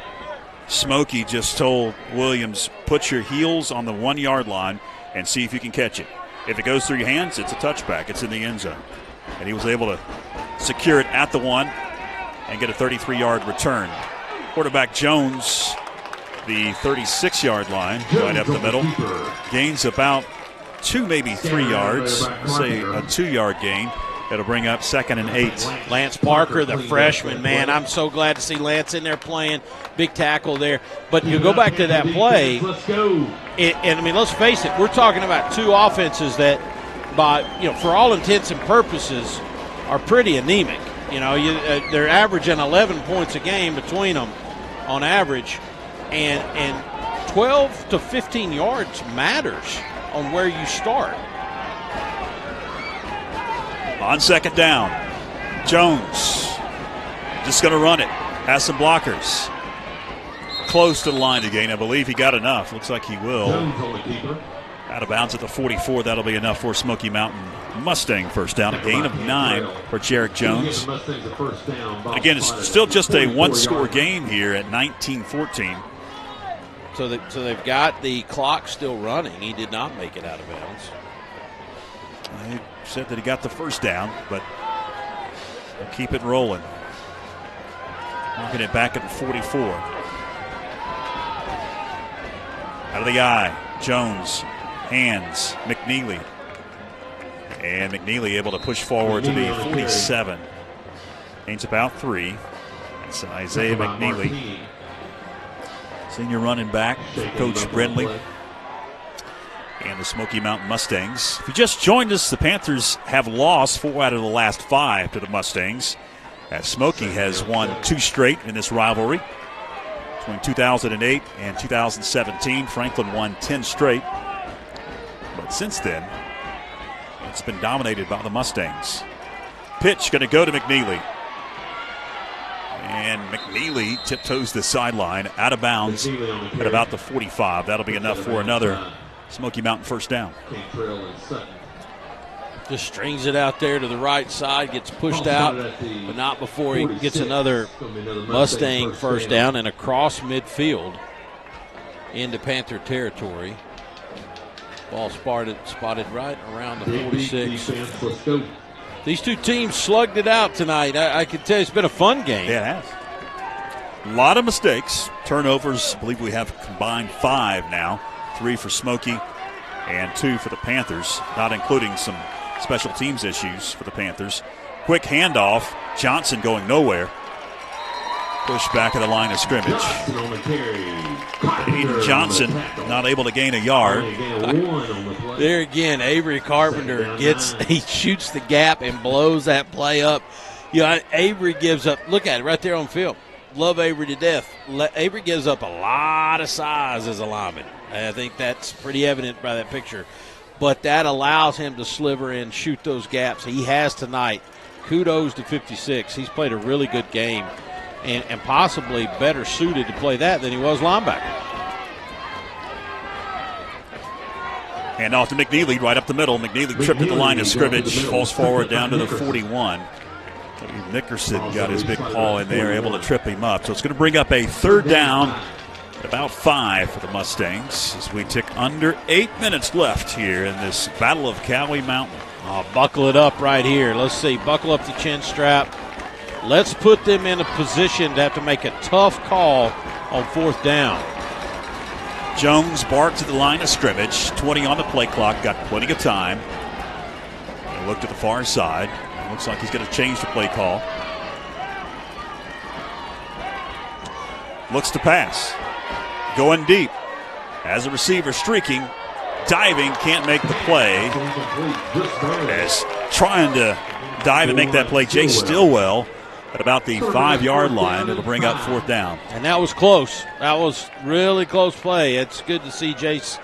Speaker 1: Smoky just told Williams, put your heels on the 1-yard line and see if you can catch it. If it goes through your hands, it's a touchback. It's in the end zone. And he was able to secure it at the 1 and get a 33-yard return. Quarterback Jones, the 36-yard line, right up the middle. Gains about 2, maybe 3 yards. Say a 2-yard gain. That'll bring up 2nd and 8.
Speaker 3: Lance Parker, the freshman, man, I'm so glad to see Lance in there playing. Big tackle there. But you go back to that play, and I mean, let's face it, we're talking about two offenses that, for all intents and purposes, are pretty anemic. They're averaging 11 points a game between them on average. And 12 to 15 yards matters on where you start.
Speaker 1: On 2nd down, Jones just going to run it. Has some blockers. Close to the line to gain. I believe he got enough. Looks like he will. Out of bounds at the 44. That'll be enough for Smoky Mountain Mustang first down. A gain of 9 for Jarek Jones. And again, it's still just a one-score game here at 19-14.
Speaker 3: So they've got the clock still running. He did not make it out of bounds.
Speaker 1: He said that he got the first down, but they'll keep it rolling. Looking it back at the 44. Out of the eye, Jones, hands, McNeely. And McNeely able to push forward to the 47. Gains about 3. That's Isaiah McNeely. Senior running back, Coach Brindley, and the Smoky Mountain Mustangs. If you just joined us, the Panthers have lost 4 out of the last 5 to the Mustangs, as Smoky has won 2 straight in this rivalry. Between 2008 and 2017, Franklin won 10 straight. But since then, it's been dominated by the Mustangs. Pitch going to go to McNeely. And McNeely tiptoes the sideline out of bounds at about the 45. That'll be enough for another Smoky Mountain first down.
Speaker 3: Just strings it out there to the right side, gets pushed out, but not before he gets another Mustang first down and across midfield into Panther territory. Ball spotted right around the 46. These two teams slugged it out tonight. I can tell you it's been a fun game.
Speaker 1: Yeah, it has. A lot of mistakes. Turnovers, I believe we have combined 5 now. 3 for Smoky and 2 for the Panthers, not including some special teams issues for the Panthers. Quick handoff. Johnson going nowhere. Pushed back at the line of scrimmage. Aiden Johnson not able to gain a yard.
Speaker 3: There again, Avery Carpenter he shoots the gap and blows that play up. You know, Avery gives up. Look at it right there on film. Love Avery to death. Avery gives up a lot of size as a lineman. I think that's pretty evident by that picture. But that allows him to sliver in, shoot those gaps. He has tonight. Kudos to 56. He's played a really good game and possibly better suited to play that than he was linebacker.
Speaker 1: Hand off to McNeely right up the middle. McNeely tripped at the line of scrimmage, falls forward down to the 41. Nickerson got his big paw in there, able to trip him up. So it's going to bring up a third down, about 5 for the Mustangs as we tick under 8 minutes left here in this Battle of Cowie Mountain.
Speaker 3: Oh, buckle it up right here. Let's see. Buckle up the chin strap. Let's put them in a position to have to make a tough call on fourth down.
Speaker 1: Jones barked at the line of scrimmage. 20 on the play clock. Got plenty of time. And looked at the far side. Looks like he's going to change the play call. Looks to pass. Going deep. As a receiver streaking. Diving, can't make the play. As trying to dive and make that play, Jay Stillwell at about the 5-yard line. It'll bring up fourth down.
Speaker 3: And that was close. That was really close play. It's good to see Jace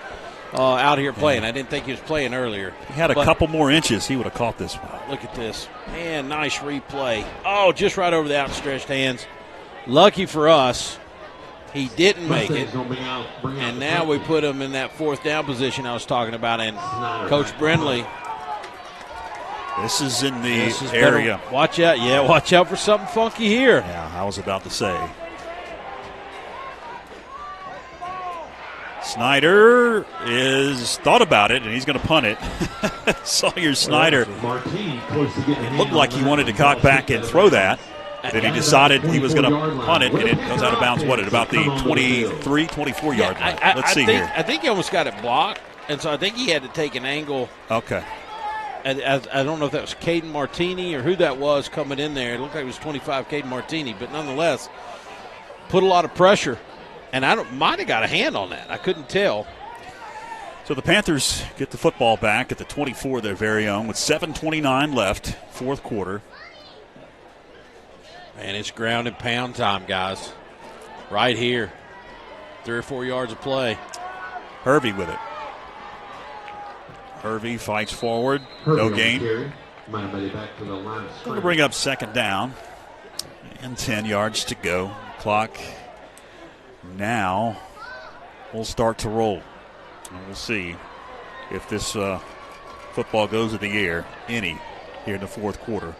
Speaker 3: out here playing. I didn't think he was playing earlier.
Speaker 1: He had a couple more inches. He would have caught this one.
Speaker 3: Look at this. Man, nice replay. Oh, just right over the outstretched hands. Lucky for us, he didn't make it. And now we put him in that fourth down position I was talking about. And Coach Brindley.
Speaker 1: This is in the area.
Speaker 3: Better. Watch out. Yeah, watch out for something funky here.
Speaker 1: Yeah, I was about to say. Snyder is thought about it, and he's going to punt it. Sawyer Snyder. It looked like he wanted to cock back and throw that. Then he decided he was going to punt it, and it goes out of bounds, at about the 23, 24-yard line. Let's see here.
Speaker 3: I think he almost got it blocked, and so I think he had to take an angle.
Speaker 1: Okay.
Speaker 3: I don't know if that was Caden Martini or who that was coming in there. It looked like it was 25 Caden Martini, but nonetheless, put a lot of pressure. And might have got a hand on that. I couldn't tell.
Speaker 1: So the Panthers get the football back at the 24 of their very own with 7:29 left, fourth quarter.
Speaker 3: Man, it's ground and pound time, guys. Right here. 3 or 4 yards of play.
Speaker 1: Hervey with it. Hervey fights forward. No gain. Going to bring up second down. And 10 yards to go. Clock now will start to roll. And we'll see if this football goes in the air, here in the fourth quarter.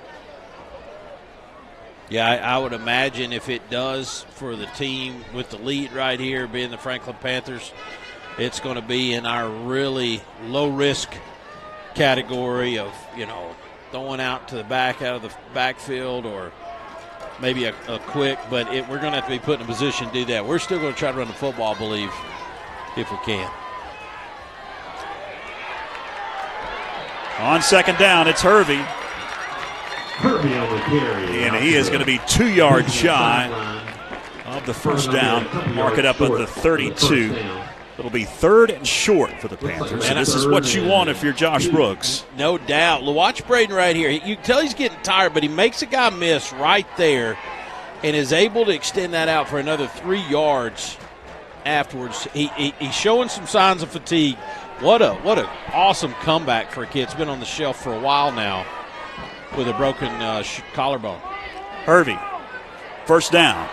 Speaker 3: Yeah, I would imagine if it does for the team with the lead right here being the Franklin Panthers, it's going to be in our really low-risk category of, throwing out to the back out of the backfield or maybe a quick, but we're going to have to be put in a position to do that. We're still going to try to run the football, I believe, if we can.
Speaker 1: On second down, it's Hervey.
Speaker 8: Hervey on the carry.
Speaker 1: And he is going to be 2 yards shy of the first down. Mark it up at the 32. It'll be third and short for the Panthers. And this is what you want if you're Josh Brooks.
Speaker 3: No doubt. Watch Braden right here. You can tell he's getting tired, but he makes a guy miss right there and is able to extend that out for another 3 yards afterwards. He's showing some signs of fatigue. What a awesome comeback for a kid. It's been on the shelf for a while now with a broken collarbone.
Speaker 1: Hervey, first down.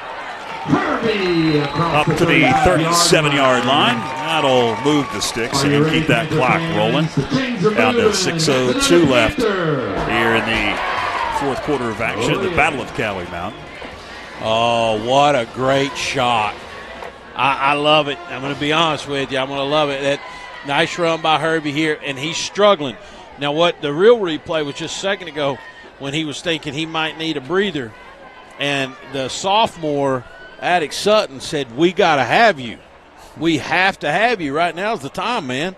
Speaker 1: Up to the 37-yard line. That'll move the sticks and keep that clock rolling. Down to 6:02 left here in the fourth quarter of action, the Battle of Cowie Mountain.
Speaker 3: Oh, what a great shot. I love it. I'm going to be honest with you. I'm going to love it. That nice run by Hervey here, and he's struggling. Now, what the real replay was just a second ago when he was thinking he might need a breather, and the sophomore – Attic Sutton said, we got to have you. We have to have you. Right now is the time, man.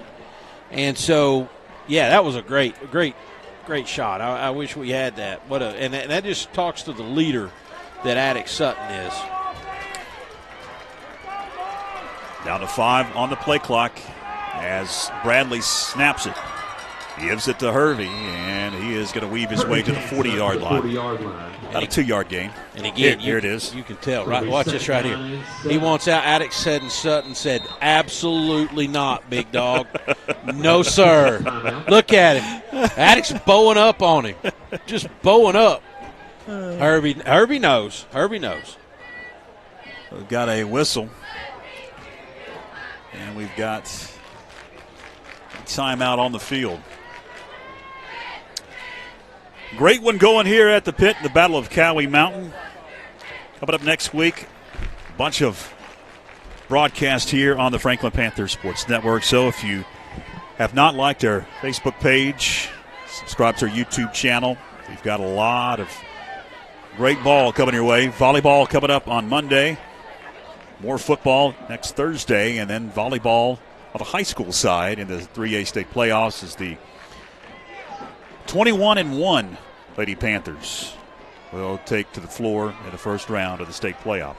Speaker 3: And so, yeah, that was a great great shot. I wish we had that. And that just talks to the leader that Attic Sutton is.
Speaker 1: Down to 5 on the play clock as Bradley snaps it. Gives it to Hervey, and he is going to weave his way to the 40-yard line. About a 2-yard gain.
Speaker 3: And again,
Speaker 1: here it is.
Speaker 3: You can tell. Right, watch this right here. He wants out. Attic Sutton said, absolutely not, big dog. No, sir. Look at him. Attic's bowing up on him. Just bowing up. Hervey knows. Hervey knows.
Speaker 1: We've got a whistle. And we've got timeout on the field. Great one going here at the pit in the Battle of Cowie Mountain. Coming up next week, a bunch of broadcast here on the Franklin Panther Sports Network. So if you have not liked our Facebook page, subscribe to our YouTube channel. We've got a lot of great ball coming your way. Volleyball coming up on Monday. More football next Thursday, and then volleyball on the high school side in the 3A state playoffs is the 21-1 Lady Panthers will take to the floor in the first round of the state playoff.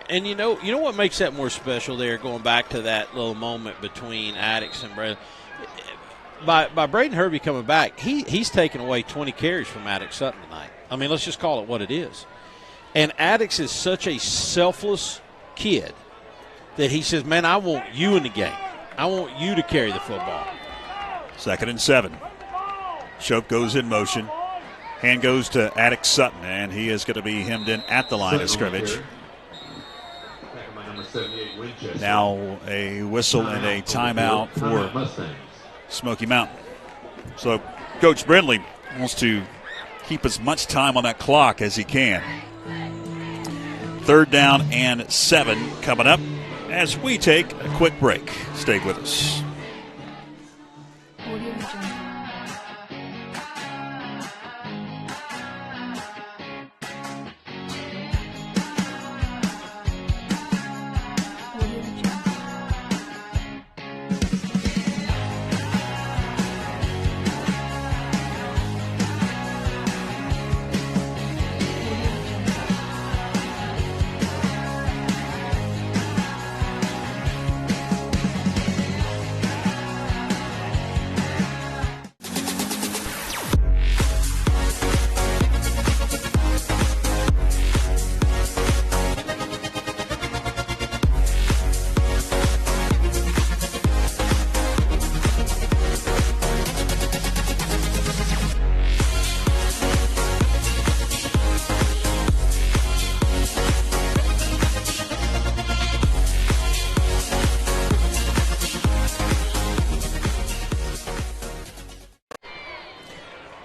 Speaker 3: And you know what makes that more special there, going back to that little moment between Attic and Braden. By Braden Hervey coming back, he's taken away 20 carries from Attic Sutton tonight. I mean, let's just call it what it is. And Attic is such a selfless kid that he says, man, I want you in the game. I want you to carry the football.
Speaker 1: 2nd and 7. Choke goes in motion. Hand goes to Attic Sutton, and he is going to be hemmed in at the line of scrimmage. Now a whistle and a timeout for Smoky Mountain. So Coach Brindley wants to keep as much time on that clock as he can. 3rd down and 7 coming up as we take a quick break. Stay with us.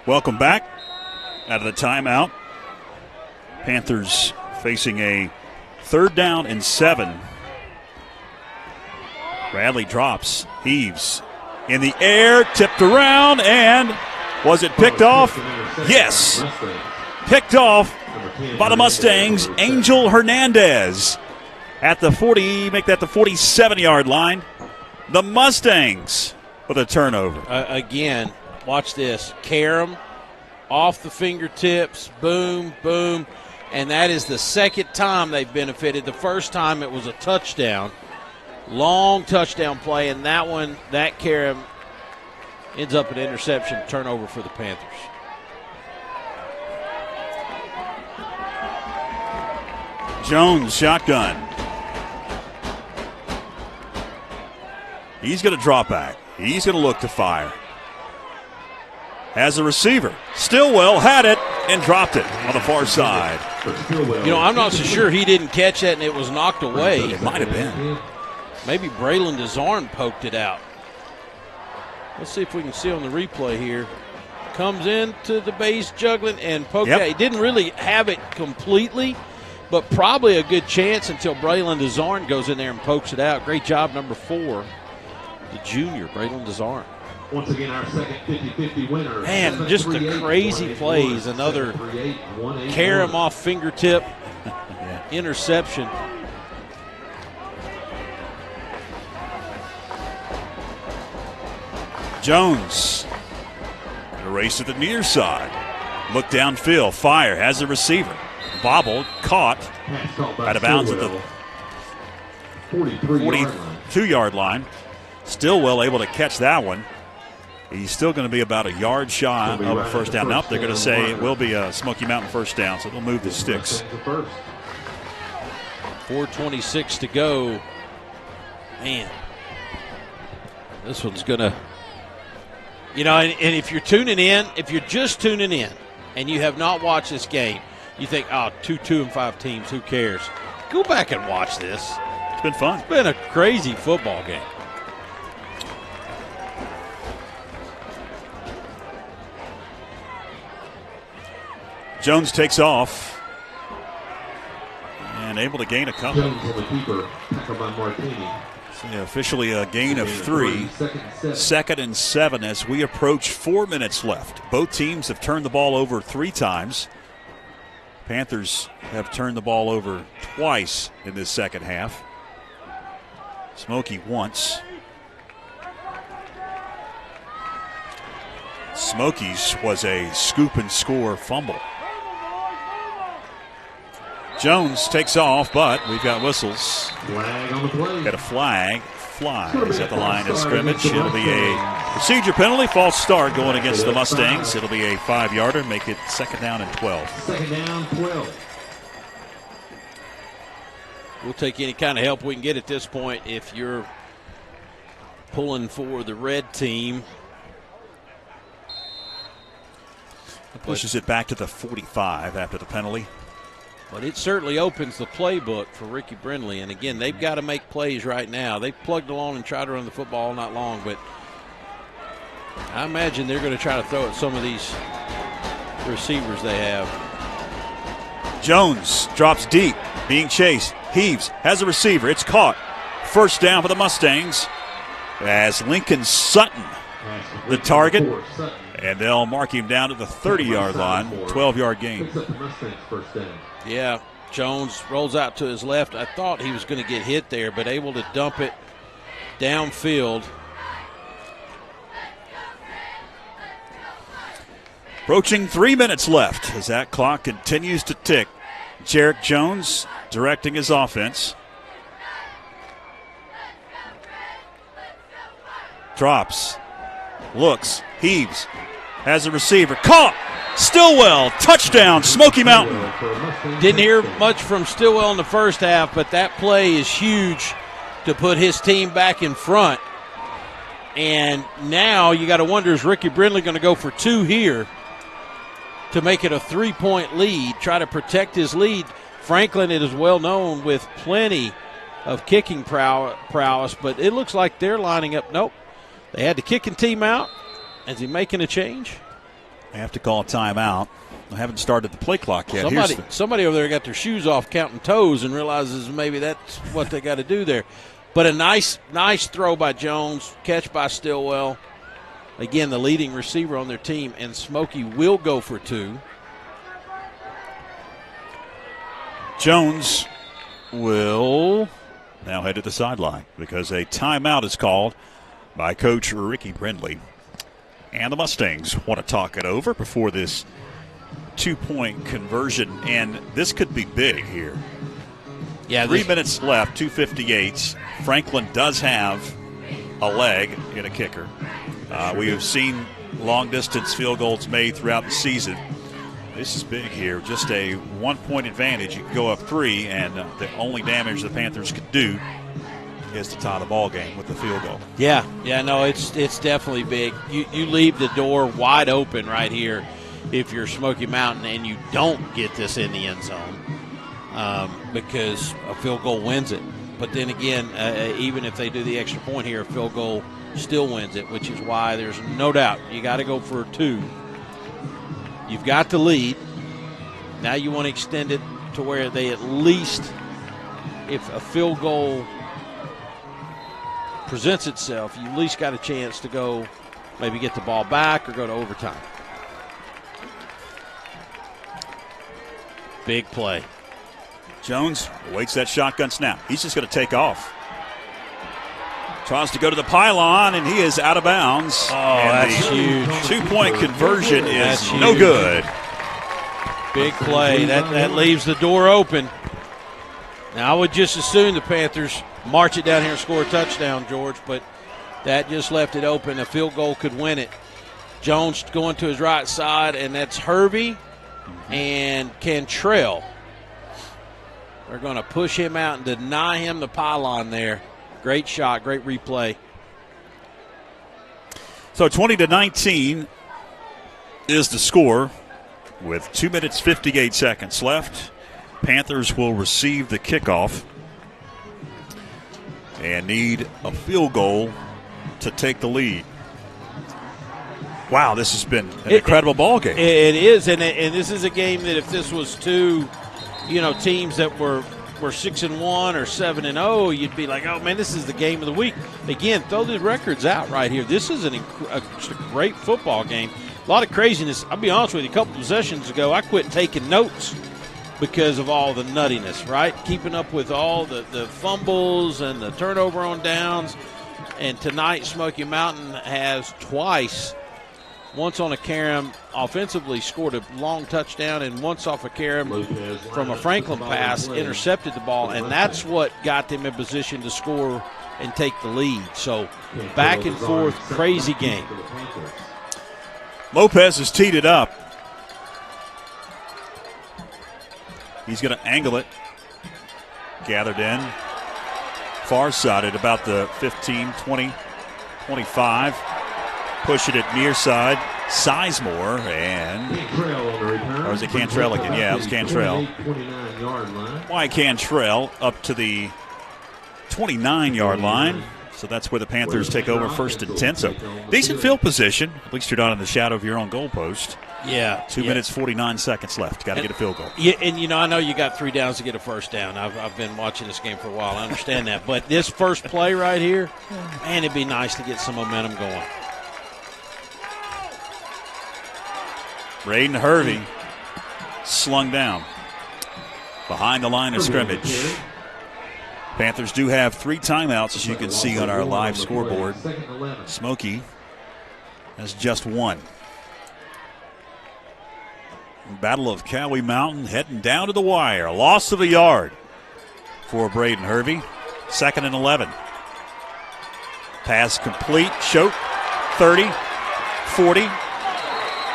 Speaker 1: Welcome back out of the timeout. Panthers facing a 3rd down and 7. Bradley drops, heaves in the air, tipped around, and was it picked off? Yes. Picked off by the Mustangs. Angel Hernandez at the 40, make that the 47-yard line. The Mustangs with a turnover.
Speaker 3: Again, watch this. Karam off the fingertips, boom, boom. And that is the 2nd time they've benefited. The first time it was a touchdown. Long touchdown play, and that Karam ends up an interception, turnover for the Panthers.
Speaker 1: Jones, shotgun. He's going to drop back. He's going to look to fire. Has a receiver. Stillwell had it and dropped it on the far side.
Speaker 3: I'm not so sure he didn't catch that and it was knocked away.
Speaker 1: It might have been.
Speaker 3: Maybe Braylon DeZarn poked it out. Let's see if we can see on the replay here. Comes into the base juggling and poked it out. He didn't really have it completely, but probably a good chance until Braylon DeZarn goes in there and pokes it out. Great job, number 4, the junior, Braylon DeZarn.
Speaker 8: Once again, our second 50-50 winner.
Speaker 3: Man, just the crazy plays. Another Karam off fingertip interception.
Speaker 1: Jones race to the near side. Look downfield. Fire has the receiver. Bobbled, caught, out of bounds at the 42-yard line. Stillwell able to catch that one. He's still going to be about a yard shy of a first down. Nope, they're going to say it will be a Smoky Mountain first down, so they'll move the sticks.
Speaker 3: 4:26 to go. Man, this one's going to, and if you're tuning in, if you're just tuning in and you have not watched this game, you think, 2-5 teams, who cares? Go back and watch this.
Speaker 1: It's been fun.
Speaker 3: It's been a crazy football game.
Speaker 1: Jones takes off and able to gain a couple.
Speaker 8: Jones on the keeper, tackled by Martini.
Speaker 1: So officially a gain of 3. 2nd and 7 as we approach 4 minutes left. Both teams have turned the ball over 3 times. Panthers have turned the ball over twice in this second half. Smoky once. Smoky's was a scoop and score fumble. Jones takes off, but we've got whistles.
Speaker 8: Flag on the play.
Speaker 1: Got a flag. Flies at the line of scrimmage. It'll be a procedure penalty, false start going against the Mustangs. It'll be a 5-yarder, make it 2nd down and 12.
Speaker 8: 2nd down, 12.
Speaker 3: We'll take any kind of help we can get at this point if you're pulling for the red team.
Speaker 1: Pushes it back to the 45 after the penalty.
Speaker 3: But it certainly opens the playbook for Ricky Brindley. And, again, they've got to make plays right now. They've plugged along and tried to run the football all night long, but I imagine they're going to try to throw at some of these receivers they have.
Speaker 1: Jones drops deep, being chased. Heaves, has a receiver. It's caught. First down for the Mustangs as Lincoln Sutton, the target. And they'll mark him down to the 30-yard line, 12-yard gain.
Speaker 3: Yeah, Jones rolls out to his left. I thought he was going to get hit there, but able to dump it downfield.
Speaker 1: Approaching 3 minutes left as that clock continues to tick. Jarek Jones directing his offense. Drops, looks, heaves, has a receiver, caught. Stillwell, touchdown, Smoky Mountain.
Speaker 3: Didn't hear much from Stillwell in the first half, but that play is huge to put his team back in front. And now you got to wonder, is Ricky Brindley going to go for 2 here to make it a 3-point lead, try to protect his lead? Franklin, it is well known with plenty of kicking prowess, but it looks like they're lining up. Nope. They had the kicking team out. Is he making a change?
Speaker 1: They have to call a timeout. I haven't started the play clock yet.
Speaker 3: Somebody over there got their shoes off counting toes and realizes maybe that's what they got to do there. But a nice throw by Jones, catch by Stillwell. Again, the leading receiver on their team, and Smoky will go for 2.
Speaker 1: Jones will now head to the sideline because a timeout is called by Coach Ricky Brindley. And the Mustangs want to talk it over before this 2-point conversion, and this could be big here.
Speaker 3: Yeah,
Speaker 1: 3 minutes left, 2:58. Franklin does have a leg in a kicker. We have seen long-distance field goals made throughout the season. This is big here. Just a 1-point advantage. You can go up 3, and the only damage the Panthers could do is to tie the ball game with the field goal.
Speaker 3: Yeah, no, it's definitely big. You leave the door wide open right here if you're Smoky Mountain and you don't get this in the end zone because a field goal wins it. But then again, even if they do the extra point here, a field goal still wins it, which is why there's no doubt you got to go for 2. You've got the lead. Now you want to extend it to where they at least, if a field goal presents itself, you at least got a chance to go maybe get the ball back or go to overtime. Big play.
Speaker 1: Jones awaits that shotgun snap. He's just going to take off. Tries to go to the pylon, and he is out of bounds.
Speaker 3: Oh,
Speaker 1: and
Speaker 3: that's huge.
Speaker 1: 2-point conversion is
Speaker 3: That's
Speaker 1: no
Speaker 3: huge.
Speaker 1: good.
Speaker 3: Big play. That leaves the door open. Now, I would just assume the Panthers march it down here and score a touchdown, George, but that just left it open. A field goal could win it. Jones going to his right side, and that's Hervey and Cantrell. They're going to push him out and deny him the pylon there. Great shot, great replay.
Speaker 1: So 20-19 is the score with 2 minutes 58 seconds left. Panthers will receive the kickoff and need a field goal to take the lead. Wow, this has been an incredible ball game.
Speaker 3: It is, and this is a game that if this was two, teams that were 6-1 or 7-0, you'd be like, oh man, this is the game of the week. Again, throw the records out right here. This is just a great football game. A lot of craziness. I'll be honest with you. A couple possessions ago, I quit taking notes because of all the nuttiness. Right, keeping up with all the fumbles and the turnover on downs. And tonight, Smoky Mountain has twice. Once on a carom offensively scored a long touchdown, and once off a carom from a Franklin pass intercepted the ball, and that's what got them in position to score and take the lead. So back and forth, crazy game.
Speaker 1: Lopez has teed it up. He's going to angle it. Gathered in. Far-sided, about the 15, 20, 25. Pushing it near side. Sizemore and or is it Cantrell again? Yeah, it was Cantrell. Why Cantrell up to the 29-yard line. So that's where the Panthers take over 1st and 10. So decent field position. At least you're not in the shadow of your own goalpost.
Speaker 3: Yeah.
Speaker 1: 2 minutes, 49 seconds left. Got to get a field goal.
Speaker 3: Yeah, and I know you got 3 downs to get a first down. I've been watching this game for a while. I understand that. But this first play right here, man, it'd be nice to get some momentum going.
Speaker 1: Braden Hervey slung down behind the line of scrimmage. Panthers do have 3 timeouts, as you can see on our live scoreboard. Smoky has just 1. Battle of Cowie Mountain heading down to the wire. Loss of a yard for Braden Hervey. 2nd and 11. Pass complete. Choke. 30. 40.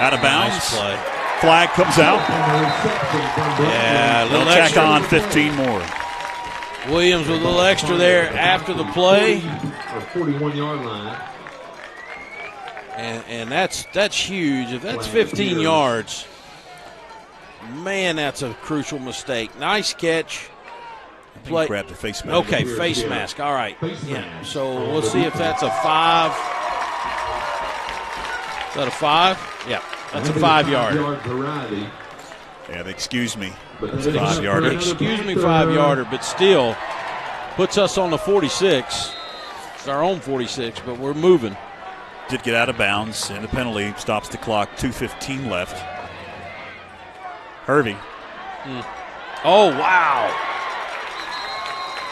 Speaker 1: Out of bounds.
Speaker 3: Nice play.
Speaker 1: Flag comes out.
Speaker 3: Yeah,
Speaker 1: They'll tack on 15 more.
Speaker 3: Williams with a little extra there after the play.
Speaker 8: 41-yard line.
Speaker 3: And that's huge. If that's 15 yards, man, that's a crucial mistake. Nice catch.
Speaker 1: Play. Grab the face mask.
Speaker 3: Okay, face mask. All right. Yeah. So we'll see if that's a 5. Is that a 5? Yeah. That's a 5-yarder.
Speaker 1: Yeah, excuse me. That's a 5-yarder.
Speaker 3: Excuse me, 5-yarder, but still puts us on the 46. It's our own 46, but we're moving.
Speaker 1: Did get out of bounds, and the penalty stops the clock. 2:15 left. Hervey.
Speaker 3: Oh, wow.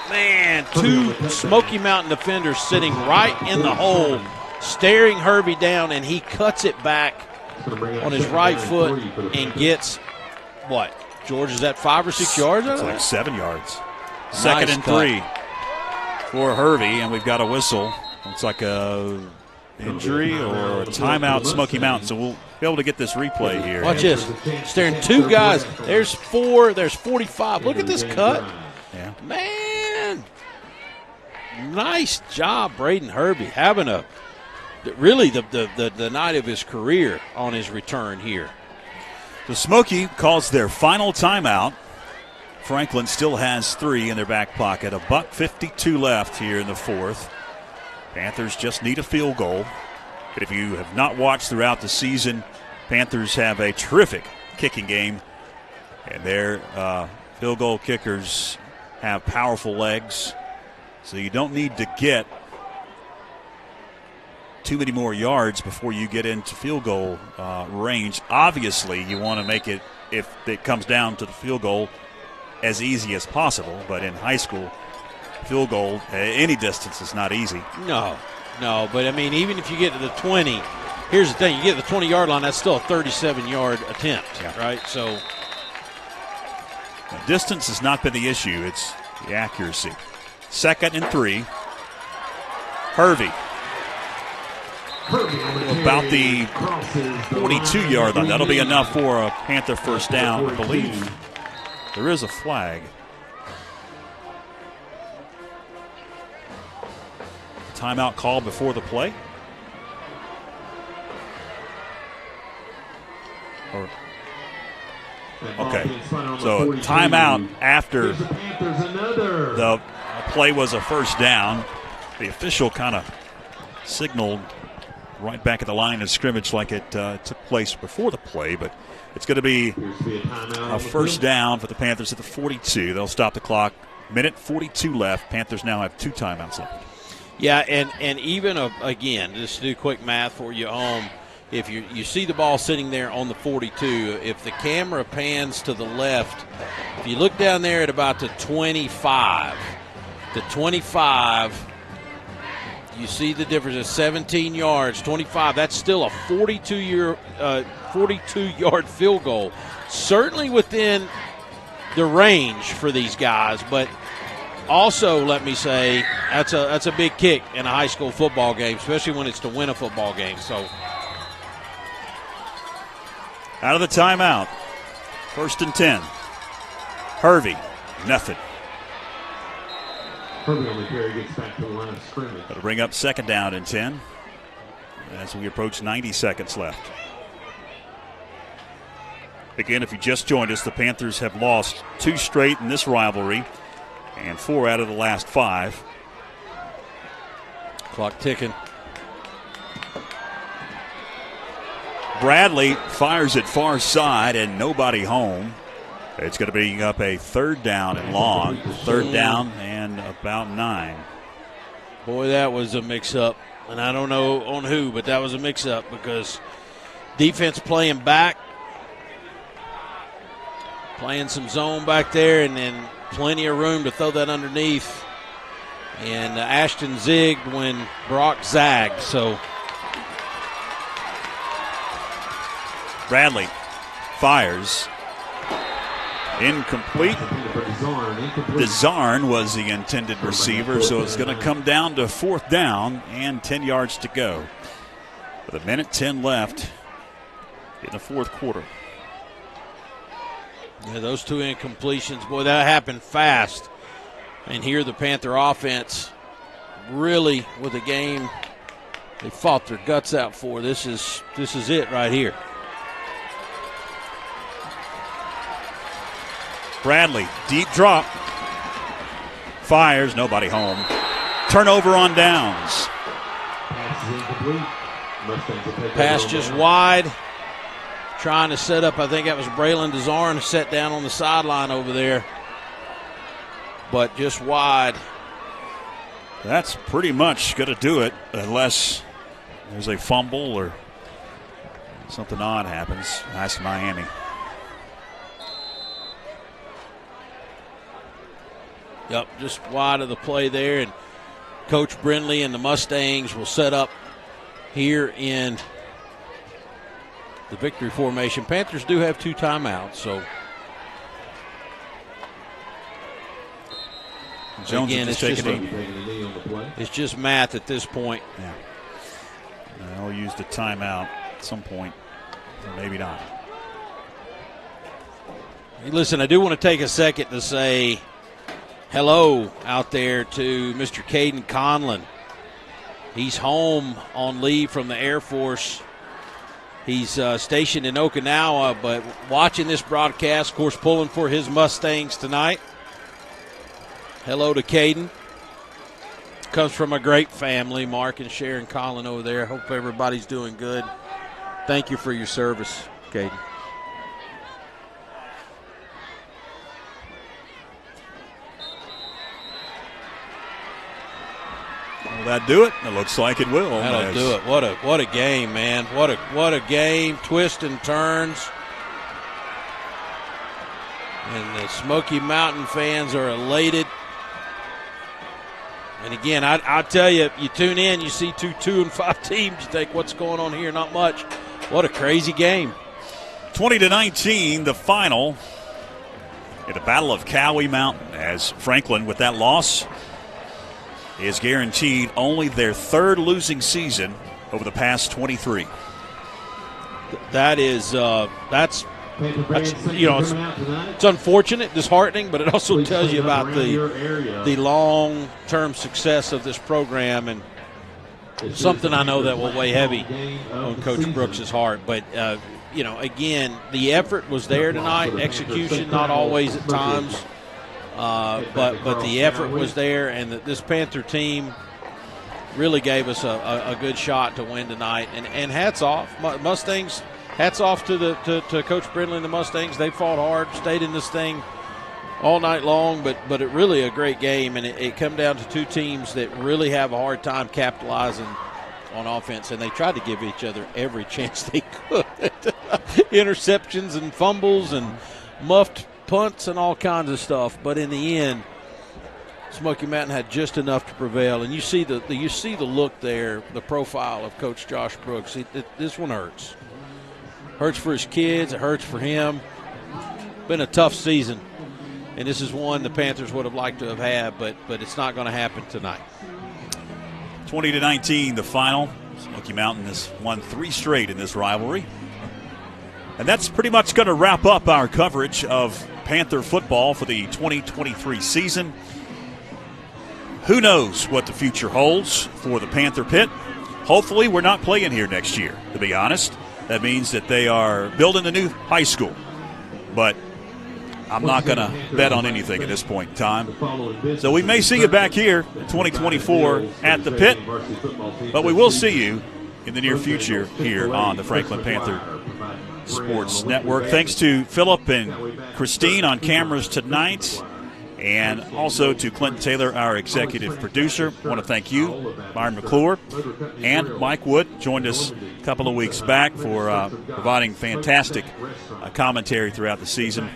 Speaker 3: Man, 2 Smoky Mountain defenders sitting right in the hole, staring Hervey down, and he cuts it back on his right foot and gets, what, George, is that 5 or 6 yards?
Speaker 1: It's like 7 yards.
Speaker 3: Nice
Speaker 1: 2nd and 3 for Hervey, and we've got a whistle. Looks like a injury or a timeout, Smoky Mountain. So we'll be able to get this replay here.
Speaker 3: Watch this. Staring 2 guys. There's 4. There's 45. Look at this cut.
Speaker 1: Yeah.
Speaker 3: Man. Nice job, Braden Hervey, having really the night of his career on his return here.
Speaker 1: The Smoky calls their final timeout. Franklin still has 3 in their back pocket. $1:52 left here in the 4th. Panthers just need a field goal. But if you have not watched throughout the season, Panthers have a terrific kicking game. And their field goal kickers have powerful legs. So you don't need to get too many more yards before you get into field goal range. Obviously, you want to make it, if it comes down to the field goal, as easy as possible. But in high school, field goal, any distance is not easy.
Speaker 3: No, but I mean, even if you get to the 20, here's the thing: you get to the 20-yard line, that's still a 37-yard attempt, right? So,
Speaker 1: distance has not been the issue; it's the accuracy. 2nd and 3. Hervey. About the 42-yard line. That'll be enough for a Panther first down, I believe. There is a flag. Timeout call before the play. Okay, so timeout after the play was a first down. The official kind of signaled right back at the line of scrimmage like it took place before the play, but it's going to be a first down for the Panthers at the 42. They'll stop the clock. Minute 42 left. Panthers now have 2 timeouts left.
Speaker 3: Yeah, and even, again, just to do quick math for you home, if you see the ball sitting there on the 42, if the camera pans to the left, if you look down there at about the 25, you see the difference of 17 yards, 25. That's still a 42-yard field goal. Certainly within the range for these guys, but also, let me say, that's a big kick in a high school football game, especially when it's to win a football game. So,
Speaker 1: out of the timeout, 1st and 10. Hervey, nothing.
Speaker 8: Hervey on the carry gets back to the line of scrimmage.
Speaker 1: That'll bring up 2nd down and 10 as we approach 90 seconds left. Again, if you just joined us, the Panthers have lost 2 straight in this rivalry and 4 out of the last 5.
Speaker 3: Clock ticking.
Speaker 1: Bradley fires it far side and nobody home. It's going to bring up a 3rd down and long. 3rd down and about 9.
Speaker 3: Boy, that was a mix-up. And I don't know on who, but that was a mix-up because defense playing back, playing some zone back there, and then plenty of room to throw that underneath. And Ashton zigged when Brock zagged. So
Speaker 1: Bradley fires. Incomplete. Desarn was the intended receiver, so it's going to come down to 4th down and 10 yards to go. With a minute 10 left in the 4th quarter.
Speaker 3: Yeah, those 2 incompletions, boy, that happened fast. And here the Panther offense really with a game they fought their guts out for. This is it right here.
Speaker 1: Bradley, deep drop. Fires, nobody home. Turnover on downs.
Speaker 3: Pass just wide. Trying to set up, I think that was Braylon Desarn set down on the sideline over there. But just wide.
Speaker 1: That's pretty much going to do it unless there's a fumble or something odd happens. Nice Miami.
Speaker 3: Yep, just wide of the play there. And Coach Brindley and the Mustangs will set up here in the victory formation. Panthers do have 2 timeouts, so
Speaker 1: Jones
Speaker 3: again, it's just math at this point.
Speaker 1: Yeah. I'll use the timeout at some point, or maybe not.
Speaker 3: Hey, listen, I do want to take a second to say hello out there to Mr. Caden Conlon. He's home on leave from the Air Force. He's stationed in Okinawa, but watching this broadcast, of course, pulling for his Mustangs tonight. Hello to Caden. Comes from a great family, Mark and Sharon Conlon over there. Hope everybody's doing good. Thank you for your service, Caden.
Speaker 1: Will that do it? It looks like it will.
Speaker 3: That'll do it. What a game, man. What a game. Twists and turns. And the Smoky Mountain fans are elated. And again, I tell you, you tune in, you see 2-5 teams, you think, what's going on here? Not much. What a crazy game.
Speaker 1: 20-19, the final in the Battle of Cowie Mountain, as Franklin, with that loss, is guaranteed only their third losing season over the past 23.
Speaker 3: That is, that's it's unfortunate, disheartening, but it also tells you about the long-term success of this program, and something I know that will weigh heavy on Coach Brooks' heart. But again, the effort was there tonight. Execution not always at times, but the effort was there, and this Panther team really gave us a good shot to win tonight. And hats off, Mustangs. Hats off to Coach Brindley and the Mustangs. They fought hard, stayed in this thing all night long, but it really a great game, and it come down to two teams that really have a hard time capitalizing on offense, and they tried to give each other every chance they could. Interceptions and fumbles and muffed punts and all kinds of stuff, but in the end, Smoky Mountain had just enough to prevail, and you see the look there, the profile of Coach Josh Brooks. This one hurts. Hurts for his kids. It hurts for him. Been a tough season, and this is one the Panthers would have liked to have had, but it's not going to happen tonight.
Speaker 1: 20-19, the final. Smoky Mountain has won 3 straight in this rivalry. And that's pretty much going to wrap up our coverage of Panther football for the 2023 season. Who knows what the future holds for the Panther Pit? Hopefully we're not playing here next year, to be honest. That means that they are building a new high school. But I'm not going to bet on anything at this point in time. So we may see you back here in 2024 at the Pit, but we will see you in the near future here on the Franklin Panther Sports Network. Thanks to Philip and Christine on cameras tonight, and also to Clinton Taylor, our executive producer. I want to thank you, Byron McClure, and Mike Wood, joined us a couple of weeks back for providing fantastic commentary throughout the season.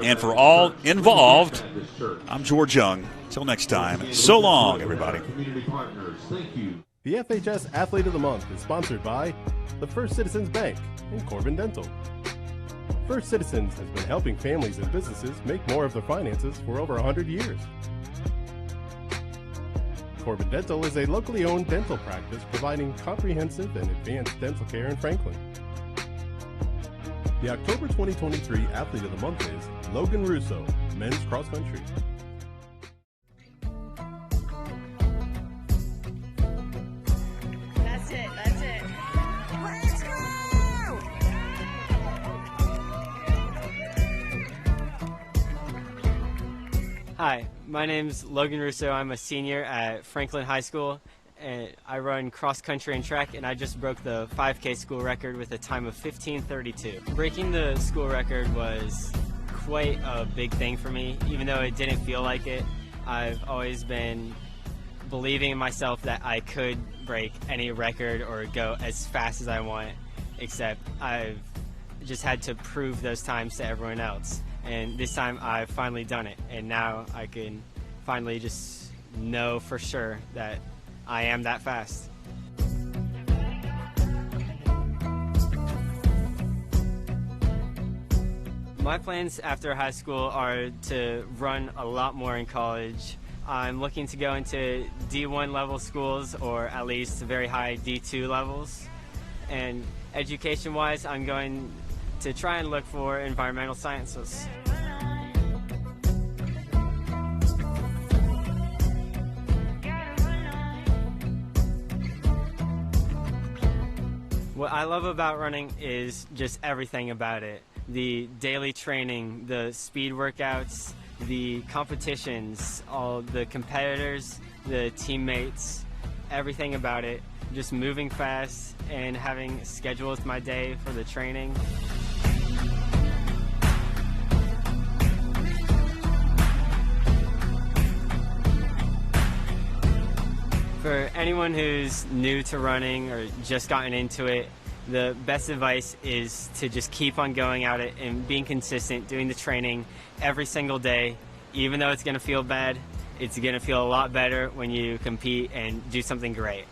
Speaker 1: And for all involved, I'm George Young. Until next time, so long, everybody.
Speaker 6: The FHS Athlete of the Month is sponsored by the First Citizens Bank and Corbin Dental. First Citizens has been helping families and businesses make more of their finances for over 100 years. Corbin Dental is a locally owned dental practice providing comprehensive and advanced dental care in Franklin. The October 2023 Athlete of the Month is Logan Russo, men's cross country.
Speaker 10: That's it. Let's go!
Speaker 7: Hi, my name's Logan Russo. I'm a senior at Franklin High School, and I run cross country and track, and I just broke the 5K school record with a time of 15:32. Breaking the school record was quite a big thing for me, even though it didn't feel like it. I've always been believing in myself that I could break any record or go as fast as I want, except I've just had to prove those times to everyone else. And this time I've finally done it, and now I can finally just know for sure that I am that fast. My plans after high school are to run a lot more in college. I'm looking to go into D1 level schools, or at least very high D2 levels. And education-wise, I'm going to try and look for environmental sciences. What I love about running is just everything about it. The daily training, the speed workouts, the competitions, all the competitors, the teammates, everything about it. Just moving fast and having schedules my day for the training. For anyone who's new to running or just gotten into it, the best advice is to just keep on going at it and being consistent, doing the training every single day, even though it's going to feel bad. it's going to feel a lot better when you compete and do something great.